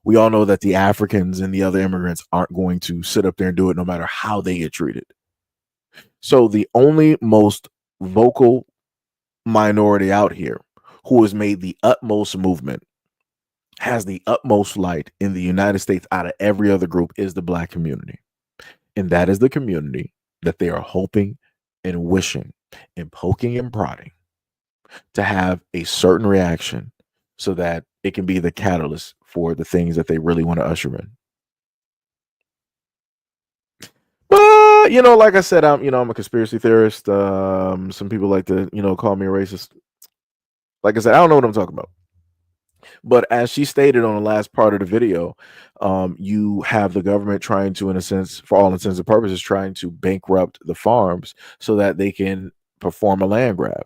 We all know that the Africans and the other immigrants aren't going to sit up there and do it no matter how they get treated. So the only most vocal minority out here who has made the utmost movement, has the utmost light in the United States out of every other group, is the Black community. And that is the community that they are hoping and wishing and poking and prodding to have a certain reaction so that it can be the catalyst for the things that they really want to usher in. But, like I said, I'm a conspiracy theorist. Some people like to, call me a racist. Like I said, I don't know what I'm talking about. But as she stated on the last part of the video, you have the government trying to, in a sense, for all intents and purposes, trying to bankrupt the farms so that they can perform a land grab.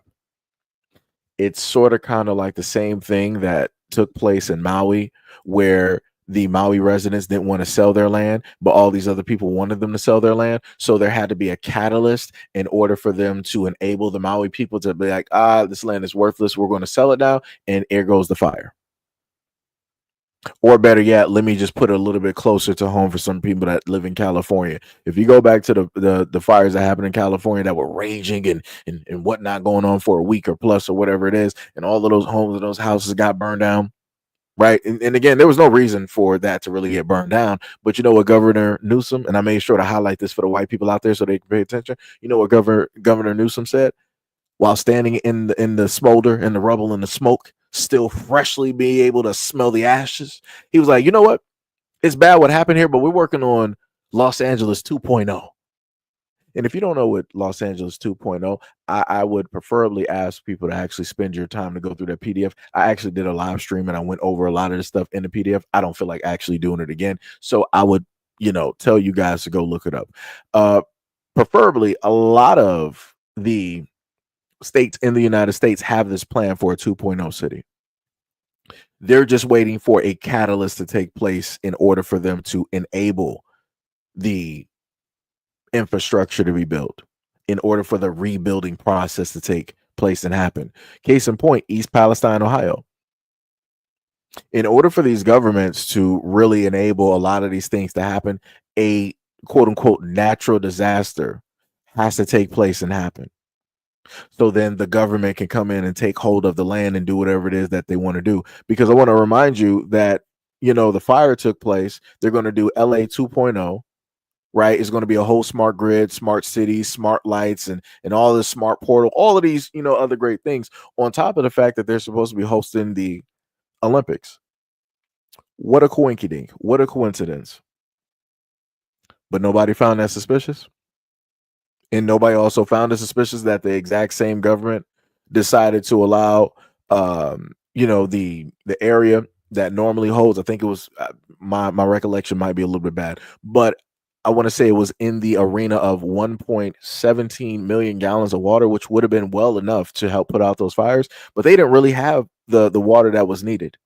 It's sort of kind of like the same thing that took place in Maui, where the Maui residents didn't want to sell their land, but all these other people wanted them to sell their land. So there had to be a catalyst in order for them to enable the Maui people to be like, this land is worthless. We're going to sell it now. And here goes the fire. Or better yet, let me just put it a little bit closer to home for some people that live in California. If you go back to the fires that happened in California that were raging and whatnot going on for a week or plus or whatever it is, and all of those homes and those houses got burned down, right? And again, there was no reason for that to really get burned down. But you know what Governor Newsom, and I made sure to highlight this for the white people out there so they can pay attention. You know what Governor Newsom said? While standing in the smolder and the rubble and the smoke, still freshly be able to smell the ashes, he was like, you know what? It's bad what happened here, but we're working on Los Angeles 2.0. And if you don't know what Los Angeles 2.0, I would preferably ask people to actually spend your time to go through that PDF. I actually did a live stream and I went over a lot of the stuff in the PDF. I don't feel like actually doing it again. So I would, tell you guys to go look it up. Preferably, a lot of the states in the United States have this plan for a 2.0 city. They're just waiting for a catalyst to take place in order for them to enable the infrastructure to be built, in order for the rebuilding process to take place and happen. Case in point, East Palestine, Ohio. In order for these governments to really enable a lot of these things to happen, a quote unquote natural disaster has to take place and happen. So then the government can come in and take hold of the land and do whatever it is that they want to do. Because I want to remind you that, the fire took place. They're going to do LA 2.0, right? It's going to be a whole smart grid, smart cities, smart lights, and all this smart portal, all of these, other great things, on top of the fact that they're supposed to be hosting the Olympics. What a coinkydink. What a coincidence. But nobody found that suspicious. And nobody also found it suspicious that the exact same government decided to allow, the area that normally holds. I think it was my recollection might be a little bit bad, but I want to say it was in the arena of 1.17 million gallons of water, which would have been well enough to help put out those fires. But they didn't really have the water that was needed,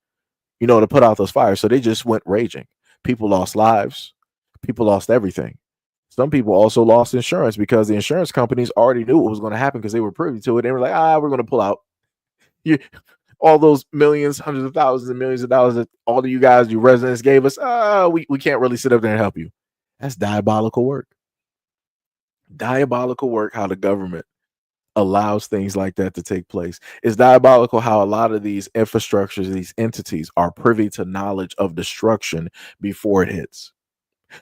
to put out those fires. So they just went raging. People lost lives. People lost everything. Some people also lost insurance because the insurance companies already knew what was going to happen because they were privy to it. They were like, we're going to pull out. You, all those millions, hundreds of thousands and millions of dollars that all of you guys, you residents gave us, we can't really sit up there and help you. That's diabolical work. Diabolical work how the government allows things like that to take place. It's diabolical how a lot of these infrastructures, these entities are privy to knowledge of destruction before it hits,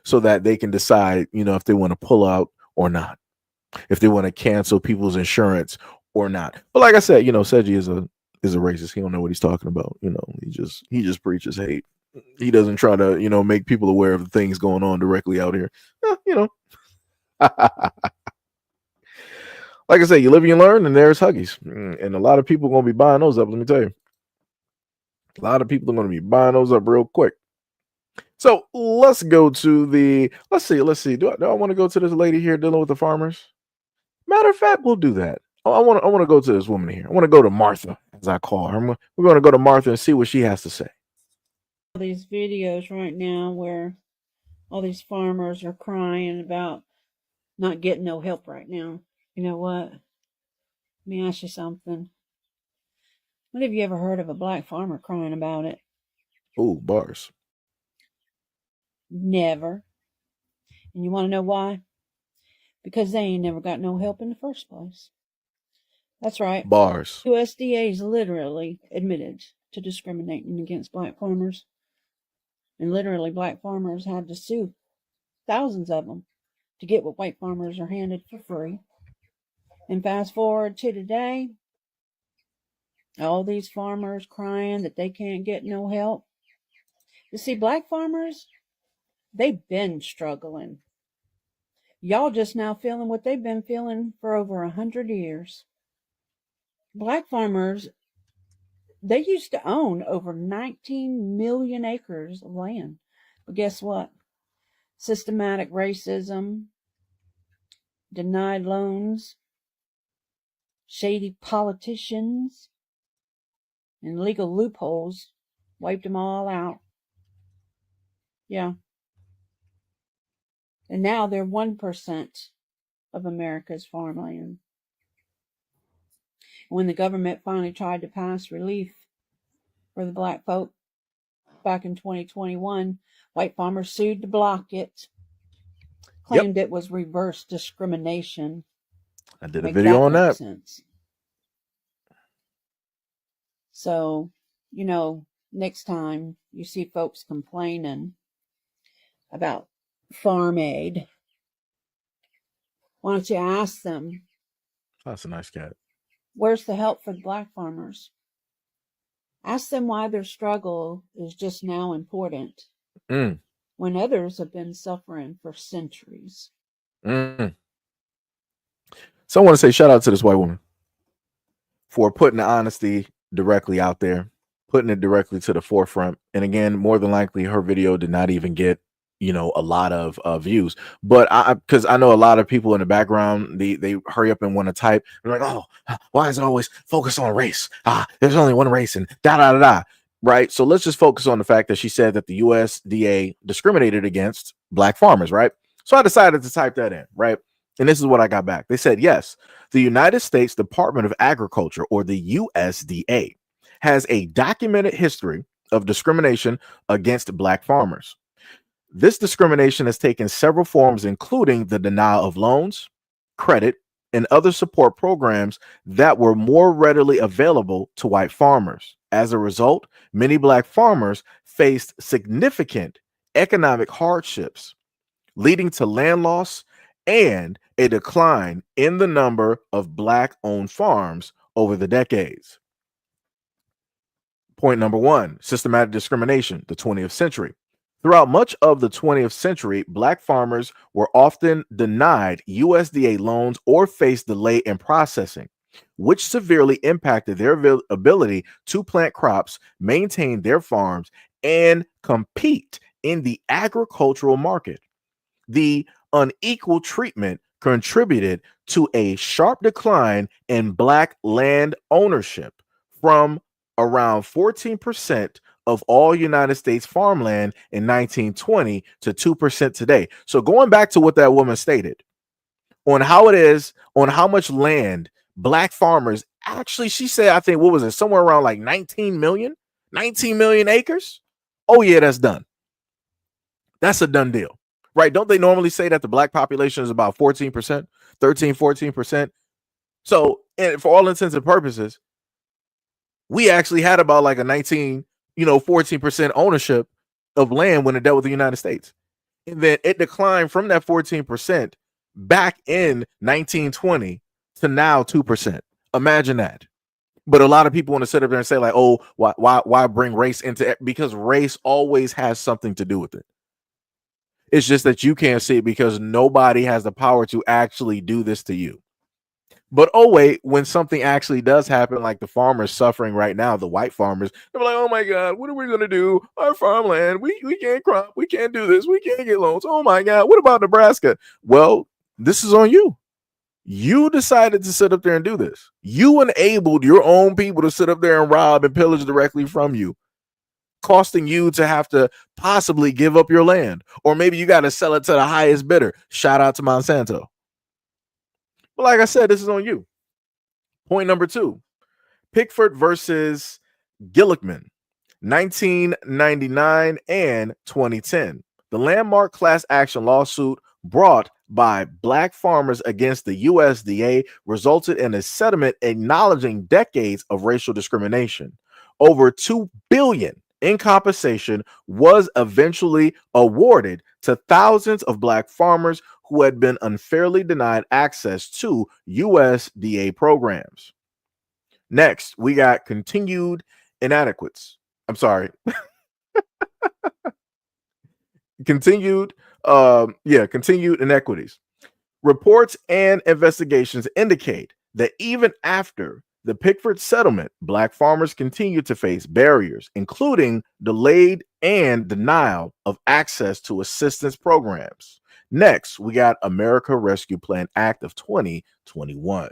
so that they can decide, if they want to pull out or not, if they want to cancel people's insurance or not. But like I said, Seji is a racist. He don't know what he's talking about. He just preaches hate. He doesn't try to, make people aware of the things going on directly out here. Like I said, you live and you learn, and there's Huggies. And a lot of people are going to be buying those up, let me tell you. A lot of people are going to be buying those up real quick. So let's go to let's see. Do I want to go to this lady here dealing with the farmers? Matter of fact, we'll do that. I want to go to this woman here. I want to go to Martha, as I call her. We're going to go to Martha and see what she has to say.
These videos right now where all these farmers are crying about not getting no help right now. You know what? Let me ask you something. When have you ever heard of a black farmer crying about it?
Ooh, bars.
Never. And you want to know why? Because they ain't never got no help in the first place. That's right.
Bars.
USDA's literally admitted to discriminating against black farmers. And literally black farmers had to sue, thousands of them, to get what white farmers are handed for free. And fast forward to today, all these farmers crying that they can't get no help. You see, black farmers, they've been struggling. Y'all just now feeling what they've been feeling for over 100 years. Black farmers, they used to own over 19 million acres of land. But guess what? Systematic racism, denied loans, shady politicians, and legal loopholes wiped them all out. Yeah. And now they're 1% of America's farmland. When the government finally tried to pass relief for the black folk back in 2021, white farmers sued to block it, claimed it was reverse discrimination.
I did a video on that.
Sense. So, next time you see folks complaining about farm aid, why don't you ask them,
that's a nice cat,
where's the help for the black farmers? Ask them why their struggle is just now important when others have been suffering for centuries.
So I want to say shout out to this white woman for putting the honesty directly out there, putting it directly to the forefront. And again, more than likely her video did not even get a lot of views, but because I know a lot of people in the background, they hurry up and want to type. They're like, oh, why is it always focus on race? There's only one race and da da da da. Right. So let's just focus on the fact that she said that the USDA discriminated against black farmers. Right. So I decided to type that in. Right. And this is what I got back. They said, yes, the United States Department of Agriculture, or the USDA, has a documented history of discrimination against black farmers. This discrimination has taken several forms, including the denial of loans, credit, and other support programs that were more readily available to white farmers. As a result, many black farmers faced significant economic hardships, leading to land loss and a decline in the number of black-owned farms over the decades. Point number one, systematic discrimination, the 20th century. Throughout much of the 20th century, black farmers were often denied USDA loans or faced delay in processing, which severely impacted their ability to plant crops, maintain their farms, and compete in the agricultural market. The unequal treatment contributed to a sharp decline in black land ownership from around 14% of all United States farmland in 1920 to 2% today. So going back to what that woman stated on how it is, on how much land black farmers actually, she said, I think, what was it, somewhere around like 19 million acres. Oh yeah, that's done. That's a done deal, right? Don't they normally say that the black population is about 14%, 13, 14%? So, and for all intents and purposes, we actually had about like a 19, 14% ownership of land when it dealt with the United States. And then it declined from that 14% back in 1920 to now 2%. Imagine that. But a lot of people want to sit up there and say, like, oh, why bring race into it? Because race always has something to do with it. It's just that you can't see it because nobody has the power to actually do this to you. But oh wait, when something actually does happen, like the farmers suffering right now, the white farmers, they're like, oh my God, what are we gonna do? Our farmland, we can't crop, we can't do this, we can't get loans. Oh my God, what about Nebraska? Well, this is on you. You decided to sit up there and do this. You enabled your own people to sit up there and rob and pillage directly from you, costing you to have to possibly give up your land. Or maybe you got to sell it to the highest bidder. Shout out to Monsanto. But like I said, this is on you. Point number 2, Pickford versus Gillickman, 1999 and 2010. The landmark class action lawsuit brought by black farmers against the USDA resulted in a settlement acknowledging decades of racial discrimination. Over $2 billion in compensation was eventually awarded to thousands of black farmers who had been unfairly denied access to USDA programs. Next, we got continued inadequacies. I'm sorry. continued inequities. Reports and investigations indicate that even after the Pickford settlement, black farmers continue to face barriers, including delayed and denial of access to assistance programs. Next, we got America Rescue Plan Act of 2021.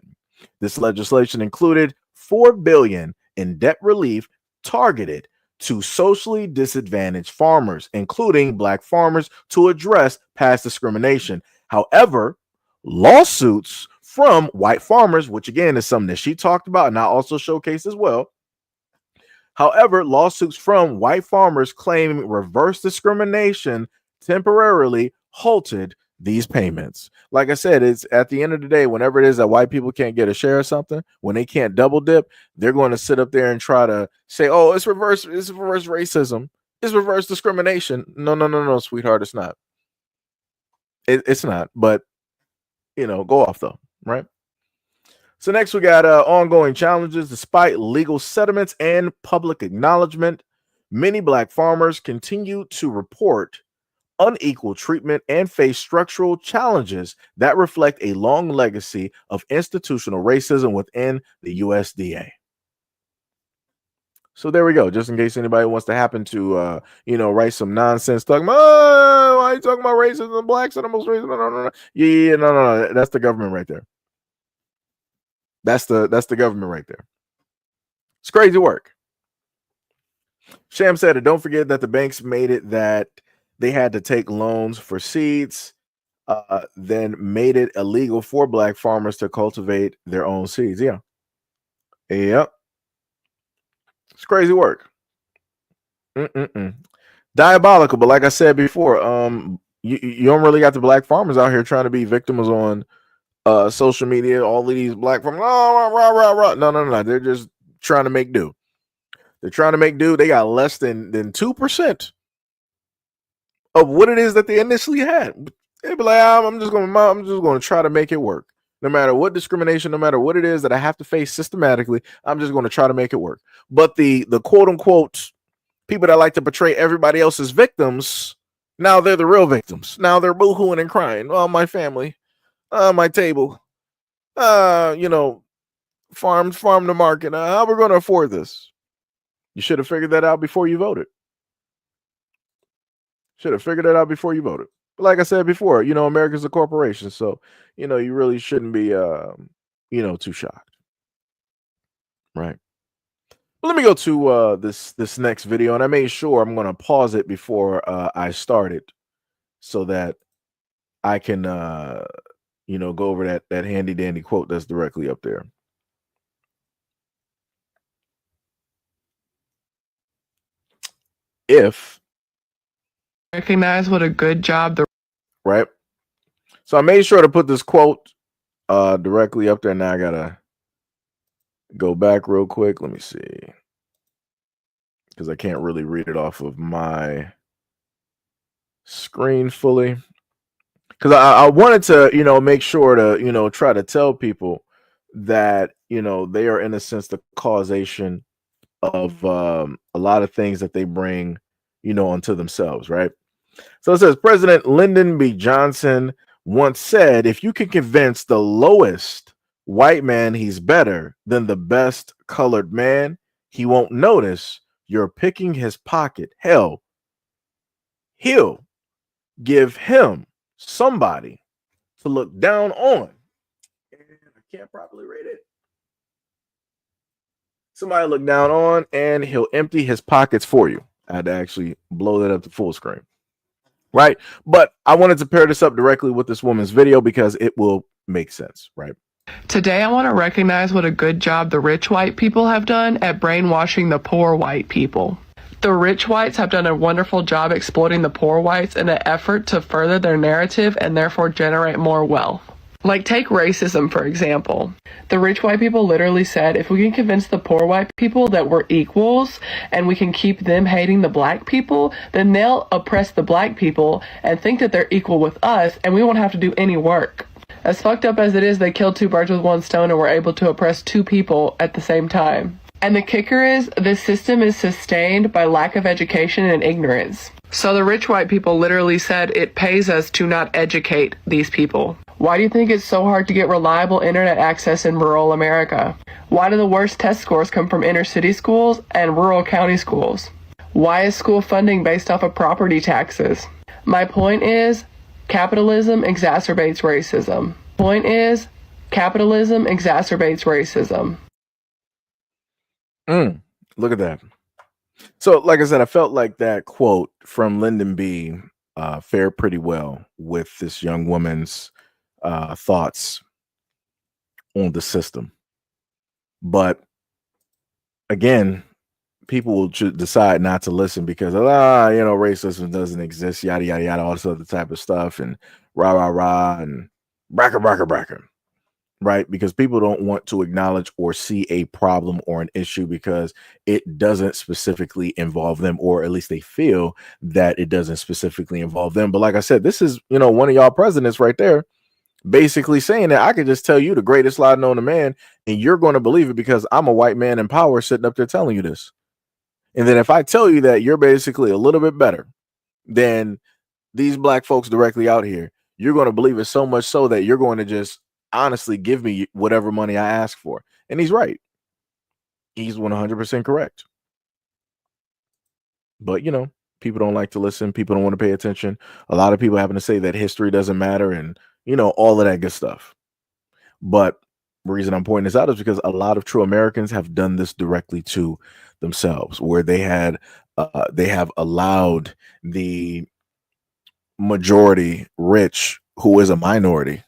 This legislation included $4 billion in debt relief targeted to socially disadvantaged farmers, including black farmers, to address past discrimination. However, lawsuits from white farmers, which again is something that she talked about and I also showcased as well. However, lawsuits from white farmers claiming reverse discrimination temporarily halted these payments. Like I said, it's at the end of the day, whenever it is that white people can't get a share of something, when they can't double dip, they're going to sit up there and try to say, oh, it's reverse racism, it's reverse discrimination. No, sweetheart, it's not. It's not, but go off though, right? So next we got ongoing challenges. Despite legal settlements and public acknowledgement, many black farmers continue to report unequal treatment and face structural challenges that reflect a long legacy of institutional racism within the USDA. So there we go. Just in case anybody wants to happen to, write some nonsense talking about, oh, why are you talking about racism? Blacks are the most racist. No. Yeah, no. That's the government right there. That's the government right there. It's crazy work. Sham said it. Don't forget that the banks made it that they had to take loans for seeds, then made it illegal for black farmers to cultivate their own seeds. Yeah. Yep. It's crazy work. Diabolical. But like I said before, you don't really got the black farmers out here trying to be victims on social media. All of these black farmers, no. They're just trying to make do. They're trying to make do. They got less than 2% of what it is that they initially had. They'd be like, I'm just going to try to make it work. No matter what discrimination, no matter what it is that I have to face systematically, I'm just going to try to make it work. But the quote unquote people that like to portray everybody else as victims, Now they're the real victims. Now they're boohooing and crying. Oh, my family, my table, farm to market. How we're going to afford this? You should have figured that out before you voted. Should have figured that out before you voted. But like I said before, America's a corporation, so you really shouldn't be, too shocked, right? Well, let me go to this next video, and I made sure I'm going to pause it before I start it, so that I can, go over that handy dandy quote that's directly up there. If
recognize what a good job the
right, so I made sure to put this quote directly up there. Now I gotta go back real quick. Let me see, because I can't really read it off of my screen fully. Because I wanted to, make sure to, try to tell people that, they are in a sense the causation of a lot of things that they bring, onto themselves, right? So it says President Lyndon B. Johnson once said, if you can convince the lowest white man he's better than the best colored man, he won't notice you're picking his pocket. Hell, he'll give him somebody to look down on. And I can't properly read it. Somebody look down on, and he'll empty his pockets for you. I had to actually blow that up to full screen. Right? But I wanted to pair this up directly with this woman's video because it will make sense, right?
Today, I want to recognize what a good job the rich white people have done at brainwashing the poor white people. The rich whites have done a wonderful job exploiting the poor whites in an effort to further their narrative and therefore generate more wealth. Like, take racism, for example. The rich white people literally said, if we can convince the poor white people that we're equals and we can keep them hating the black people, then they'll oppress the black people and think that they're equal with us and we won't have to do any work. As fucked up as it is, they killed two birds with one stone and were able to oppress two people at the same time. And the kicker is, this system is sustained by lack of education and ignorance. So the rich white people literally said it pays us to not educate these people. Why do you think it's so hard to get reliable internet access in rural America? Why do the worst test scores come from inner city schools and rural county schools? Why is school funding based off of property taxes? My point is, capitalism exacerbates racism. Point is, capitalism exacerbates racism.
Look at that. So, like I said, I felt like that quote from Lyndon B. Fared pretty well with this young woman's thoughts on the system. But again, people will decide not to listen because racism doesn't exist, yada yada yada, all this other type of stuff, and rah rah rah and bracker, right? Because people don't want to acknowledge or see a problem or an issue because it doesn't specifically involve them, or at least they feel that it doesn't specifically involve them. But like I said, this is one of y'all presidents right there basically saying that I could just tell you the greatest lie known to man and you're going to believe it because I'm a white man in power sitting up there telling you this. And then if I tell you that you're basically a little bit better than these black folks directly out here, you're going to believe it so much so that you're going to just honestly give me whatever money I ask for. And he's right. He's 100% correct. But people don't like to listen. People don't want to pay attention. A lot of people happen to say that history doesn't matter and all of that good stuff. But the reason I'm pointing this out is because a lot of true Americans have done this directly to themselves, where they have allowed the majority rich, who is a minority,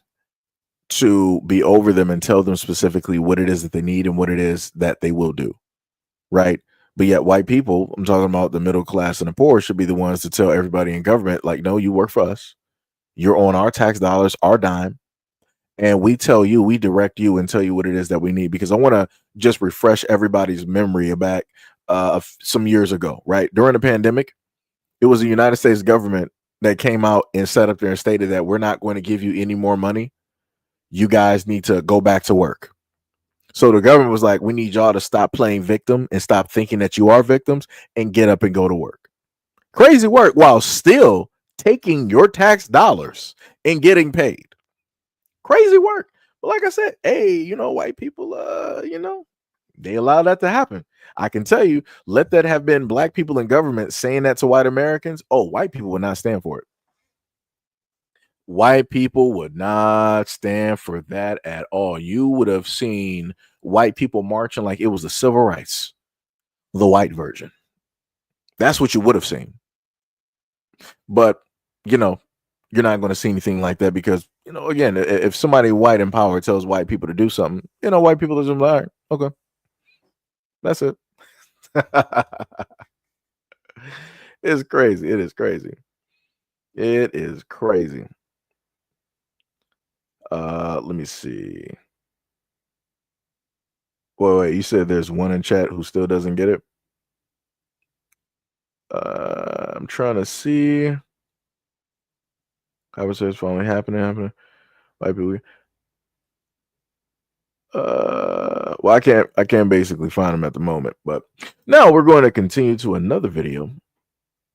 to be over them and tell them specifically what it is that they need and what it is that they will do, right? But yet white people, I'm talking about the middle class and the poor, should be the ones to tell everybody in government, like, no, you work for us. You're on our tax dollars, our dime. And we direct you and tell you what it is that we need. Because I want to just refresh everybody's memory back some years ago, right? During the pandemic, it was the United States government that came out and sat up there and stated that we're not going to give you any more money. You guys need to go back to work. So the government was like, we need y'all to stop playing victim and stop thinking that you are victims and get up and go to work. Crazy work while still taking your tax dollars and getting paid. Crazy work. But like I said, hey, white people, they allow that to happen. I can tell you, let that have been black people in government saying that to white Americans. Oh, white people would not stand for it. White people would not stand for that at all. You would have seen white people marching like it was the civil rights, the white version. That's what you would have seen. But, you're not going to see anything like that because, again, if somebody white in power tells white people to do something, white people are just like, all right, okay. That's it. It's crazy. It is crazy. It is crazy. Let me see. Wait, you said there's one in chat who still doesn't get it? I'm trying to see. Conversations finally happening. White people. Well, I can't basically find them at the moment, but now we're going to continue to another video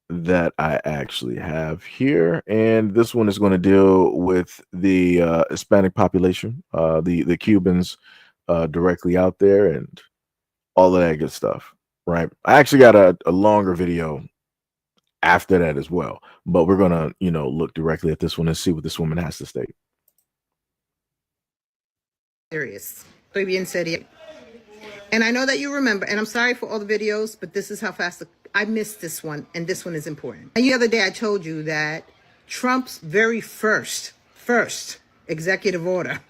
that I actually have here, and this one is going to deal with the Hispanic population, the Cubans directly out there, and all of that good stuff. Right? I actually got a longer video after that as well, but we're gonna look directly at this one and see what this woman has to state.
Serious. Estoy bien seria. And I know that you remember, and I'm sorry for all the videos, but this is how fast I missed this one, and this one is important. And the other day I told you that Trump's very first executive order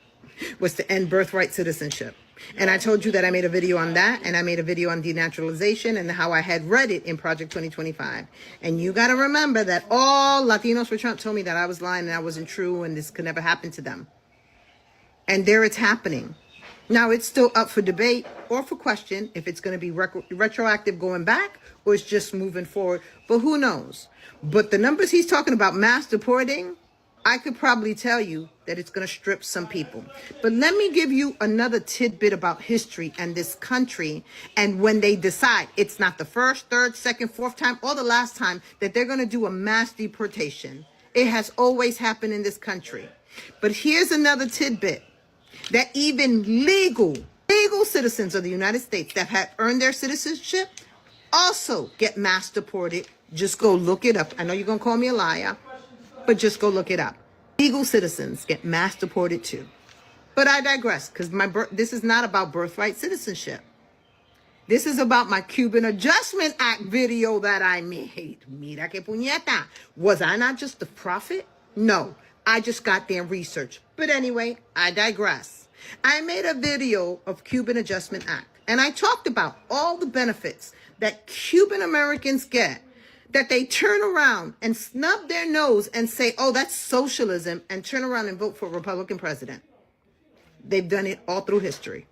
was to end birthright citizenship. And I told you that I made a video on that, and I made a video on denaturalization and how I had read it in Project 2025. And you got to remember that all Latinos for Trump told me that I was lying and I wasn't true and this could never happen to them. And there it's happening. Now, it's still up for debate or for question if it's going to be retroactive going back or it's just moving forward. But who knows? But the numbers he's talking about, mass deporting, I could probably tell you that it's going to strip some people. But let me give you another tidbit about history and this country. And when they decide it's not the first, third, second, fourth time or the last time that they're going to do a mass deportation. It has always happened in this country. But here's another tidbit. That even legal citizens of the United States that have earned their citizenship also get mass deported. Just go look it up. I know you're going to call me a liar, but just go look it up. Legal citizens get mass deported too. But I digress because this is not about birthright citizenship. This is about my Cuban Adjustment Act video that I made. Mira que puñeta. Was I not just the prophet? No, I just got there and researched. But anyway, I digress. I made a video of Cuban Adjustment Act, and I talked about all the benefits that Cuban Americans get, that they turn around and snub their nose and say, oh, that's socialism, and turn around and vote for a Republican president. They've done it all through history.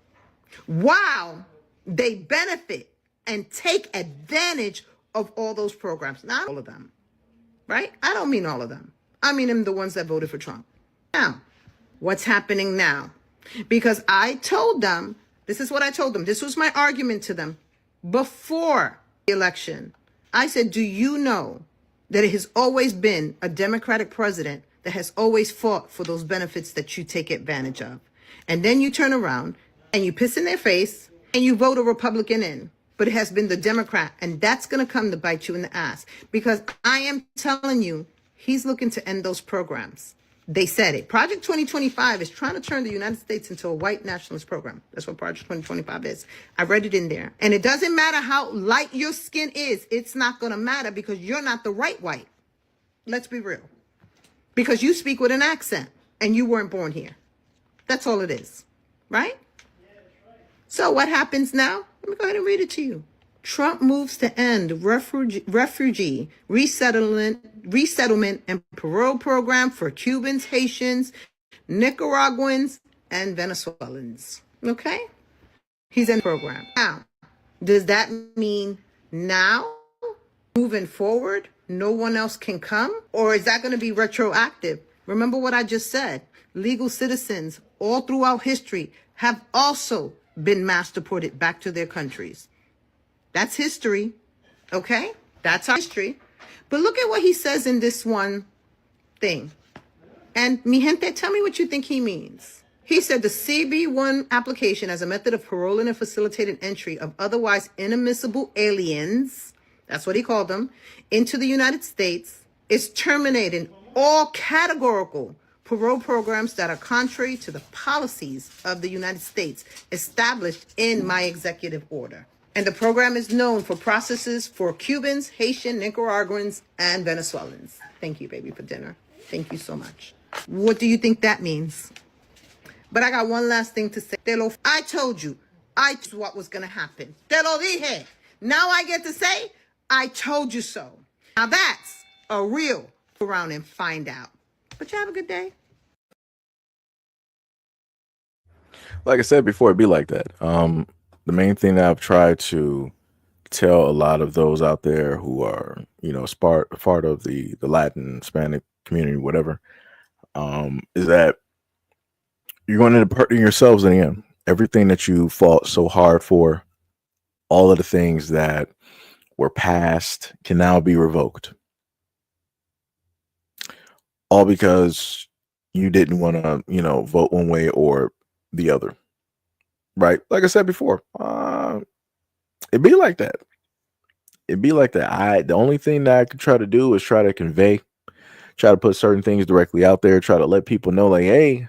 Wow, they benefit and take advantage of all those programs. Not all of them, right? I don't mean all of them. I mean the ones that voted for Trump. Now, what's happening now? Because I told them, this is what I told them. This was my argument to them before the election. I said, do you know that it has always been a Democratic president that has always fought for those benefits that you take advantage of? And then you turn around and you piss in their face and you vote a Republican in. But it has been the Democrat, and that's going to come to bite you in the ass. Because I am telling you, he's looking to end those programs. They said it. Project 2025 is trying to turn the United States into a white nationalist program. That's what Project 2025 is. I read it in there. And it doesn't matter how light your skin is. It's not going to matter because you're not the right white. Let's be real. Because you speak with an accent and you weren't born here. That's all it is. Right? So what happens now? Let me go ahead and read it to you. Trump moves to end refugee resettlement and parole program for Cubans, Haitians, Nicaraguans, and Venezuelans. Okay? He's in the program. Now, does that mean now, moving forward, no one else can come? Or is that going to be retroactive? Remember what I just said. Legal citizens all throughout history have also been mass deported back to their countries. That's history, okay? That's our history. But look at what he says in this one thing. And mi gente, tell me what you think he means. He said the CB1 application as a method of paroling and facilitating entry of otherwise inadmissible aliens, that's what he called them, into the United States is terminating all categorical parole programs that are contrary to the policies of the United States established in my executive order. And the program is known for processes for Cubans, Haitian, Nicaraguans, and Venezuelans. Thank you, baby, for dinner. Thank you so much. What do you think that means? But I got one last thing to say. I told you. I told you what was going to happen. Te lo dije. Now I get to say, I told you so. Now that's a real go around and find out. But you have a good day.
Like I said before, it'd be like that. The main thing that I've tried to tell a lot of those out there who are, part of the Latin, Hispanic community, whatever, is that you're going to end up hurting yourselves in the end. Everything that you fought so hard for, all of the things that were passed can now be revoked. All because you didn't want to, vote one way or the other. Right? Like I said before, it'd be like that. It'd be like that. The only thing that I could try to do is try to convey, try to put certain things directly out there, try to let people know, like, hey,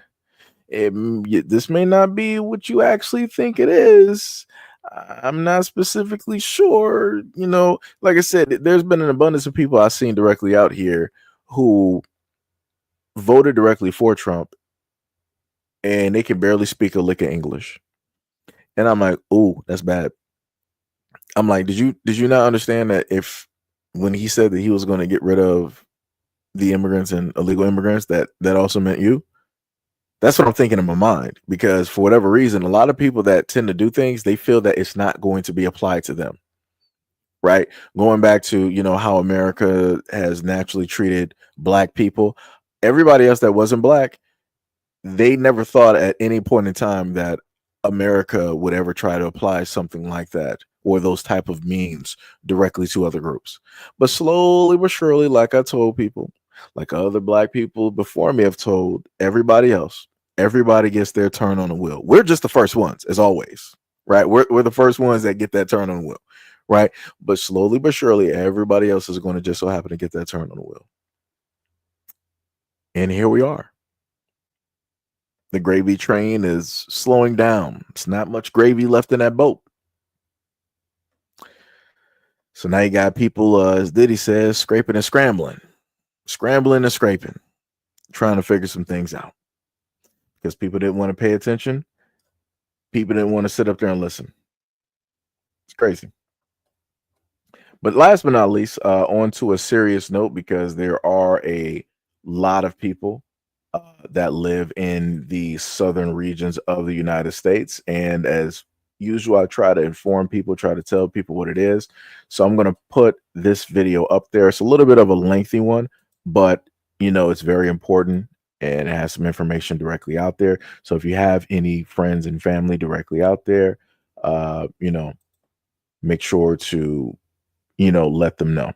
this may not be what you actually think it is. I'm not specifically sure. Like I said, there's been an abundance of people I've seen directly out here who voted directly for Trump and they can barely speak a lick of English. And I'm like, oh, that's bad. I'm like, did you not understand that when he said that he was going to get rid of the immigrants and illegal immigrants, that also meant you? That's what I'm thinking in my mind, because for whatever reason, a lot of people that tend to do things, they feel that it's not going to be applied to them. Right? Going back to, how America has naturally treated black people, everybody else that wasn't black, they never thought at any point in time that America would ever try to apply something like that or those type of means directly to other groups. But slowly but surely, like I told people, like other black people before me have told everybody else, everybody gets their turn on the wheel. We're just the first ones, as always, right? We're the first ones that get that turn on the wheel, right? But slowly but surely, everybody else is going to just so happen to get that turn on the wheel. And here we are. The gravy train is slowing down. It's not much gravy left in that boat. So now you got people, as Diddy says, scraping and scrambling. Scrambling and scraping. Trying to figure some things out. Because people didn't want to pay attention. People didn't want to sit up there and listen. It's crazy. But last but not least, on to a serious note, because there are a lot of people that live in the southern regions of the United States. And as usual, I try to inform people, try to tell people what it is. So I'm going to put this video up there. It's a little bit of a lengthy one, but it's very important and it has some information directly out there. So if you have any friends and family directly out there, make sure to, let them know.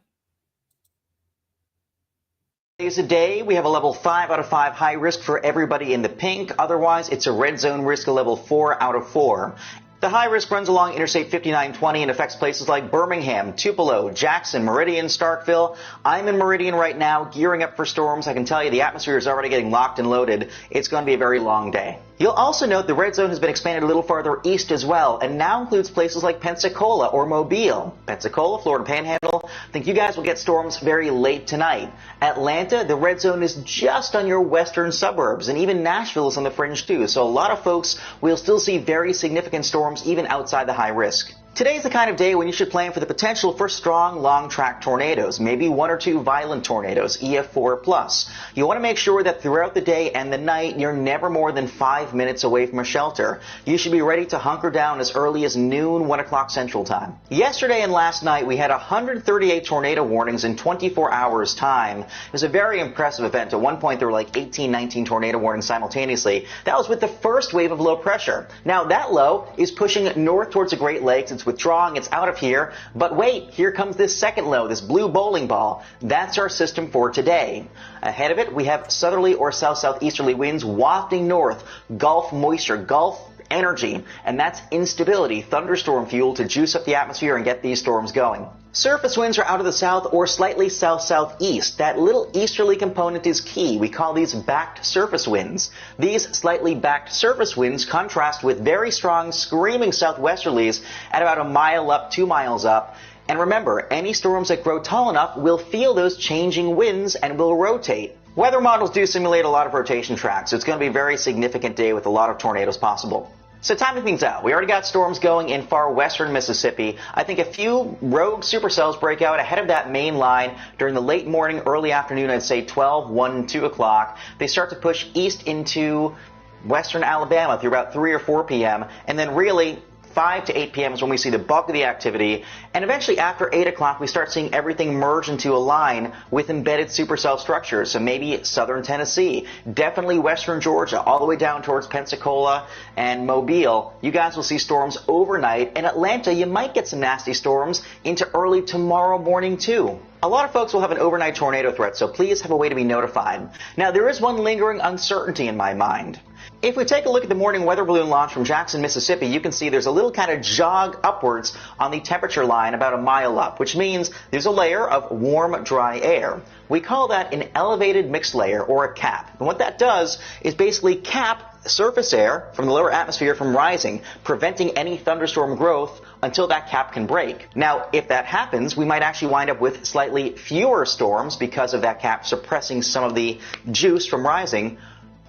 Days a day, we have a level 5 out of 5 high risk for everybody in the pink. Otherwise, it's a red zone risk, a level 4 out of 4. The high risk runs along Interstate 5920 and affects places like Birmingham, Tupelo, Jackson, Meridian, Starkville. I'm in Meridian right now, gearing up for storms. I can tell you the atmosphere is already getting locked and loaded. It's going to be a very long day. You'll also note the red zone has been expanded a little farther east as well, and now includes places like Pensacola or Mobile. Pensacola, Florida Panhandle. I think you guys will get storms very late tonight. Atlanta, the red zone is just on your western suburbs, and even Nashville is on the fringe too. So a lot of folks will still see very significant storms even outside the high risk. Today's the kind of day when you should plan for the potential for strong, long-track tornadoes, maybe 1 or 2 violent tornadoes, EF4+. You want to make sure that throughout the day and the night, you're never more than 5 minutes away from a shelter. You should be ready to hunker down as early as noon, 1 o'clock Central Time. Yesterday and last night, we had 138 tornado warnings in 24 hours' time. It was a very impressive event. At one point, there were like 18, 19 tornado warnings simultaneously. That was with the first wave of low pressure. Now, that low is pushing north towards the Great Lakes. It's It's withdrawing. It's out of here. But wait, here comes this second low, this blue bowling ball. That's our system for today. Ahead of it, we have southerly or south-southeasterly winds wafting north, Gulf moisture, Gulf energy, and that's instability, thunderstorm fuel to juice up the atmosphere and get these storms going. Surface winds are out of the south or slightly south-southeast. That little easterly component is key. We call these backed surface winds. These slightly backed surface winds contrast with very strong screaming southwesterlies at about a mile up, 2 miles up. And remember, any storms that grow tall enough will feel those changing winds and will rotate. Weather models do simulate a lot of rotation tracks, so it's going to be a very significant day with a lot of tornadoes possible. So timing things out, we already got storms going in far western Mississippi. I think a few rogue supercells break out ahead of that main line during the late morning, early afternoon, I'd say 12, 1, 2 o'clock. They start to push east into western Alabama through about 3 or 4 p.m. And then really 5 to 8 p.m. is when we see the bulk of the activity. And eventually after 8 o'clock, we start seeing everything merge into a line with embedded supercell structures. So maybe southern Tennessee, definitely western Georgia, all the way down towards Pensacola and Mobile. You guys will see storms overnight. In Atlanta, you might get some nasty storms into early tomorrow morning too. A lot of folks will have an overnight tornado threat, so please have a way to be notified. Now, there is one lingering uncertainty in my mind. If we take a look at the morning weather balloon launch from Jackson, Mississippi, you can see there's a little kind of jog upwards on the temperature line about a mile up, which means there's a layer of warm, dry air. We call that an elevated mixed layer or a cap. And what that does is basically cap surface air from the lower atmosphere from rising, preventing any thunderstorm growth until that cap can break. Now, if that happens, we might actually wind up with slightly fewer storms because of that cap suppressing some of the juice from rising.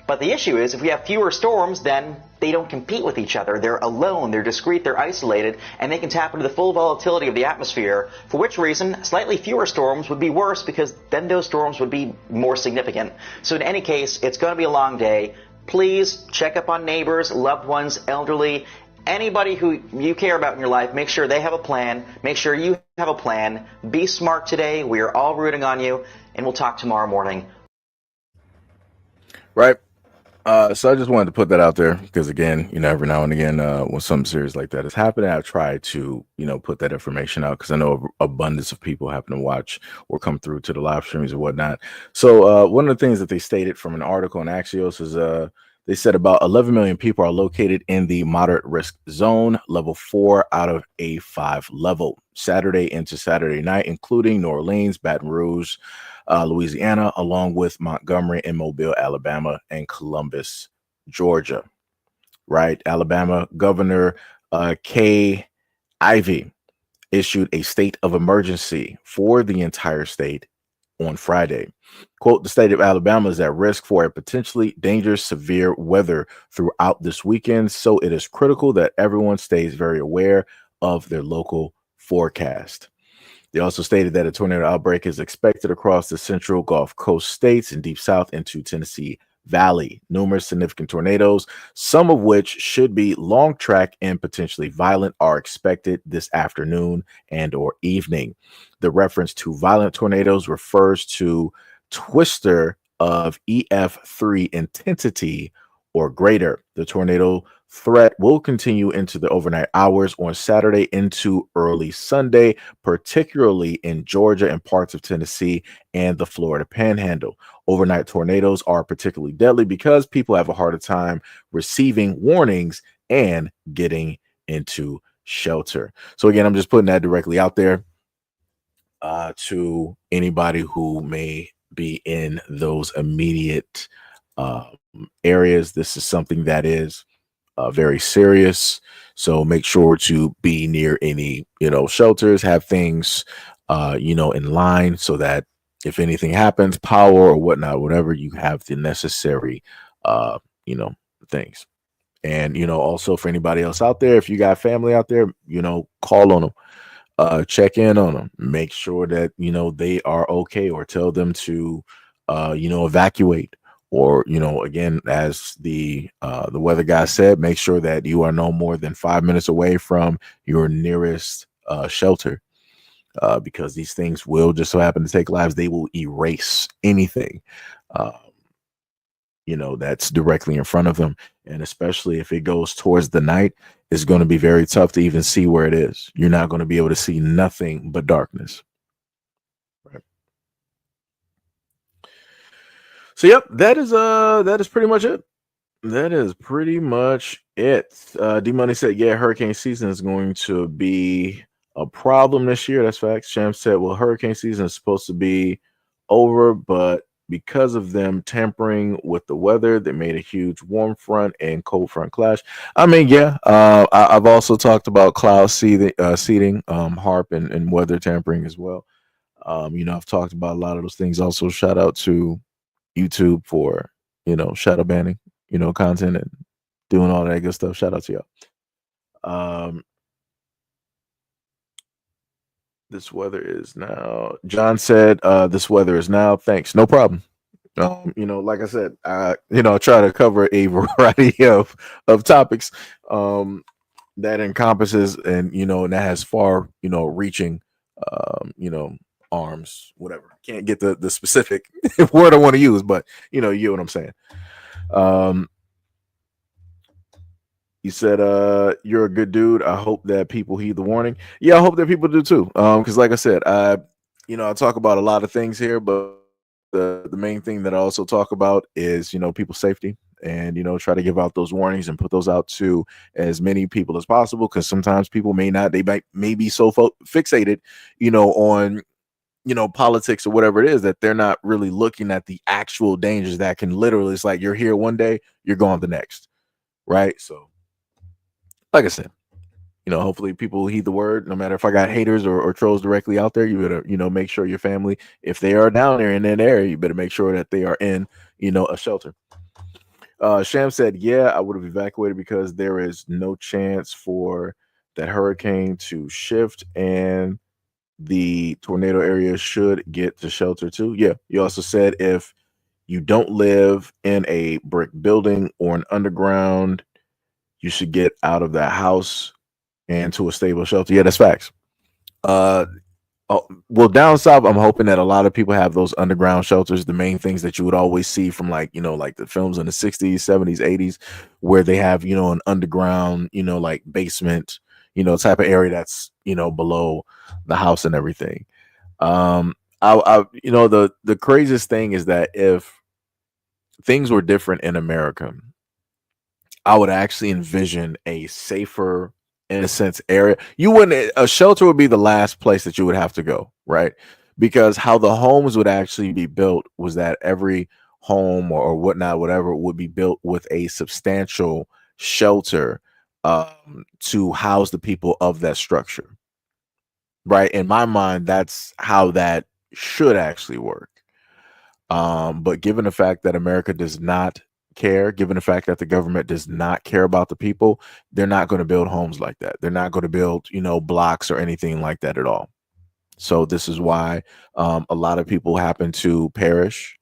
But the issue is, if we have fewer storms, then they don't compete with each other. They're alone, they're discrete, they're isolated, and they can tap into the full volatility of the atmosphere, for which reason slightly fewer storms would be worse because then those storms would be more significant. So in any case, it's going to be a long day. Please check up on neighbors, loved ones, elderly, anybody who you care about in your life. Make sure they have a plan. Make sure you have a plan. Be smart today. We are all rooting on you, and we'll talk tomorrow morning.
Right. So I just wanted to put that out there because, again, every now and again, when something serious like that is happening, I try to, put that information out because I know abundance of people happen to watch or come through to the live streams and whatnot. So one of the things that they stated from an article on Axios is they said about 11 million people are located in the moderate risk zone, level 4 out of a 5 level, Saturday into Saturday night, including New Orleans, Baton Rouge, Louisiana, along with Montgomery and Mobile, Alabama, and Columbus, Georgia. Right. Alabama Governor Kay Ivey issued a state of emergency for the entire state on Friday. Quote, the state of Alabama is at risk for a potentially dangerous severe weather throughout this weekend, so it is critical that everyone stays very aware of their local forecast. They also stated that a tornado outbreak is expected across the central Gulf Coast states and deep south into Tennessee Valley. Numerous significant tornadoes, some of which should be long track and potentially violent, are expected this afternoon and or evening. The reference to violent tornadoes refers to twister of EF3 intensity or greater. The tornado threat will continue into the overnight hours on Saturday into early Sunday, particularly in Georgia and parts of Tennessee and the Florida Panhandle. Overnight tornadoes are particularly deadly because people have a harder time receiving warnings and getting into shelter. So again, I'm just putting that directly out there to anybody who may be in those immediate areas. This is something that is very serious. So make sure to be near any, shelters, have things, in line so that if anything happens, power or whatnot, whatever, you have the necessary, things. And, also for anybody else out there, if you got family out there, call on them, check in on them, make sure that, they are okay, or tell them to, evacuate. Or, again, as the weather guy said, make sure that you are no more than 5 minutes away from your nearest shelter, because these things will just so happen to take lives. They will erase anything that's directly in front of them. And especially if it goes towards the night, it's going to be very tough to even see where it is. You're not going to be able to see nothing but darkness. Right. So yep, that is pretty much it. That is pretty much it. D Money said, yeah, hurricane season is going to be a problem this year. That's facts. Sham said, well, hurricane season is supposed to be over, but because of them tampering with the weather, they made a huge warm front and cold front clash. I mean, yeah, I've also talked about cloud seeding, HARP, and weather tampering as well. I've talked about a lot of those things. Also, shout out to YouTube for shadow banning content and doing all that good stuff. Shout out to y'all. This weather is now. John said, "This weather is now." Thanks, no problem. Like I said, I try to cover a variety of topics that encompasses and that has far reaching arms, whatever. Can't get the specific word I want to use, but you get what I'm saying. You said you're a good dude. I hope that people heed the warning. Yeah, I hope that people do too. Because like I said, I talk about a lot of things here, but the main thing that I also talk about is people's safety, and try to give out those warnings and put those out to as many people as possible, because sometimes people may be so fixated on politics or whatever it is, that they're not really looking at the actual dangers that can literally, it's like you're here one day, you're gone the next, right? So like I said, hopefully people heed the word. No matter if I got haters or trolls directly out there, you better, make sure your family, if they are down there in that area, you better make sure that they are in, a shelter. Sham said, yeah, I would have evacuated because there is no chance for that hurricane to shift, and the tornado area should get to shelter too. Yeah. You also said if you don't live in a brick building or an underground, you should get out of that house and to a stable shelter. Yeah, that's facts. Well, down south, I'm hoping that a lot of people have those underground shelters. The main things that you would always see from like the films in the 60s, 70s, 80s, where they have an underground like basement type of area that's below the house and everything. The craziest thing is that if things were different in America, I would actually envision a safer, in a sense, area. You wouldn't. A shelter would be the last place that you would have to go, right? Because how the homes would actually be built was that every home or whatnot, whatever, would be built with a substantial shelter to house the people of that structure, right? In my mind, that's how that should actually work. But given the fact that America does not care, given the fact that the government does not care about the people, they're not going to build homes like that. They're not going to build, blocks or anything like that at all. So this is why a lot of people happen to perish.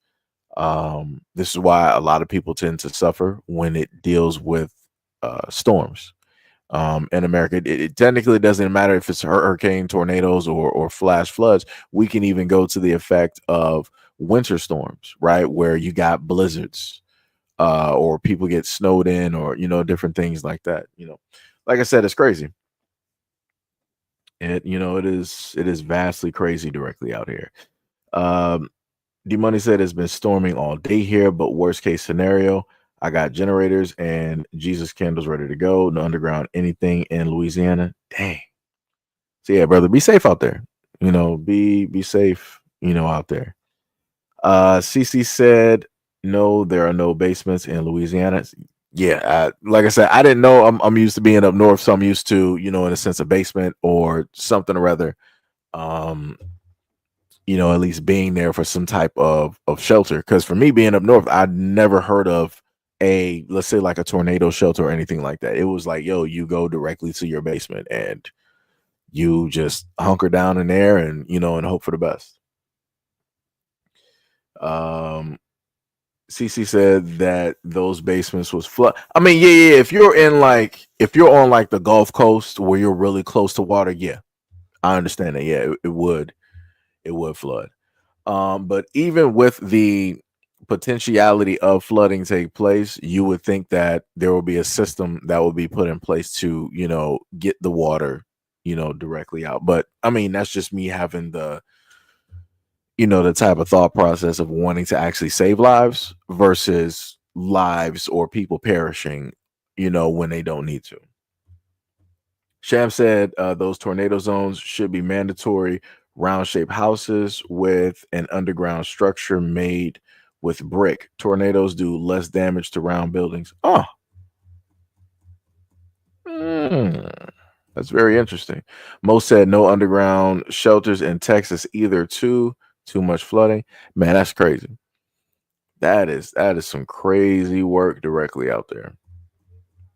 This is why a lot of people tend to suffer when it deals with storms. In America, it technically doesn't matter if it's hurricane, tornadoes, or flash floods. We can even go to the effect of winter storms, right? Where you got blizzards, or people get snowed in, or different things like that. Like I said, it's crazy. It is vastly crazy directly out here. D Money said it's been storming all day here, but worst case scenario, I got generators and Jesus candles ready to go. No underground anything in Louisiana. Dang. So yeah, brother, be safe out there. Be safe. Out there. CC said no, there are no basements in Louisiana. Yeah, like I said, I didn't know. I'm used to being up north, so I'm used to in a sense a basement or something or other. At least being there for some type of shelter. Because for me being up north, I'd never heard of let's say like a tornado shelter or anything like that. It was like, yo, you go directly to your basement and you just hunker down in there and and hope for the best. CC said that those basements was flood. I mean, yeah. If you're on like the Gulf Coast where you're really close to water, yeah, I understand that. Yeah, it would flood. But even with the potentiality of flooding take place, you would think that there will be a system that will be put in place to, get the water, directly out. But I mean, that's just me having the type of thought process of wanting to actually save lives versus lives or people perishing, when they don't need to. Sham said those tornado zones should be mandatory round shaped houses with an underground structure made with brick. Tornadoes do less damage to round buildings. Oh, that's very interesting. Mo said no underground shelters in Texas either. Too much flooding. Man, that's crazy. That is some crazy work directly out there.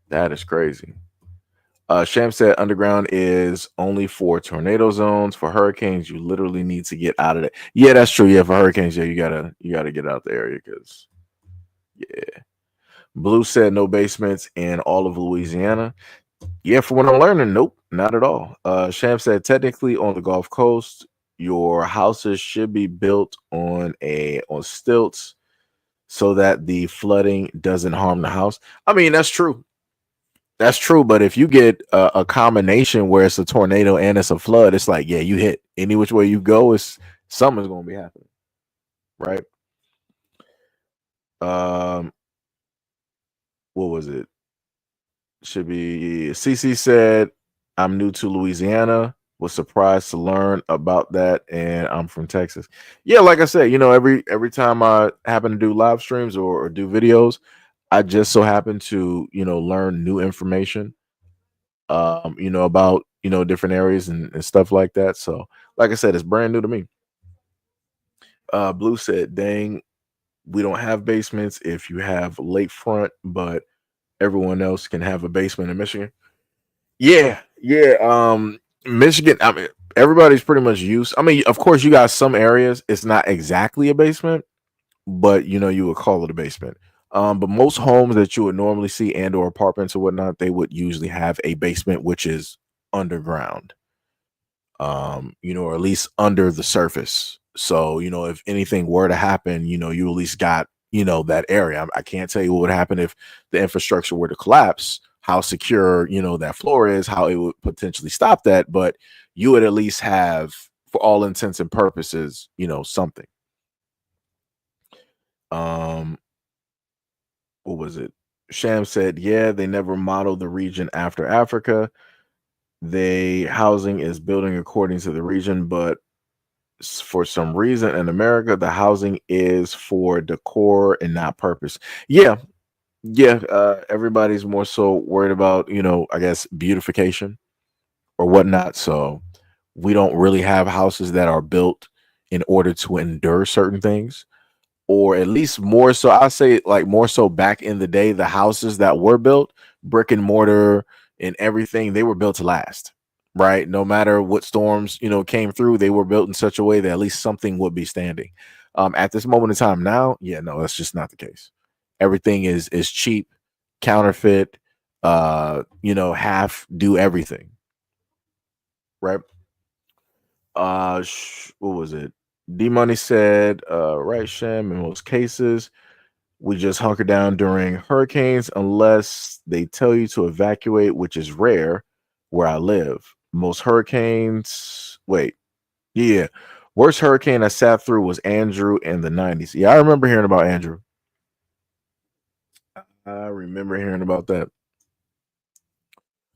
That is crazy. Sham said underground is only for tornado zones. For hurricanes, you literally need to get out of it. Yeah, that's true. Yeah, for hurricanes, yeah, you gotta get out the area because yeah. Blue said no basements in all of Louisiana. Yeah, from what I'm learning, nope, not at all. Sham said technically on the Gulf Coast, your houses should be built on stilts so that the flooding doesn't harm the house. I mean, that's true. That's true, but if you get a combination where it's a tornado and it's a flood, it's like, yeah, you hit any which way you go, it's something's gonna be happening, right? Um, what was it? Should be CC said, I'm new to Louisiana. Was surprised to learn about that, and I'm from Texas. Yeah, like I said, every time I happen to do live streams or do videos, I just so happen to learn new information about different areas and stuff like that. So like I said, it's brand new to me. Blue said, dang, we don't have basements if you have lakefront, but everyone else can have a basement in Michigan. Yeah. Michigan, I mean, everybody's pretty much used. I mean, of course, you got some areas it's not exactly a basement, but you would call it a basement. But most homes that you would normally see and or apartments or whatnot, they would usually have a basement, which is underground. Or at least under the surface. So, if anything were to happen, you at least got, that area. I can't tell you what would happen if the infrastructure were to collapse, how secure, that floor is, how it would potentially stop that, but you would at least have, for all intents and purposes, something. What was it? Sham said, yeah, they never modeled the region after Africa. They housing is building according to the region, but for some reason in America, the housing is for decor and not purpose. Yeah. Everybody's more so worried about, I guess beautification or whatnot. So we don't really have houses that are built in order to endure certain things, or at least more so. I say like more so back in the day, the houses that were built, brick and mortar and everything, they were built to last, right? No matter what storms, came through, they were built in such a way that at least something would be standing. At this moment in time now, yeah, no, that's just not the case. Everything is cheap, counterfeit, half do everything, right? What was it? D Money said, right, Shem, in most cases, we just hunker down during hurricanes unless they tell you to evacuate, which is rare where I live. Most hurricanes, wait, yeah. Worst hurricane I sat through was Andrew in the 90s. Yeah, I remember hearing about Andrew. I remember hearing about that.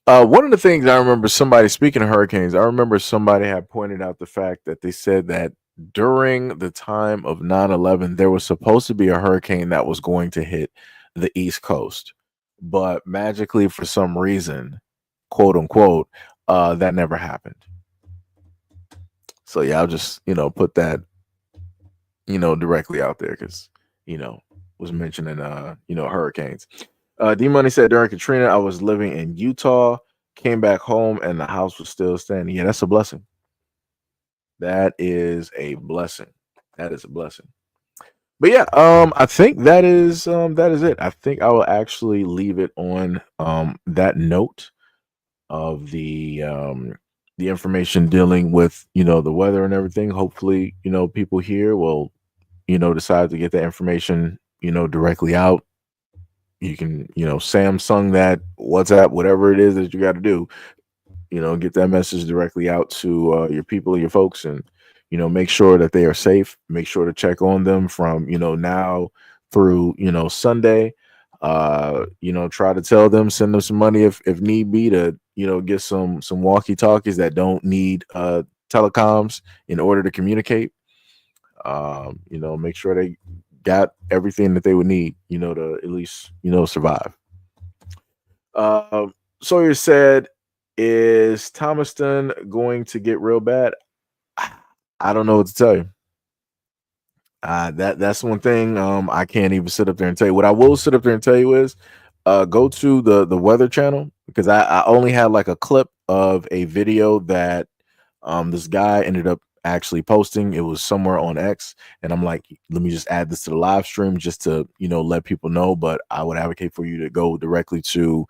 One of the things I remember somebody speaking of hurricanes, I remember somebody had pointed out the fact that they said that during the time of 9/11, there was supposed to be a hurricane that was going to hit the East Coast, but magically, for some reason, quote unquote, that never happened. So yeah, I'll just put that directly out there because was mentioning hurricanes. D Money said during Katrina, I was living in Utah, came back home, and the house was still standing. Yeah, that's a blessing. That is a blessing. That is a blessing. But yeah, I think that is it. I think I will actually leave it on that note of the information dealing with the weather and everything. Hopefully, people here will decide to get that information, directly out, you can, Samsung that, WhatsApp, whatever it is that you got to do, get that message directly out to your people, your folks, and make sure that they are safe. Make sure to check on them from now through Sunday. Try to tell them, send them some money if need be, to get some walkie talkies that don't need telecoms in order to communicate. Make sure they got everything that they would need, to at least survive. Sawyer said, is Thomaston going to get real bad? I don't know what to tell you. That's one thing I can't even sit up there and tell you. What I will sit up there and tell you is go to the Weather Channel, because I only had like a clip of a video that this guy ended up actually posting. It was somewhere on X, and I'm like, let me just add this to the live stream just to let people know. But I would advocate for you to go directly to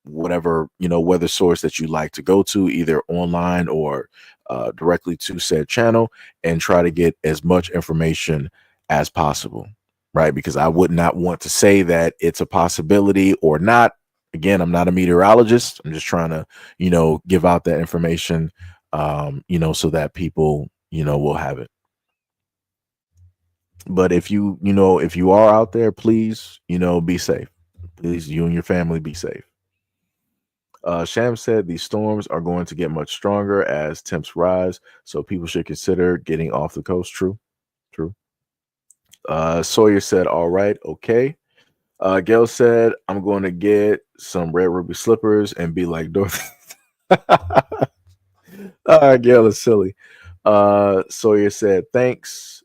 whatever weather source that you like to go to, either online or directly to said channel, and try to get as much information as possible, right? Because I would not want to say that it's a possibility or not. Again, I'm not a meteorologist. I'm just trying to give out that information, so that people will have it. But if you are out there, please be safe. Please, you and your family, be safe. Sham said these storms are going to get much stronger as temps rise, so people should consider getting off the coast. True. Sawyer said, all right, okay. Gail said, I'm going to get some red ruby slippers and be like Dorothy. Gail is silly. Sawyer said, thanks.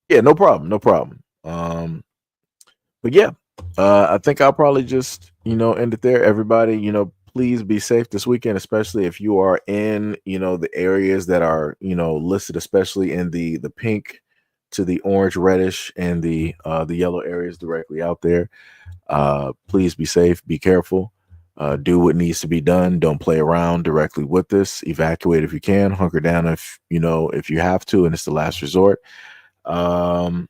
Yeah, no problem. But yeah, I think I'll probably just end it there. Everybody, please be safe this weekend, especially if you are in the areas that are listed, especially in the pink to the orange, reddish, and the yellow areas directly out there. Please be safe, be careful, do what needs to be done. Don't play around directly with this. Evacuate if you can, hunker down if you have to, and it's the last resort. And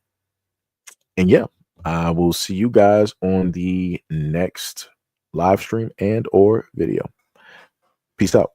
yeah, I will see you guys on the next live stream and or video. Peace out.